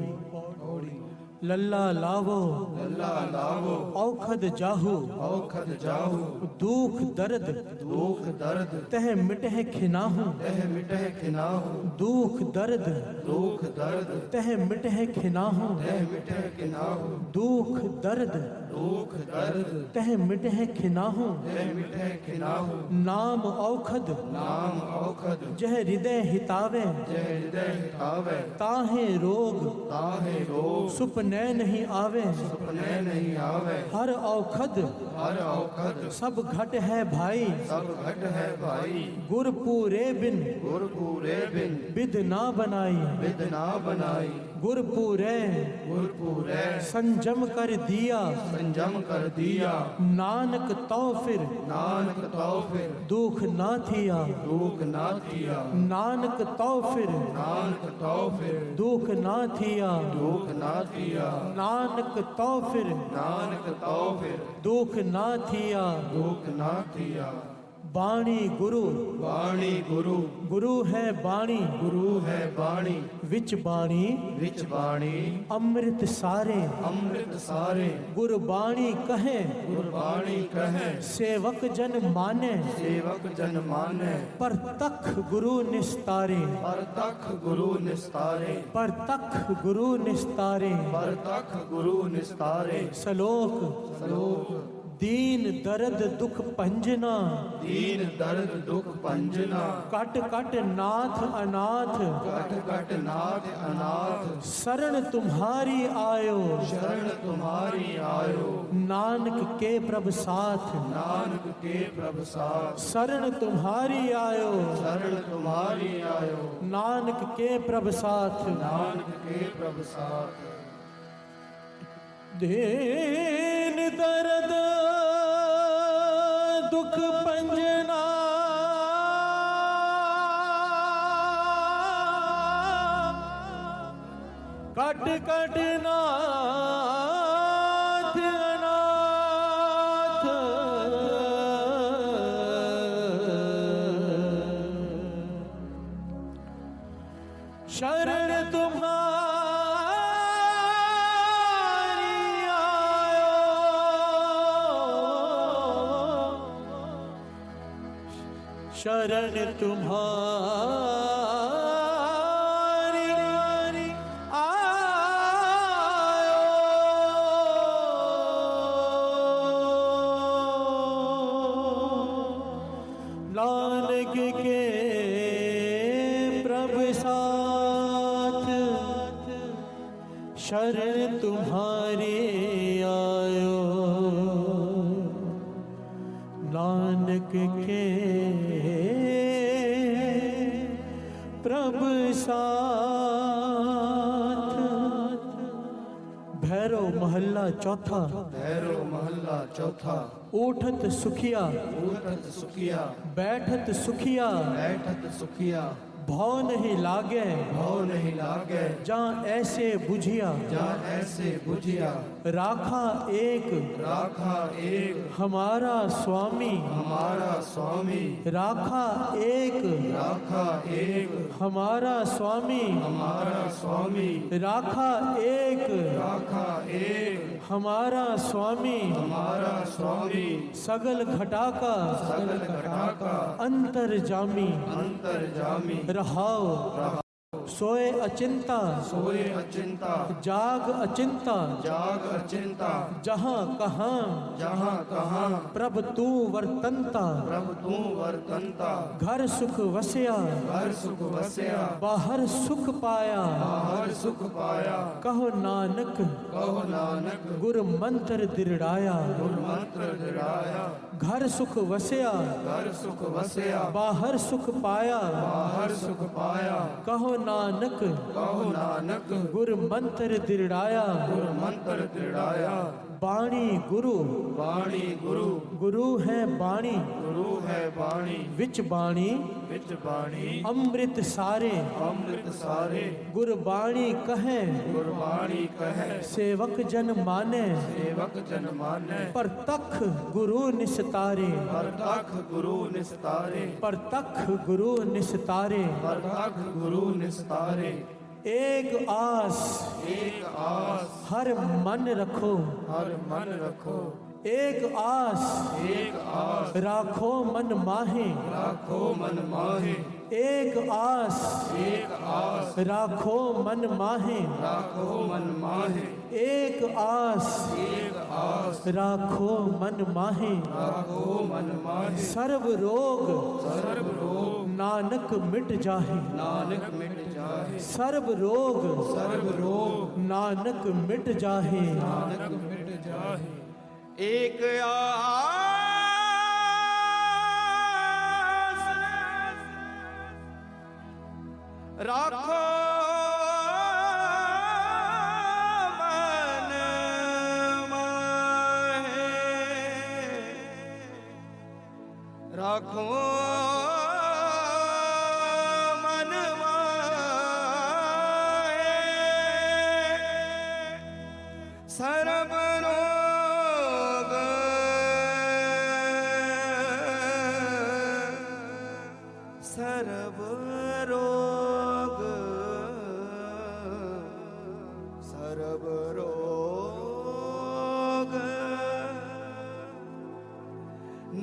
Speaker 3: लल्ला लावो
Speaker 5: लल्ला लावो
Speaker 3: औखद जाहू
Speaker 5: औखद जाहू
Speaker 3: दुख दर्द
Speaker 5: दुख दर्द
Speaker 3: तह मिटह खिनाहू
Speaker 5: तह मिटह खिनाहू
Speaker 3: दुख दर्द
Speaker 5: दुख दर्द
Speaker 3: तह मिटह खिनाहू
Speaker 5: तह मिटह खिनाहू
Speaker 3: दुख दर्द
Speaker 5: दुख दर्द
Speaker 3: तह मिटह खिनाहू
Speaker 5: तह मिटह खिनाहू
Speaker 3: नाम औखद
Speaker 5: नाम औखद
Speaker 3: जह हृदय हितावे
Speaker 5: जय हृदय हितावे
Speaker 3: ताहे रोग
Speaker 5: ताहे रोग
Speaker 3: सुपने नहीं आवे
Speaker 5: सपने नहीं आवे
Speaker 3: हर औखद
Speaker 5: हर औखद
Speaker 3: सब घट है भाई
Speaker 5: सब घट है भाई
Speaker 3: गुर पूरे बिन
Speaker 5: गुर पूरे बिन
Speaker 3: विद ना बनाई
Speaker 5: विद ना बनाई
Speaker 3: गुर पूरे
Speaker 5: गुर पूरे
Speaker 3: संजम कर दिया
Speaker 5: संजम कर दिया
Speaker 3: नानक तो फिर
Speaker 5: नानक तो फिर
Speaker 3: दुख ना थिया
Speaker 5: दुख ना थिया
Speaker 3: नानक तो फिर
Speaker 5: नानक तो फिर
Speaker 3: दुख ना थिया
Speaker 5: दुख ना थिया
Speaker 3: नानक तो फिर
Speaker 5: नानक तो फिर
Speaker 3: दुख ना थिया
Speaker 5: दुख ना थिया
Speaker 3: बाणी गुरु
Speaker 5: वाणी गुरु
Speaker 3: गुरु है बाणी
Speaker 5: गुरु है वाणी
Speaker 3: विच बाणी
Speaker 5: विच वाणी
Speaker 3: अमृत सारे
Speaker 5: अमृत सारे
Speaker 3: गुरबाणी कहे
Speaker 5: गुरबाणी कहे
Speaker 3: सेवक जन माने
Speaker 5: सेवक जन माने
Speaker 3: पर तख गुरु निस्तारे
Speaker 5: पर तख गुरु निस्तारे
Speaker 3: पर तख गुरु निस्तारे
Speaker 5: पर तख गुरु निस्तारे
Speaker 3: सलोक
Speaker 5: श्लोक
Speaker 3: दीन दर्द दुख पंजना,
Speaker 5: दीन दर्द दुख पंजना,
Speaker 3: कट कट नाथ अनाथ,
Speaker 5: कट कट नाथ अनाथ,
Speaker 3: शरण तुम्हारी आयो,
Speaker 5: शरण तुम्हारी आयो,
Speaker 3: नानक के प्रभ साथ,
Speaker 5: नानक के प्रभ साथ,
Speaker 3: शरण तुम्हारी आयो,
Speaker 5: शरण तुम्हारी आयो,
Speaker 3: नानक के प्रभ साथ,
Speaker 5: नानक के प्रभ साथ।
Speaker 3: दीन दर्द दुख पंजना, कट कट नाथ अनाथ, शरण तुम्हारी आयो, शरण तुम्हारी नानक के प्रभ साथ, शरण तुम्हारे आयो, नानक के प्रभ साथ। भैरव महल्ला चौथा।
Speaker 5: भैरव महल्ला चौथा।
Speaker 3: उठत सुखिया,
Speaker 5: उठत सुखिया,
Speaker 3: बैठत सुखिया,
Speaker 5: बैठत सुखिया,
Speaker 3: भौ नहीं लागे,
Speaker 5: भव नहीं लागे,
Speaker 3: जहाँ ऐसे बुझिया,
Speaker 5: जा ऐसे बुझिया,
Speaker 3: राखा एक,
Speaker 5: राखा एक,
Speaker 3: हमारा स्वामी,
Speaker 5: हमारा स्वामी,
Speaker 3: राखा एक,
Speaker 5: राखा एक,
Speaker 3: हमारा स्वामी,
Speaker 5: हमारा स्वामी,
Speaker 3: राखा एक,
Speaker 5: राखा एक,
Speaker 3: हमारा स्वामी,
Speaker 5: हमारा स्वामी,
Speaker 3: सगल घटा का,
Speaker 5: सगल घटा का,
Speaker 3: अंतर्जामी,
Speaker 5: अंतर्जामी,
Speaker 3: रहाओ, सोए अचिंता,
Speaker 5: सोए अचिंता,
Speaker 3: जाग अचिंता,
Speaker 5: जाग अचिंता,
Speaker 3: जहाँ कहाँ,
Speaker 5: जहाँ कहाँ,
Speaker 3: प्रभ तू वर्तनता,
Speaker 5: प्रभु तू वर्तनता,
Speaker 3: घर सुख वसया,
Speaker 5: घर सुख वसया,
Speaker 3: बाहर सुख पाया,
Speaker 5: बाहर सुख पाया,
Speaker 3: कहो नानक,
Speaker 5: कहो नानक,
Speaker 3: गुर मंत्र दृढ़ाया,
Speaker 5: गुर मंत्र दृढ़ाया,
Speaker 3: घर सुख वसया,
Speaker 5: घर सुख वसया,
Speaker 3: बाहर सुख पाया,
Speaker 5: बाहर सुख पाया,
Speaker 3: कहो नानक,
Speaker 5: कहो नानक,
Speaker 3: गुर मंत्र दृढ़ाया,
Speaker 5: गुर मंत्र दृढ़ाया,
Speaker 3: बाणी गुरु,
Speaker 5: वाणी गुरु,
Speaker 3: गुरु है बाणी,
Speaker 5: गुरु है वाणी,
Speaker 3: विच बाणी,
Speaker 5: विच वाणी,
Speaker 3: अमृत सारे,
Speaker 5: अमृत सारे,
Speaker 3: गुरबाणी कहे,
Speaker 5: गुरबाणी कहे,
Speaker 3: सेवक जन माने,
Speaker 5: सेवक जन माने,
Speaker 3: परतख गुरु निस्तारे,
Speaker 5: परतख गुरु निस्तारे,
Speaker 3: परतख गुरु निस्तारे,
Speaker 5: परतख गुरु निस्तारे,
Speaker 3: एक आस,
Speaker 5: एक आस,
Speaker 3: हर मन रखो,
Speaker 5: हर मन रखो,
Speaker 3: एक आस,
Speaker 5: एक आस,
Speaker 3: राखो मन माहे,
Speaker 5: राखो मन माहे,
Speaker 3: एक आस,
Speaker 5: एक आस,
Speaker 3: राखो मन माहे,
Speaker 5: राखो मन माहे,
Speaker 3: एक आस,
Speaker 5: एक आस,
Speaker 3: राखो मन माहे,
Speaker 5: राखो मन माहे,
Speaker 3: सर्व रोग,
Speaker 5: सर्व रोग,
Speaker 3: नानक मिट जाहे,
Speaker 5: नानक मिट जाहे,
Speaker 3: सर्व रोग,
Speaker 5: सर्व रोग,
Speaker 3: नानक मिट जाहे,
Speaker 5: नानक मिट जाहे,
Speaker 1: एक आस राखो मन माहे, राखो मन माहे, सर्व रोग सर्व रोग सर्व रोग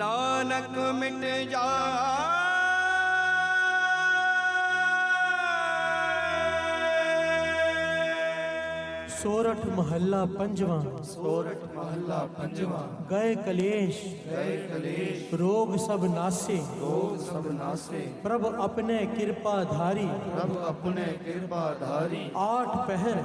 Speaker 1: नानक मिट
Speaker 3: सोरठ महल्ला पंजवा।
Speaker 1: सोरठ महला पंजवा।
Speaker 3: गए कलेश
Speaker 1: गए कलेश
Speaker 3: रोग सब नासे।
Speaker 1: रोग सब नासे।
Speaker 3: प्रभ अपने कृपा धारी।
Speaker 1: प्रभ अपने कृपा धारी।
Speaker 3: आठ पहर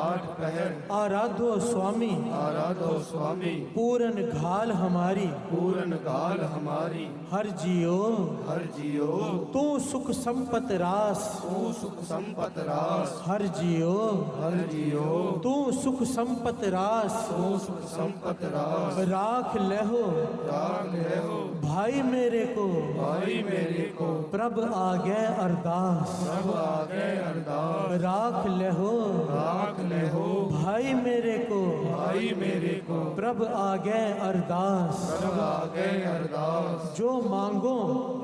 Speaker 1: आठ पहर
Speaker 3: आराधो स्वामी।
Speaker 1: आराधो स्वामी।
Speaker 3: पूरन घाल हमारी।
Speaker 1: पूरन गाल हमारी।
Speaker 3: हर जियो
Speaker 1: हर जियो
Speaker 3: तू सुख संपत रास।
Speaker 1: तू सुख संपत रास।
Speaker 3: हर जियो
Speaker 1: हर जियो
Speaker 3: तू सुख संपत रास।
Speaker 1: तू सुख संपत रास।
Speaker 3: राख लेहो
Speaker 1: राग रहो
Speaker 3: भाई मेरे को।
Speaker 1: भाई मेरे को।
Speaker 3: प्रभ आगे अरदास।
Speaker 1: प्रभ आगे अरदास।
Speaker 3: राख लेहो
Speaker 1: राख ले हो
Speaker 3: भाई मेरे को।
Speaker 1: भाई मेरे को।
Speaker 3: प्रभ आगे अरदास।
Speaker 1: प्रभ आगे अरदास।
Speaker 3: जो मांगो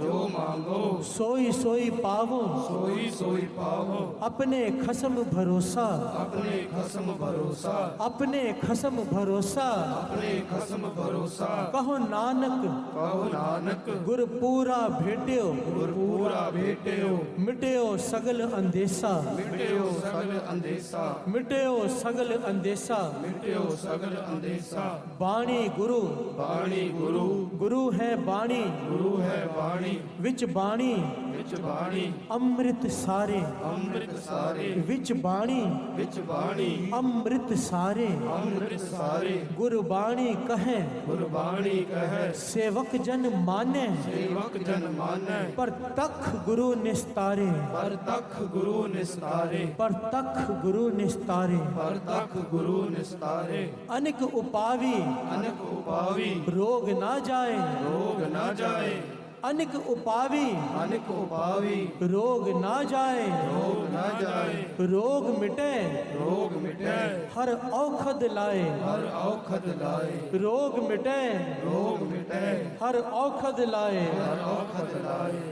Speaker 1: जो मांगो
Speaker 3: सोई सोई पावो।
Speaker 1: सोई सोई पाओ।
Speaker 3: अपने खसम भरोसा।
Speaker 1: अपने खसम भरोसा।
Speaker 3: अपने खसम भरोसा।
Speaker 1: अपने खसम भरोसा।
Speaker 3: कहो नानक
Speaker 1: कहो नानक
Speaker 3: गुर पूरा भेट्यो।
Speaker 1: गुर पूरा भेट्यो।
Speaker 3: मिट्यो सगल अंदेशा।
Speaker 1: मिट्यो सगल अंदेशा।
Speaker 3: मिट्यो सगल अंदेशा।
Speaker 1: मिट्यो सगल अंदेशा।
Speaker 3: बाणी गुरु
Speaker 1: बाणी गुरु।
Speaker 3: गुरु है बाणी।
Speaker 1: गुरु है बाणी।
Speaker 3: विच बाणी
Speaker 1: विच बाणी।
Speaker 3: अमृत सारे।
Speaker 1: अमृत सारे।
Speaker 3: विच बाणी
Speaker 1: विच बाणी।
Speaker 3: अमृत सारे।
Speaker 1: अमृत सारे।
Speaker 3: गुरबाणी कहे
Speaker 1: गुरबाणी कहे
Speaker 3: सेवक जन माने।
Speaker 1: सेवक जन माने।
Speaker 3: पर तख गुरु निस्तारे।
Speaker 1: पर तख गुरु निस्तारे।
Speaker 3: पर तख गुरु निस्तारे।
Speaker 1: पर तख गुरु निस्तारे।
Speaker 3: अनिक उपावी
Speaker 1: अनक उपावी
Speaker 3: रोग ना जाए।
Speaker 1: रोग न जाए।
Speaker 3: अनिक उपावी
Speaker 1: अनक उपावी
Speaker 3: रोग ना जाए।
Speaker 1: रोग न जाए।
Speaker 3: रोग मिटे
Speaker 1: रोग मिटे।
Speaker 3: हर औखद लाए।
Speaker 1: हर औखद लाए।
Speaker 3: रोग मिटे
Speaker 1: रोग मिटे।
Speaker 3: हर औखद लाए।
Speaker 1: हर औखद लाए।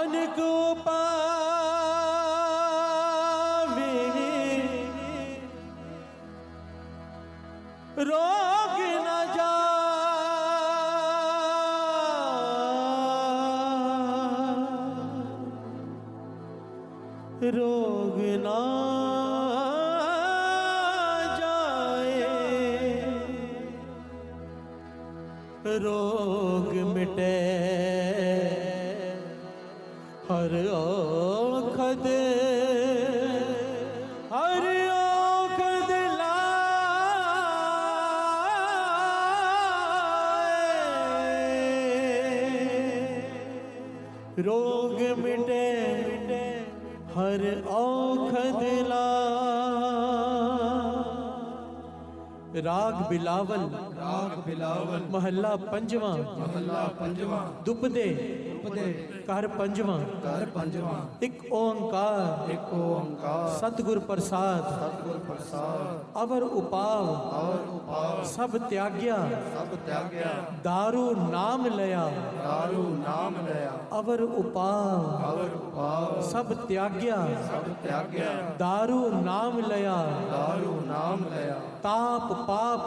Speaker 3: अनिक उपावी रोग न जाए। रोग ना जाए। रोग मिटे हर औखद। हर औखद लाए। रोग मिटे हर औखद लाए। राग बिलावल
Speaker 1: राग बिलावल
Speaker 3: महल्ला पंजवा।
Speaker 1: महला पंजवा।
Speaker 3: दुपदे
Speaker 1: उपदे
Speaker 3: कर पंजवा।
Speaker 1: कर पंजवा।
Speaker 3: एक ओंकार
Speaker 1: एक ओंकार।
Speaker 3: सतगुर प्रसाद।
Speaker 1: सतगुर प्रसाद।
Speaker 3: अवर उपाव
Speaker 1: और उपाव
Speaker 3: सब त्याग्या।
Speaker 1: सब त्याग्या।
Speaker 3: दारू नाम लया।
Speaker 1: दारू नाम लया।
Speaker 3: अवर उपाव
Speaker 1: और उपाव
Speaker 3: सब त्याग्या।
Speaker 1: सब त्याग्या।
Speaker 3: दारू नाम लया।
Speaker 1: दारू नाम लया।
Speaker 3: ताप पाप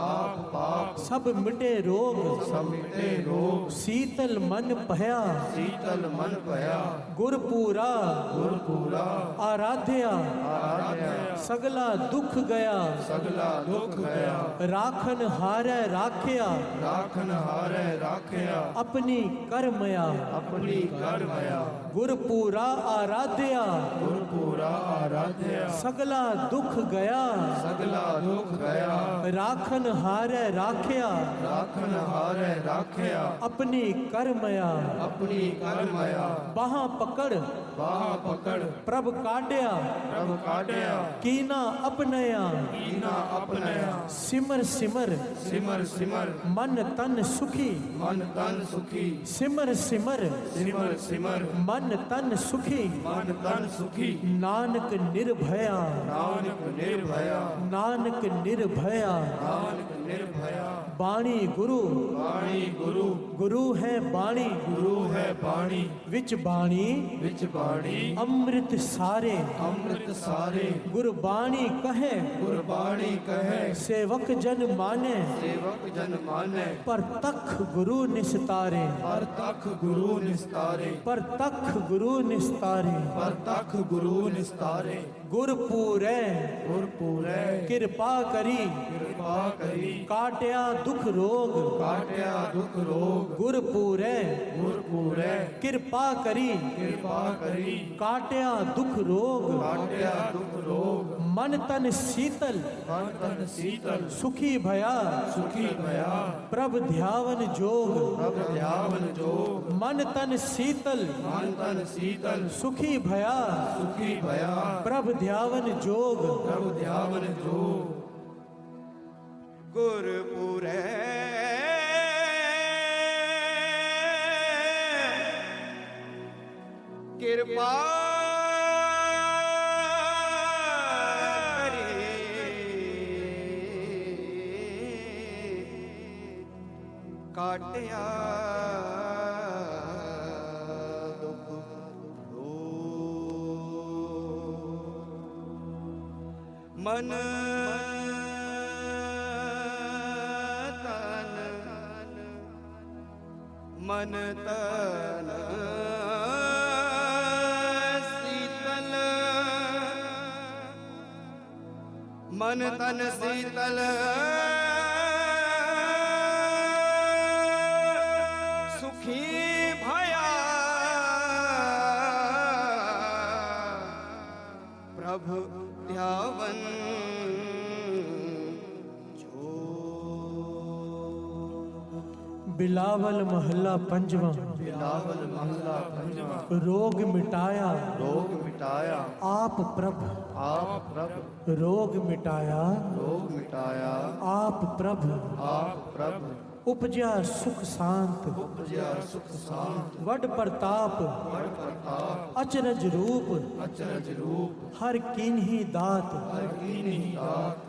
Speaker 1: आप पाप
Speaker 3: सब मिटे रोग।
Speaker 1: सब मिटे रोग।
Speaker 3: शीतल मन भया।
Speaker 1: शीतल मन भया।
Speaker 3: गुरपूरा
Speaker 1: गुरपूरा
Speaker 3: आराध्या।
Speaker 1: आराध्या।
Speaker 3: सगला दुख गया।
Speaker 1: सगला दुख गया।
Speaker 3: राखन हारे राख्या।
Speaker 1: राखन हारे राख्या।
Speaker 3: अपनी कर्मया।
Speaker 1: अपनी कर भया।
Speaker 3: गुरपूरा आराध्या।
Speaker 1: गुरपूरा आराध्या।
Speaker 3: सगला दुख गया।
Speaker 1: सगला दुख गया।
Speaker 3: राखन हारे राख्या।
Speaker 1: राखन हारे राख्या।
Speaker 3: अपनी कर्मया।
Speaker 1: अपनी कर्मया।
Speaker 3: बाह पकड़
Speaker 1: बाह पकड़
Speaker 3: प्रभ काट्या।
Speaker 1: प्रभ काट्या।
Speaker 3: कीना अपनया।
Speaker 1: कीना अपनया।
Speaker 3: सिमर सिमर
Speaker 1: सिमर सिमर
Speaker 3: मन तन सुखी।
Speaker 1: मन तन सुखी।
Speaker 3: सिमर सिमर
Speaker 1: सिमर सिमर
Speaker 3: मन तन सुखी।
Speaker 1: मन तन सुखी।
Speaker 3: नानक निर्भया।
Speaker 1: नानक निर्भया।
Speaker 3: नानक निर्भया।
Speaker 1: नानक निर्भया।
Speaker 3: बाणी गुरु
Speaker 1: वाणी गुरु।
Speaker 3: गुरु है बाणी।
Speaker 1: गुरु है वाणी।
Speaker 3: विच बाणी
Speaker 1: विच वाणी।
Speaker 3: अमृत सारे।
Speaker 1: अमृत सारे।
Speaker 3: गुरबाणी कहे
Speaker 1: गुरबाणी कहे
Speaker 3: से सेवक जन माने
Speaker 1: सेवक जन माने
Speaker 3: पर तख गुरु निस्तारे
Speaker 1: पर तख गुरु निस्तारे
Speaker 3: पर तख गुरु निस्तारे
Speaker 1: पर तख गुरु निस्तारे
Speaker 3: गुरपूरे
Speaker 1: गुरपूरे
Speaker 3: कृपा करी
Speaker 1: कृपा करी
Speaker 3: काटिया दुख रोग
Speaker 1: काटिया दुख रोग
Speaker 3: गुरपूरे
Speaker 1: गुरपूरे
Speaker 3: कृपा करी
Speaker 1: कृपा करी
Speaker 3: काटिया दुख रोग
Speaker 1: काटिया दुख रोग
Speaker 3: मन तन शीतल
Speaker 1: मन तन शीतल
Speaker 3: सुखी भया
Speaker 1: सुखी भया
Speaker 3: प्रभ ध्यावन जोग
Speaker 1: प्रभ ध्यावन जोग
Speaker 3: मन तन शीतल
Speaker 1: मन तन शीतल
Speaker 3: सुखी भया
Speaker 1: सुखी भया
Speaker 3: प्रभ ध्यावन जोग
Speaker 1: प्रभ ध्यावन जोग
Speaker 9: गुरपुरे कृपा काटिया दुख मन तन मन तन शीतल मन तन शीतल सुखी भया प्रभु ध्यावन
Speaker 3: बिलावल महला पंजवा
Speaker 1: बिलावल महला पंजवा
Speaker 3: रोग मिटाया
Speaker 1: रोग मिटाया
Speaker 3: आप प्रभ
Speaker 1: आप प्रभ
Speaker 3: रोग मिटाया
Speaker 1: रोग मिटाया
Speaker 3: आप प्रभ
Speaker 1: आप प्रभ
Speaker 3: उपजा सुख शांत
Speaker 1: उपजा सुख शांत
Speaker 3: वड प्रताप
Speaker 1: बड़ प्रताप
Speaker 3: अचरज रूप
Speaker 1: अचरज रूप
Speaker 3: हर कीन्ही दात
Speaker 1: हर कीन्ही दात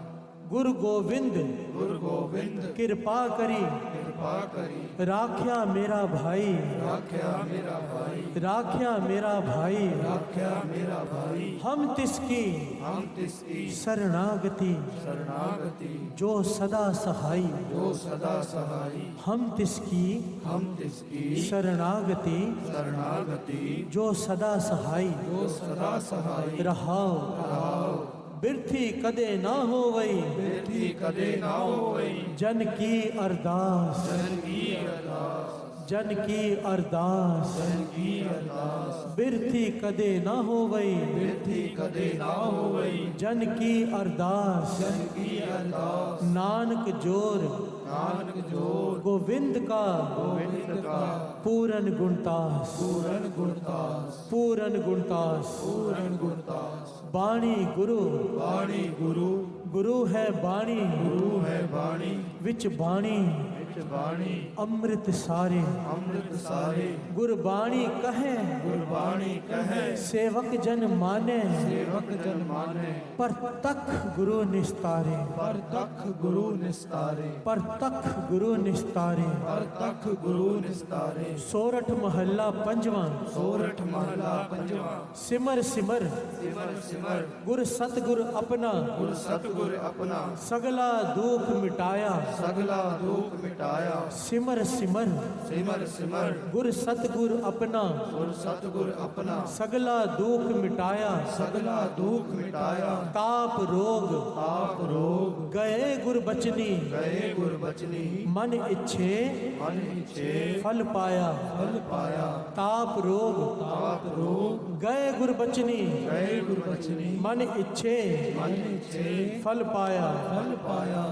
Speaker 3: गुरु गोविंद
Speaker 1: गुरु गोविंद
Speaker 3: कृपा करी
Speaker 1: कृपा करी
Speaker 3: राख्या मेरा भाई
Speaker 1: राख्या मेरा भाई
Speaker 3: राख्या मेरा भाई
Speaker 1: राख्या मेरा भाई
Speaker 3: हम तिसकी
Speaker 1: हम तिसकी
Speaker 3: शरणागति
Speaker 1: शरणागति
Speaker 3: जो सदा सहाई
Speaker 1: जो सदा सहाई
Speaker 3: हम तिसकी
Speaker 1: हम तिसकी
Speaker 3: शरणागति
Speaker 1: शरणागति
Speaker 3: जो सदा सहाई
Speaker 1: जो सदा सहाई
Speaker 3: रहाओ बिरथी कदे ना हो वही
Speaker 1: बेटी कदे ना होई
Speaker 3: जन की अरदास
Speaker 1: जन की अरदास
Speaker 3: जन की अरदास
Speaker 1: जन की अरदास
Speaker 3: बिरथी कदे ना हो वही
Speaker 1: बेटी कदे ना होई
Speaker 3: जन की अरदास
Speaker 1: जन की अरदास
Speaker 3: नानक जोर
Speaker 1: नानक जोर
Speaker 3: गोविंद का
Speaker 1: गोविंद का
Speaker 3: पूरन गुणतास
Speaker 1: पूरन गुणदास
Speaker 3: पूरन गुणतास
Speaker 1: पूरन गुणदास
Speaker 3: बाणी गुरु
Speaker 1: बाणी गुरु
Speaker 3: गुरु है बाणी
Speaker 1: गुरु है बाणी
Speaker 3: विच बाणी
Speaker 1: विच बाणी
Speaker 3: अमृत सारे
Speaker 1: अमृत सारे
Speaker 3: गुरबाणी कहे
Speaker 1: गुरबाणी कहे
Speaker 3: सेवक जन माने
Speaker 1: सेवक जन माने
Speaker 3: पर तख गुरु निस्तारे
Speaker 1: पर तख गुरु निस्तारे
Speaker 3: पर तख गुरु निस्तारे
Speaker 1: पर तख गुरु निस्तारे
Speaker 3: सोरठ महला पंजवा
Speaker 1: सोरठ महला पंजवा
Speaker 3: सिमर सिमर
Speaker 1: सिमर सिमर
Speaker 3: गुर सतगुर अपना
Speaker 1: गुर सतगुर अपना
Speaker 3: सगला दुख मिटाया
Speaker 1: सगला दुख मिटाया
Speaker 3: सिमर सिमर
Speaker 1: सिमर सिमर
Speaker 3: गुर सतगुर अपना
Speaker 1: गुर सतगुर अपना
Speaker 3: सगला दुख मिटाया
Speaker 1: सगला दुख मिटाया
Speaker 3: ताप रोग
Speaker 1: आप रोग
Speaker 3: गए गुर बचनी
Speaker 1: गए गुर बचनी
Speaker 3: मन इच्छे
Speaker 1: मन इच्छे
Speaker 3: फल पाया
Speaker 1: फल पाया
Speaker 3: ताप रोग
Speaker 1: आप रोग
Speaker 3: गए गुर बचनी
Speaker 1: गए गुर बचनी
Speaker 3: मन इच्छे
Speaker 1: मन इच्छे
Speaker 3: फल पाया
Speaker 1: फल पाया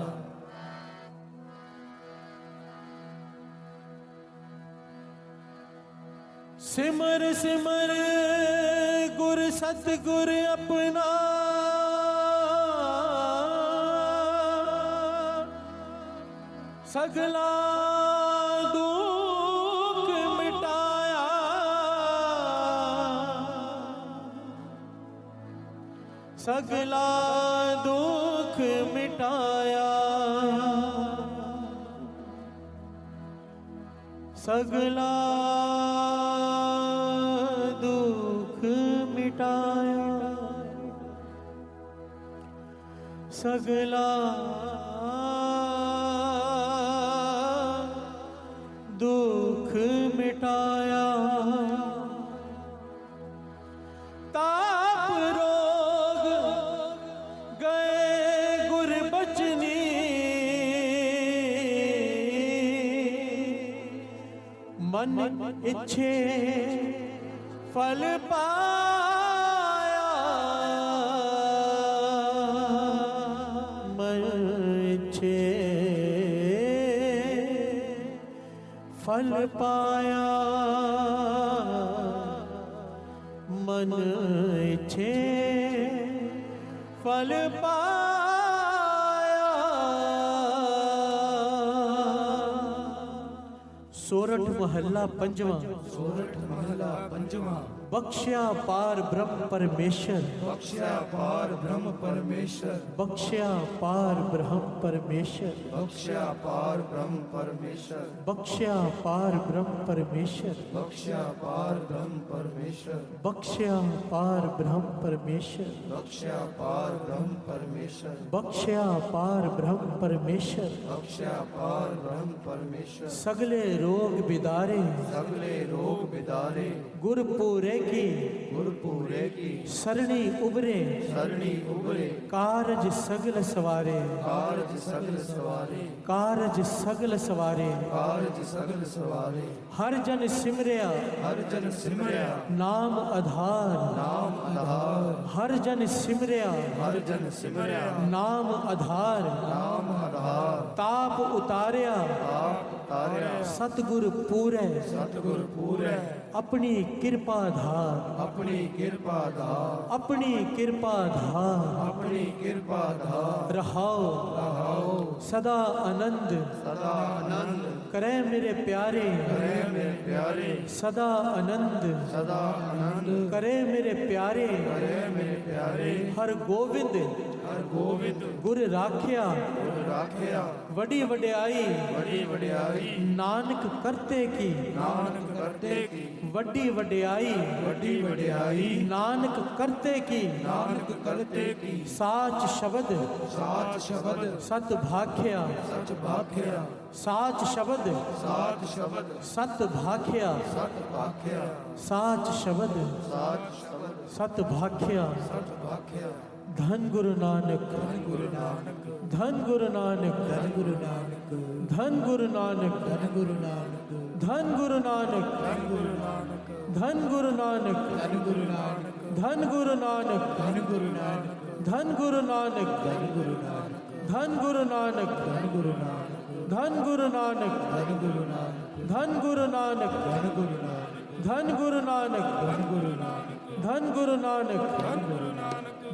Speaker 3: सिमर सिमर गुर सतगुर अपना सगला दुख मिटाया सगला दुख मिटाया सगला दुख मिटाया सगला मन इच्छे फल पाया, मन इच्छे फल पाया, मन इच्छे फल पाया। सोरठ महला पंजवा,
Speaker 1: सोरठ महला पंजवा।
Speaker 3: बख्शिया पार ब्रह्म परमेश्वर,
Speaker 1: बख्शिया पार ब्रह्म परमेश्वर,
Speaker 3: बख्शिया पार ब्रह्म परमेश्वर,
Speaker 1: बख्शिया पार ब्रह्म परमेश्वर,
Speaker 3: बख्शिया पार ब्रह्म परमेश्वर,
Speaker 1: बख्शिया पार ब्रह्म परमेश्वर,
Speaker 3: बख्शिया पार ब्रह्म परमेश्वर,
Speaker 1: बख्शिया पार ब्रह्म परमेश्वर,
Speaker 3: बख्शिया पार ब्रह्म परमेश्वर।
Speaker 1: बख्शिया पार ब्रह्म परमेश्वर।
Speaker 3: सगले रोग बिदारे,
Speaker 1: सगले रोग बिदारे,
Speaker 3: गुरपुरे की,
Speaker 1: गुरपुरे की,
Speaker 3: सरणी उबरे,
Speaker 1: सरणी उबरे,
Speaker 3: कारज सगल सवारे,
Speaker 1: कारज सगल सवारे,
Speaker 3: कारज सगल सवारे।
Speaker 1: कारज सगल सवारे।
Speaker 3: हर जन सिमरिया,
Speaker 1: हर जन सिमरिया,
Speaker 3: नाम आधार,
Speaker 1: नाम आधार,
Speaker 3: हर जन सिमरिया,
Speaker 1: हर जन सिमरिया,
Speaker 3: नाम आधार,
Speaker 1: नाम आधार,
Speaker 3: ताप उतारिया,
Speaker 1: आप तारिया,
Speaker 3: सतगुर पूरे,
Speaker 1: सतगुर पूरे,
Speaker 3: अपनी कृपा धार,
Speaker 1: अपनी कृपा धार,
Speaker 3: अपनी कृपा धार,
Speaker 1: अपनी कृपा धार,
Speaker 3: रहाओ
Speaker 1: रहाओ
Speaker 3: सदा आनंद,
Speaker 1: सदा आनंद,
Speaker 3: करे मेरे प्यारे,
Speaker 1: करे मेरे प्यारे,
Speaker 3: सदा आनंद,
Speaker 1: सदा आनंद,
Speaker 3: करे मेरे प्यारे,
Speaker 1: करे मेरे प्यारे,
Speaker 3: हर गोविंद,
Speaker 1: हर गोविंद,
Speaker 3: गुर राखिया,
Speaker 1: गुर राखिया,
Speaker 3: वडी वडियाई,
Speaker 1: बड़ी वडियाई,
Speaker 3: नानक करते की,
Speaker 1: नानक करते की,
Speaker 3: वड्डी वडियाई,
Speaker 1: बड़ी वडियाई,
Speaker 3: नानक करते की,
Speaker 1: नानक करते की,
Speaker 3: साच शब्द,
Speaker 1: सात शब्द,
Speaker 3: सत भाख्या,
Speaker 1: सच भाख्या,
Speaker 3: साच शब्द,
Speaker 1: सात शब्द,
Speaker 3: सत भाख्या,
Speaker 1: सत भाख्या,
Speaker 3: साच शब्द,
Speaker 1: सात शब्द,
Speaker 3: सत भाख्या।
Speaker 1: सत भाख्या।
Speaker 3: धन गुरु नानक,
Speaker 1: गुरु नानक,
Speaker 3: धन गुरु नानक,
Speaker 1: गुरु नानक,
Speaker 3: धन गुरु नानक,
Speaker 1: गुरु नानक,
Speaker 3: धन गुरु नानक,
Speaker 1: गुरु नानक,
Speaker 3: धन गुरु नानक,
Speaker 1: गुरु नानक,
Speaker 3: धन गुरु नानक,
Speaker 1: गुरु नानक,
Speaker 3: धन गुरु नानक,
Speaker 1: गुरु नानक,
Speaker 3: धन गुरु नानक,
Speaker 1: गुरु नानक,
Speaker 3: धन गुरु नानक,
Speaker 1: गुरु नानक,
Speaker 3: धन गुरु नानक,
Speaker 1: गुरु नानक,
Speaker 3: धन गुरु नानक,
Speaker 1: गुरु नानक,
Speaker 3: धन गुरु नानक,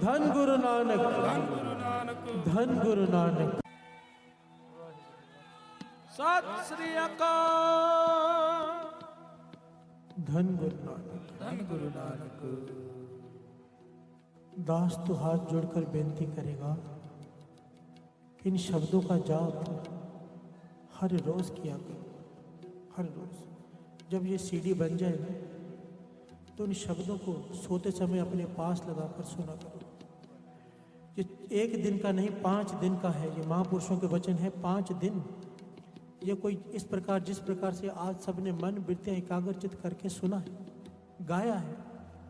Speaker 3: धन गुरु नानक, धन गुरु नानक।
Speaker 5: सत श्री अकाल।
Speaker 3: धन गुरु नानक,
Speaker 1: धन गुरु नानक।
Speaker 3: दास तो हाथ जोड़कर बेनती करेगा, इन शब्दों का जाप हर रोज किया करो, हर रोज। जब ये सीडी बन जाए ना, तो इन शब्दों को सोते समय अपने पास लगाकर सुना करो। ये एक दिन का नहीं, 5 दिन का है। ये महापुरुषों के वचन है, 5 दिन। ये कोई इस प्रकार, जिस प्रकार से आज सबने मन वृत्तियाँ एकाग्रचित करके सुना है, गाया है,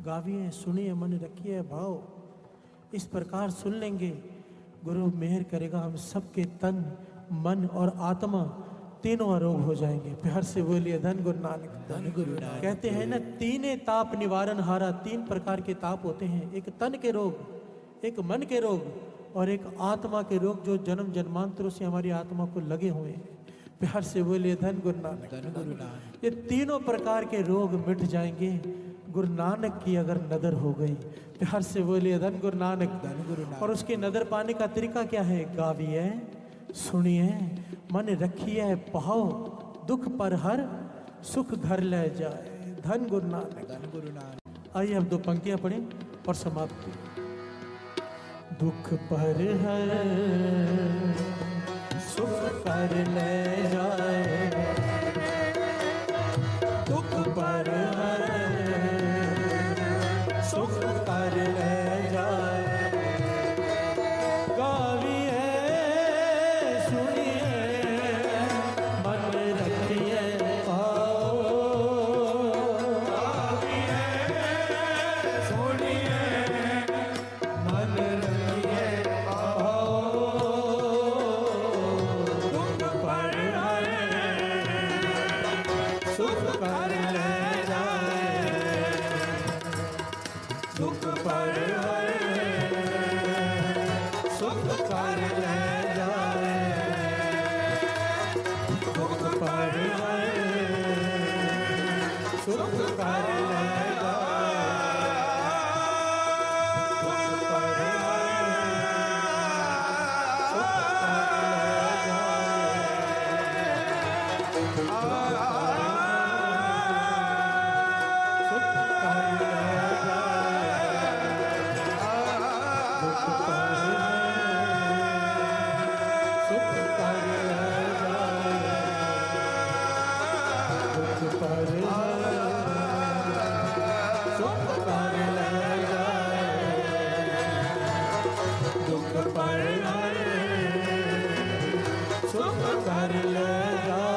Speaker 3: गाविए, सुनिए, मन रखिए भाव। इस प्रकार सुन लेंगे, गुरु मेहर करेगा, हम सबके तन, मन और आत्मा तीनों आरोग हो जाएंगे। प्यार से बोलिए धन गुरु नानक।
Speaker 1: धन गुरु नानक।
Speaker 3: कहते हैं ना, तीने ताप निवारण हारा। 3 प्रकार के ताप होते हैं, एक तन के रोग, एक मन के रोग और एक आत्मा के रोग, जो जन्म जन्मांतरों से हमारी आत्मा को लगे हुए हैं। प्यार से बोलिए धन गुरु नानक।
Speaker 1: धन गुरु नानक।
Speaker 3: ये तीनों प्रकार के रोग मिट जाएंगे गुरु नानक की अगर नदर हो गई। प्यार से बोलिए धन गुरु नानक।
Speaker 1: धन गुरु नानक।
Speaker 3: और उसकी नदर पाने का तरीका क्या है? गाविए, सुनिए, मन रखिए पाओ, दुख पर हर सुख घर ले जाए। धन गुरु नानक।
Speaker 1: धन गुरु नानक।
Speaker 3: आइए अब 2 पंक्तियां पढ़ें और समाप्ति। दुख पर हर सुख कर ले जाए, दुख पर हर सुख कर ले जाए। गाविए, सुनिए, मन रखिए आओ। गाविए, सुनिए, मन रखिए आओ। दुख पर
Speaker 1: सुख कर ले जा